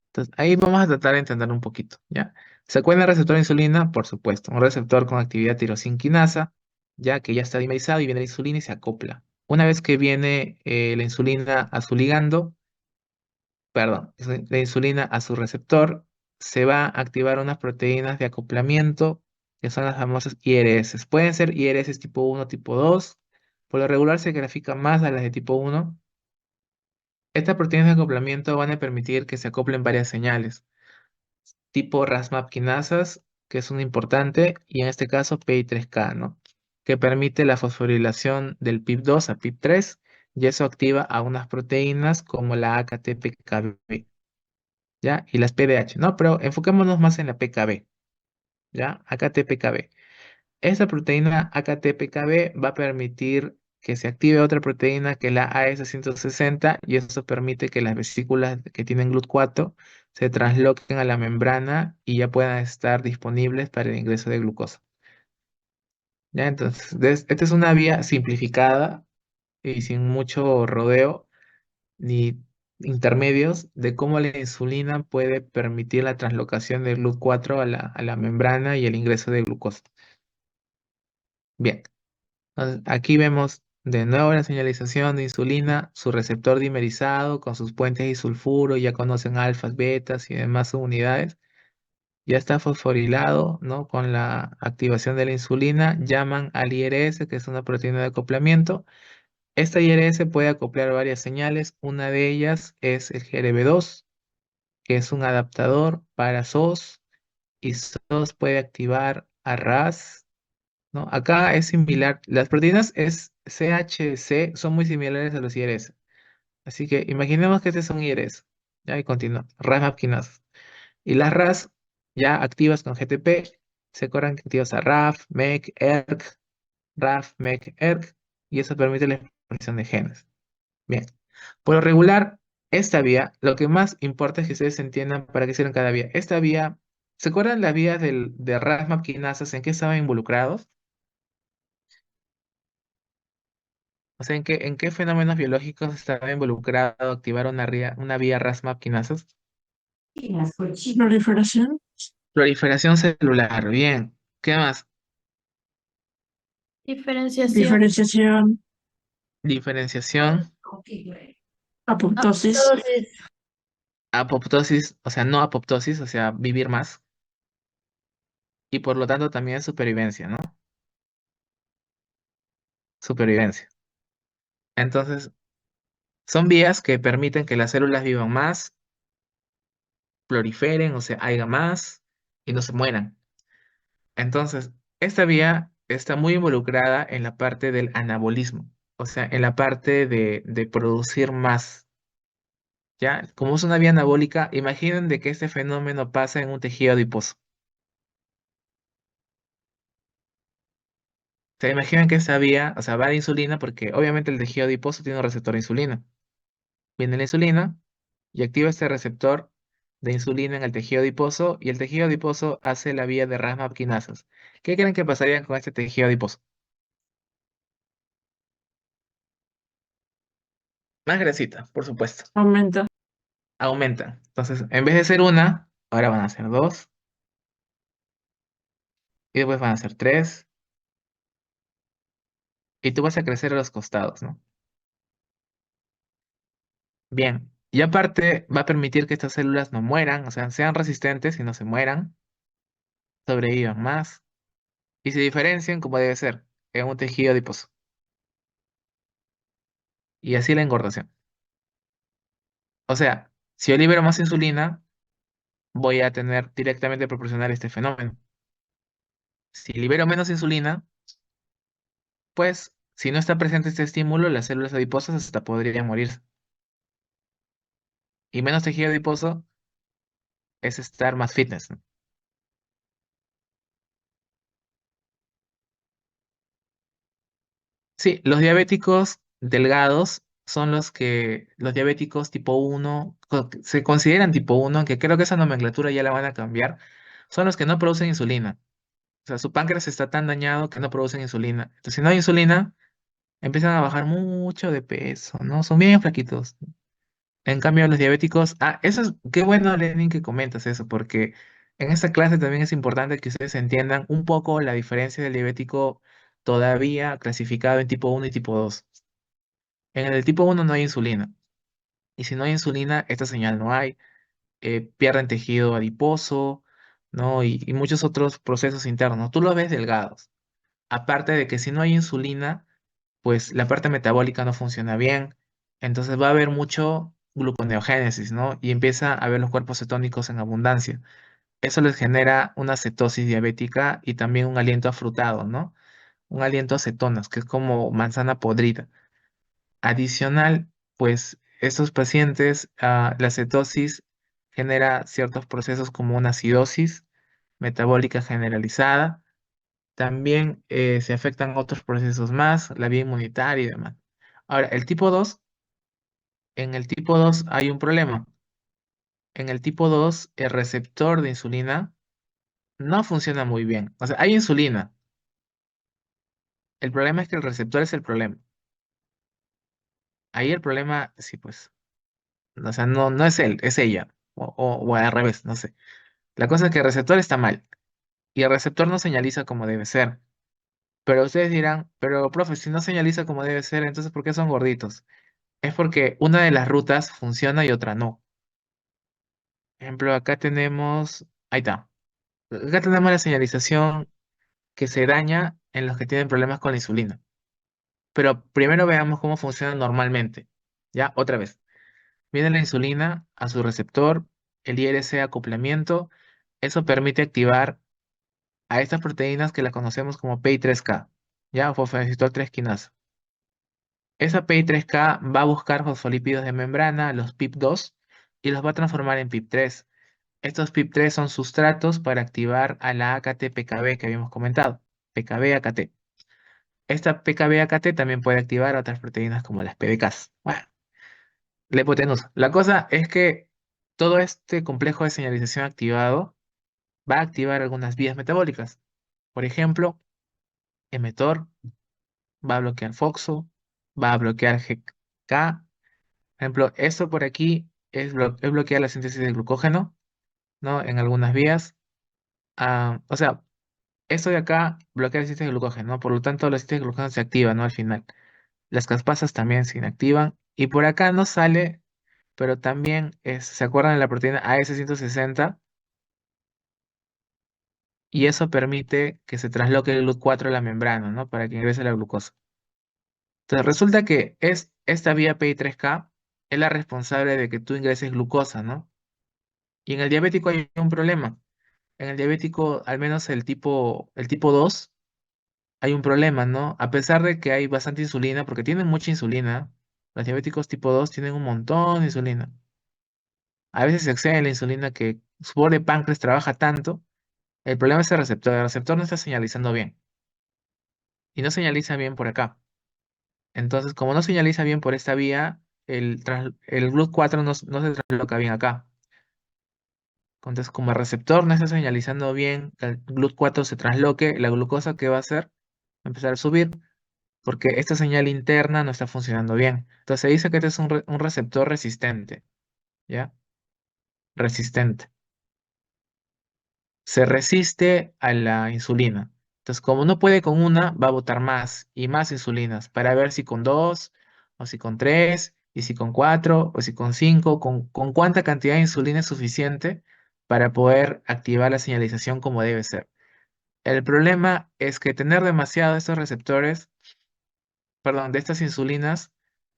Entonces, ahí vamos a tratar de entender un poquito, ¿ya? ¿Se acuerda el receptor de insulina? Por supuesto, un receptor con actividad tirosinquinasa, ya que ya está dimerizado y viene la insulina y se acopla. Una vez que viene la insulina a su ligando, perdón, la insulina a su receptor, se va a activar unas proteínas de acoplamiento que son las famosas IRS. Pueden ser IRS tipo 1, tipo 2. Por lo regular se grafican más a las de tipo 1. Estas proteínas de acoplamiento van a permitir que se acoplen varias señales, tipo RAS-MAP quinasas, que es un importante, y en este caso PI3K, ¿no? Que permite la fosforilación del PIP2 a PIP3, y eso activa a unas proteínas como la AKT-PKB, ¿ya? Y las PDH, ¿no? Pero enfoquémonos más en la PKB, ¿ya? AKT-PKB. Esta proteína AKT-PKB va a permitir que se active otra proteína que es la AS160 y eso permite que las vesículas que tienen GLUT4 se transloquen a la membrana y ya puedan estar disponibles para el ingreso de glucosa. ¿Ya? Entonces, esta es una vía simplificada y sin mucho rodeo ni intermedios de cómo la insulina puede permitir la translocación de GLUT4 a la membrana y el ingreso de glucosa. Bien. Entonces, aquí vemos de nuevo la señalización de insulina, su receptor dimerizado con sus puentes disulfuro, ya conocen alfas, betas y demás subunidades. Ya está fosforilado, ¿no? Con la activación de la insulina, llaman al IRS, que es una proteína de acoplamiento. Esta IRS puede acoplar varias señales. Una de ellas es el GRB2, que es un adaptador para SOS, y SOS puede activar a RAS. ¿No? Acá es similar. Las proteínas CHC son muy similares a los IRS. Así que imaginemos que este es un IRS. Ya, y continúa. RAS quinasas. Y las RAS ya activas con GTP se corren activas a RAF, MEC, ERK, RAF, MEC, ERK, y eso permite la expresión de genes. Bien. Por lo regular, esta vía, lo que más importa es que ustedes entiendan para qué sirven cada vía. Esta vía, ¿se acuerdan las vías de RAS quinasas en qué estaban involucrados? O sea, en qué fenómenos biológicos estaba involucrado activar una vía RAS-MAP quinasas? Proliferación. Proliferación celular, bien. ¿Qué más? Diferenciación. Diferenciación. Diferenciación, Apoptosis. Apoptosis. apoptosis, o sea, no apoptosis, o sea, vivir más. Y por lo tanto también supervivencia, ¿no? Supervivencia. Entonces, son vías que permiten que las células vivan más, proliferen, o sea, haya más y no se mueran. Entonces, esta vía está muy involucrada en la parte del anabolismo, o sea, en la parte de producir más, ¿ya? Como es una vía anabólica, imaginen de que este fenómeno pasa en un tejido adiposo. O sea, imaginen que esta vía, o sea, va la insulina porque obviamente el tejido adiposo tiene un receptor de insulina. Viene la insulina y activa este receptor de insulina en el tejido adiposo y el tejido adiposo hace la vía de RAS quinasas. ¿Qué creen que pasaría con este tejido adiposo? Más grasita, por supuesto. Aumenta. Aumentan. Entonces, en vez de ser una, ahora van a ser dos, y después van a ser tres, y tú vas a crecer a los costados, ¿no? Bien, y aparte va a permitir que estas células no mueran, o sea, sean resistentes y no se mueran, sobrevivan más, y se diferencien como debe ser, en un tejido adiposo. Y así la engordación. O sea, si yo libero más insulina, voy a tener directamente proporcional este fenómeno. Si libero menos insulina, pues si no está presente este estímulo, las células adiposas hasta podrían morir. Y menos tejido adiposo es estar más fitness, ¿no? Sí, los diabéticos delgados son los diabéticos tipo 1 se consideran tipo 1, aunque creo que esa nomenclatura ya la van a cambiar, son los que no producen insulina. O sea, su páncreas está tan dañado que no producen insulina. Entonces, si no hay insulina, empiezan a bajar mucho de peso, ¿no? Son bien flaquitos. En cambio, los diabéticos, eso es, qué bueno, Lenin, que comentas eso, porque en esta clase también es importante que ustedes entiendan un poco la diferencia del diabético todavía clasificado en tipo 1 y tipo 2. En el tipo 1 no hay insulina, y si no hay insulina, esta señal no hay. pierden tejido adiposo, ¿no? Y muchos otros procesos internos. Tú los ves delgados. Aparte de que si no hay insulina, pues la parte metabólica no funciona bien, entonces va a haber mucho gluconeogénesis, ¿no? Y empieza a haber los cuerpos cetónicos en abundancia. Eso les genera una cetosis diabética y también un aliento afrutado, ¿no? Un aliento a cetonas, que es como manzana podrida. Adicional, pues estos pacientes, la cetosis genera ciertos procesos como una acidosis metabólica generalizada. También se afectan otros procesos más, la vía inmunitaria y demás. Ahora, en el tipo 2 hay un problema. En el tipo 2 el receptor de insulina no funciona muy bien. O sea, hay insulina. El problema es que el receptor es el problema. Ahí el problema, sí, pues. O sea, no es él, es ella. O al revés, no sé. La cosa es que el receptor está mal. Y el receptor no señaliza como debe ser. Pero ustedes dirán, pero profe, si no señaliza como debe ser, entonces ¿por qué son gorditos? Es porque una de las rutas funciona y otra no. Por ejemplo, acá tenemos, ahí está. Acá tenemos la señalización que se daña en los que tienen problemas con la insulina. Pero primero veamos cómo funciona normalmente. Ya, otra vez. Viene la insulina a su receptor, el IRC acoplamiento. Eso permite activar a estas proteínas que las conocemos como PI3K, ya, fosfatidil 3 quinasa. Esa PI3K va a buscar fosfolípidos de membrana, los PIP2, y los va a transformar en PIP3. Estos PIP3 son sustratos para activar a la AKT-PKB que habíamos comentado, PKB-AKT. Esta PKB-AKT también puede activar otras proteínas como las PDKs. Bueno, la hipotenusa. La cosa es que todo este complejo de señalización activado va a activar algunas vías metabólicas. Por ejemplo, mTOR va a bloquear FOXO, va a bloquear GK. Por ejemplo, esto por aquí es bloquear la síntesis de glucógeno, ¿no? En algunas vías. O sea, esto de acá bloquea la síntesis de glucógeno, ¿no? Por lo tanto, la síntesis de glucógeno se activa, ¿no? Al final. Las caspasas también se inactivan. Y por acá no sale, pero también ¿se acuerdan de la proteína AS160? Y eso permite que se trasloque el GLUT4 a la membrana, ¿no? Para que ingrese la glucosa. Entonces resulta que esta vía PI3K es la responsable de que tú ingreses glucosa, ¿no? Y en el diabético hay un problema. En el diabético, al menos el tipo 2 hay un problema, ¿no? A pesar de que hay bastante insulina, porque tienen mucha insulina, los diabéticos tipo 2 tienen un montón de insulina. A veces se excede la insulina que su pobre páncreas trabaja tanto. El problema es el receptor no está señalizando bien. Y no señaliza bien por acá. Entonces, como no señaliza bien por esta vía, el GLUT4 no se trasloca bien acá. Entonces, como el receptor no está señalizando bien que el GLUT4 se trasloque, la glucosa que va a hacer va a empezar a subir porque esta señal interna no está funcionando bien. Entonces, se dice que este es un receptor resistente, ¿ya? Resistente. Se resiste a la insulina. Entonces, como no puede con una, va a botar más y más insulinas para ver si con dos, o si con tres, y si con cuatro, o si con cinco, con cuánta cantidad de insulina es suficiente para poder activar la señalización como debe ser. El problema es que tener demasiado de estos receptores, perdón, de estas insulinas,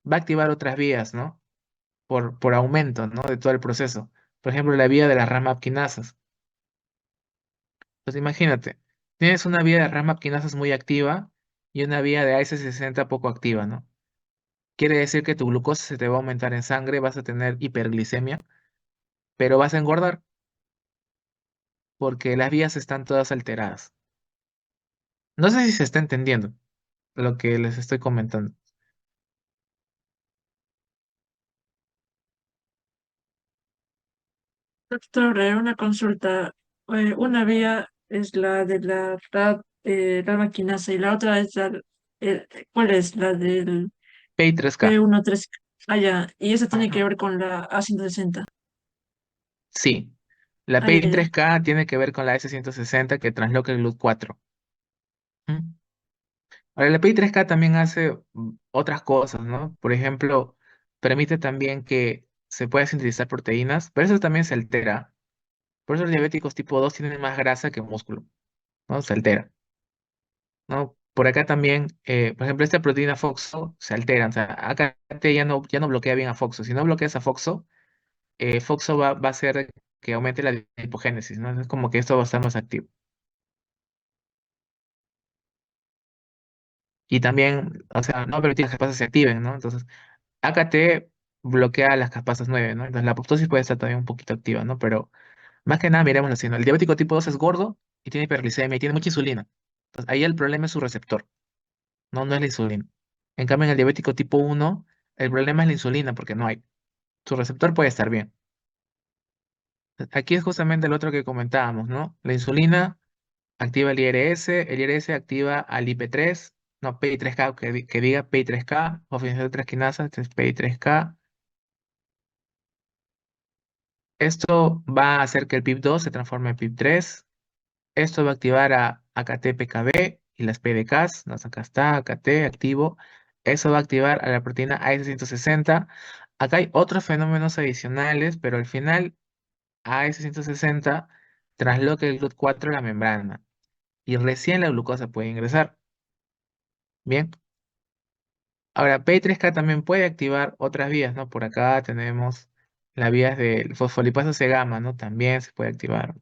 va a activar otras vías, ¿no? Por aumento, ¿no? De todo el proceso. Por ejemplo, la vía de las RAMAP quinasas. Pues imagínate, tienes una vía de RAMAP quinasas muy activa y una vía de AS60 poco activa, ¿no? Quiere decir que tu glucosa se te va a aumentar en sangre, vas a tener hiperglicemia, pero vas a engordar porque las vías están todas alteradas. No sé si se está entendiendo lo que les estoy comentando. Doctor, una consulta. Una vía es la de la maquinasa y la otra es ¿cuál es? La del PI3K, P13. Ah, ya. Y eso tiene que ver con la A160. sí. La Ah, ya, ya. PI3K tiene que ver con la S160 que transloca el GLUT4. ¿Mm? Ahora, la PI3K también hace otras cosas, ¿no? Por ejemplo, permite también que se puede sintetizar proteínas, pero eso también se altera. Por eso los diabéticos tipo 2 tienen más grasa que músculo, ¿no? Se altera, ¿no? Por acá también, por ejemplo, esta proteína FOXO se altera. O sea, AKT ya no bloquea bien a FOXO. Si no bloqueas a FOXO, FOXO va a hacer que aumente la lipogénesis, ¿no? Es como que esto va a estar más activo. Y también, o sea, no permitir que las caspasas se activen, ¿no? Entonces, AKT bloquea las caspasas 9, ¿no? Entonces, la apoptosis puede estar también un poquito activa, ¿no? Pero más que nada, miremoslo así, ¿no? El diabético tipo 2 es gordo y tiene hiperglicemia y tiene mucha insulina. Entonces, ahí el problema es su receptor, no es la insulina. En cambio, en el diabético tipo 1, el problema es la insulina porque no hay. Su receptor puede estar bien. Aquí es justamente el otro que comentábamos, ¿no? La insulina activa el IRS activa al IP3, no, PI3K, que diga PI3K, oficina de tres quinasas, este es PI3K. Esto va a hacer que el PIP2 se transforme en PIP3. Esto va a activar a AKT-PKB y las PDKs, ¿no? Acá está, AKT activo. Eso va a activar a la proteína AS160. Acá hay otros fenómenos adicionales, pero al final AS160 trasloca el GLUT4 a la membrana y recién la glucosa puede ingresar. Bien. Ahora, P3K también puede activar otras vías, ¿no? Por acá tenemos las vías del fosfolipasa C gamma, ¿no? También se puede activar.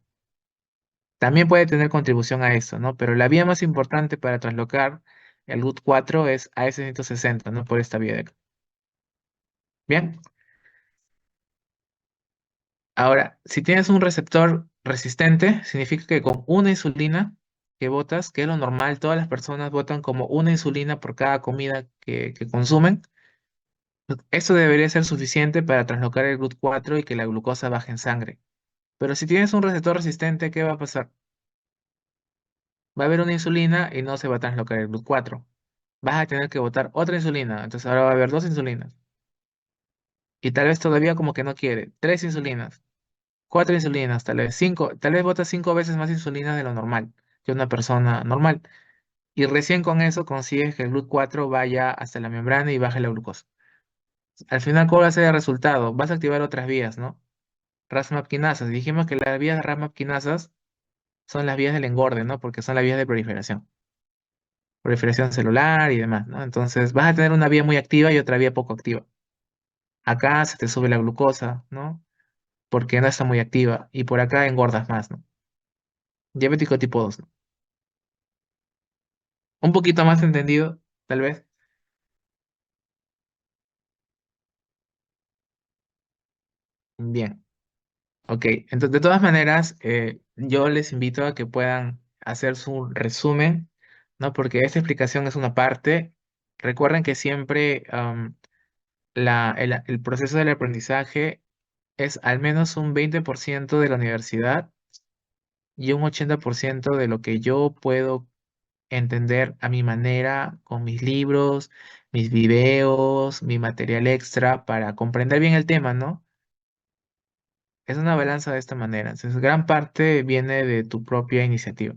También puede tener contribución a eso, ¿no? Pero la vía más importante para traslocar el GUT4 es AS160, ¿no? Por esta vía de acá. Bien. Ahora, si tienes un receptor resistente, significa que con una insulina que botas, que es lo normal, todas las personas botan como una insulina por cada comida que consumen. Eso debería ser suficiente para traslocar el GLUT4 y que la glucosa baje en sangre. Pero si tienes un receptor resistente, ¿qué va a pasar? Va a haber una insulina y no se va a traslocar el GLUT4. Vas a tener que botar otra insulina. Entonces ahora va a haber dos insulinas. Y tal vez todavía como que no quiere. Tres insulinas. Cuatro insulinas, tal vez cinco. Tal vez botas 5 veces más insulinas de lo normal que una persona normal. Y recién con eso consigues que el GLUT4 vaya hasta la membrana y baje la glucosa. Al final, ¿cuál va a ser el resultado? Vas a activar otras vías, ¿no? RAS-MAP quinasas. Dijimos que las vías de RAS-MAP quinasas son las vías del engorde, ¿no? Porque son las vías de proliferación celular y demás, ¿no? Entonces vas a tener una vía muy activa y otra vía poco activa. Acá se te sube la glucosa, ¿no? Porque no está muy activa y por acá engordas más, ¿no? Diabético tipo 2, ¿no? Un poquito más entendido, tal vez. Bien, ok. Entonces, de todas maneras, yo les invito a que puedan hacer su resumen, ¿no? Porque esta explicación es una parte. Recuerden que siempre el proceso del aprendizaje es al menos un 20% de la universidad y un 80% de lo que yo puedo entender a mi manera, con mis libros, mis videos, mi material extra para comprender bien el tema, ¿no? Es una balanza de esta manera. Entonces, gran parte viene de tu propia iniciativa.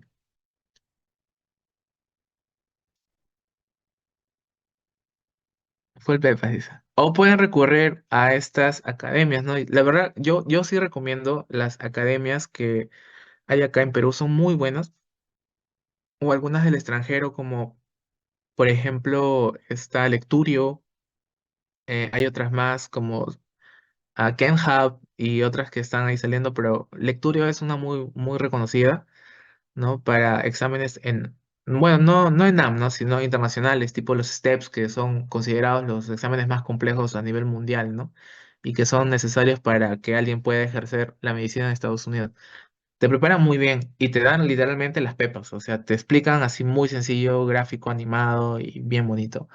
Fue el énfasis. O pueden recurrir a estas academias, ¿no? Y la verdad, yo sí recomiendo las academias que hay acá en Perú, son muy buenas, o algunas del extranjero, como por ejemplo está Lecturio, hay otras más como KenHub y otras que están ahí saliendo, pero Lecturio es una muy, muy reconocida, ¿no? Para exámenes bueno, no en AM, ¿no? Sino internacionales, tipo los STEPS, que son considerados los exámenes más complejos a nivel mundial, ¿no? Y que son necesarios para que alguien pueda ejercer la medicina en Estados Unidos. Te preparan muy bien y te dan literalmente las pepas, o sea, te explican así muy sencillo, gráfico, animado y bien bonito.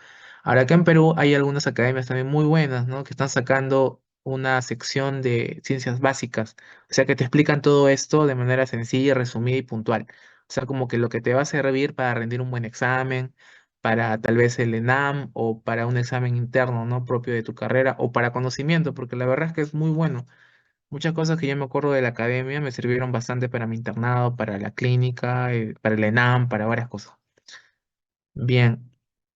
Ahora acá en Perú hay algunas academias también muy buenas, ¿no? Que están sacando una sección de ciencias básicas, o sea, que te explican todo esto de manera sencilla, resumida y puntual. O sea, como que lo que te va a servir para rendir un buen examen, para tal vez el ENAM o para un examen interno, ¿no? Propio de tu carrera o para conocimiento, porque la verdad es que es muy bueno. Muchas cosas que yo me acuerdo de la academia me sirvieron bastante para mi internado, para la clínica, para el ENAM, para varias cosas. Bien,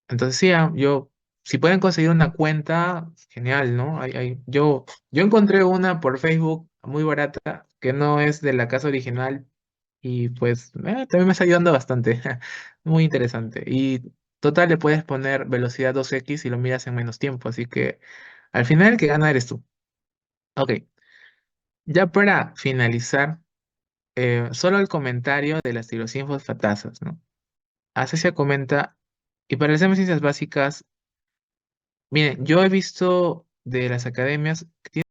entonces sí, yo si pueden conseguir una cuenta, genial, ¿no? Yo encontré una por Facebook muy barata, que no es de la casa original, y pues también me está ayudando bastante. Muy interesante. Y total, le puedes poner velocidad 2x y lo miras en menos tiempo, así que al final el que gana eres tú. Ok, ya para finalizar, solo el comentario de las tirosina fosfatasas, ¿no? Asesia comenta, y para las ciencias básicas, miren, yo he visto de las academias que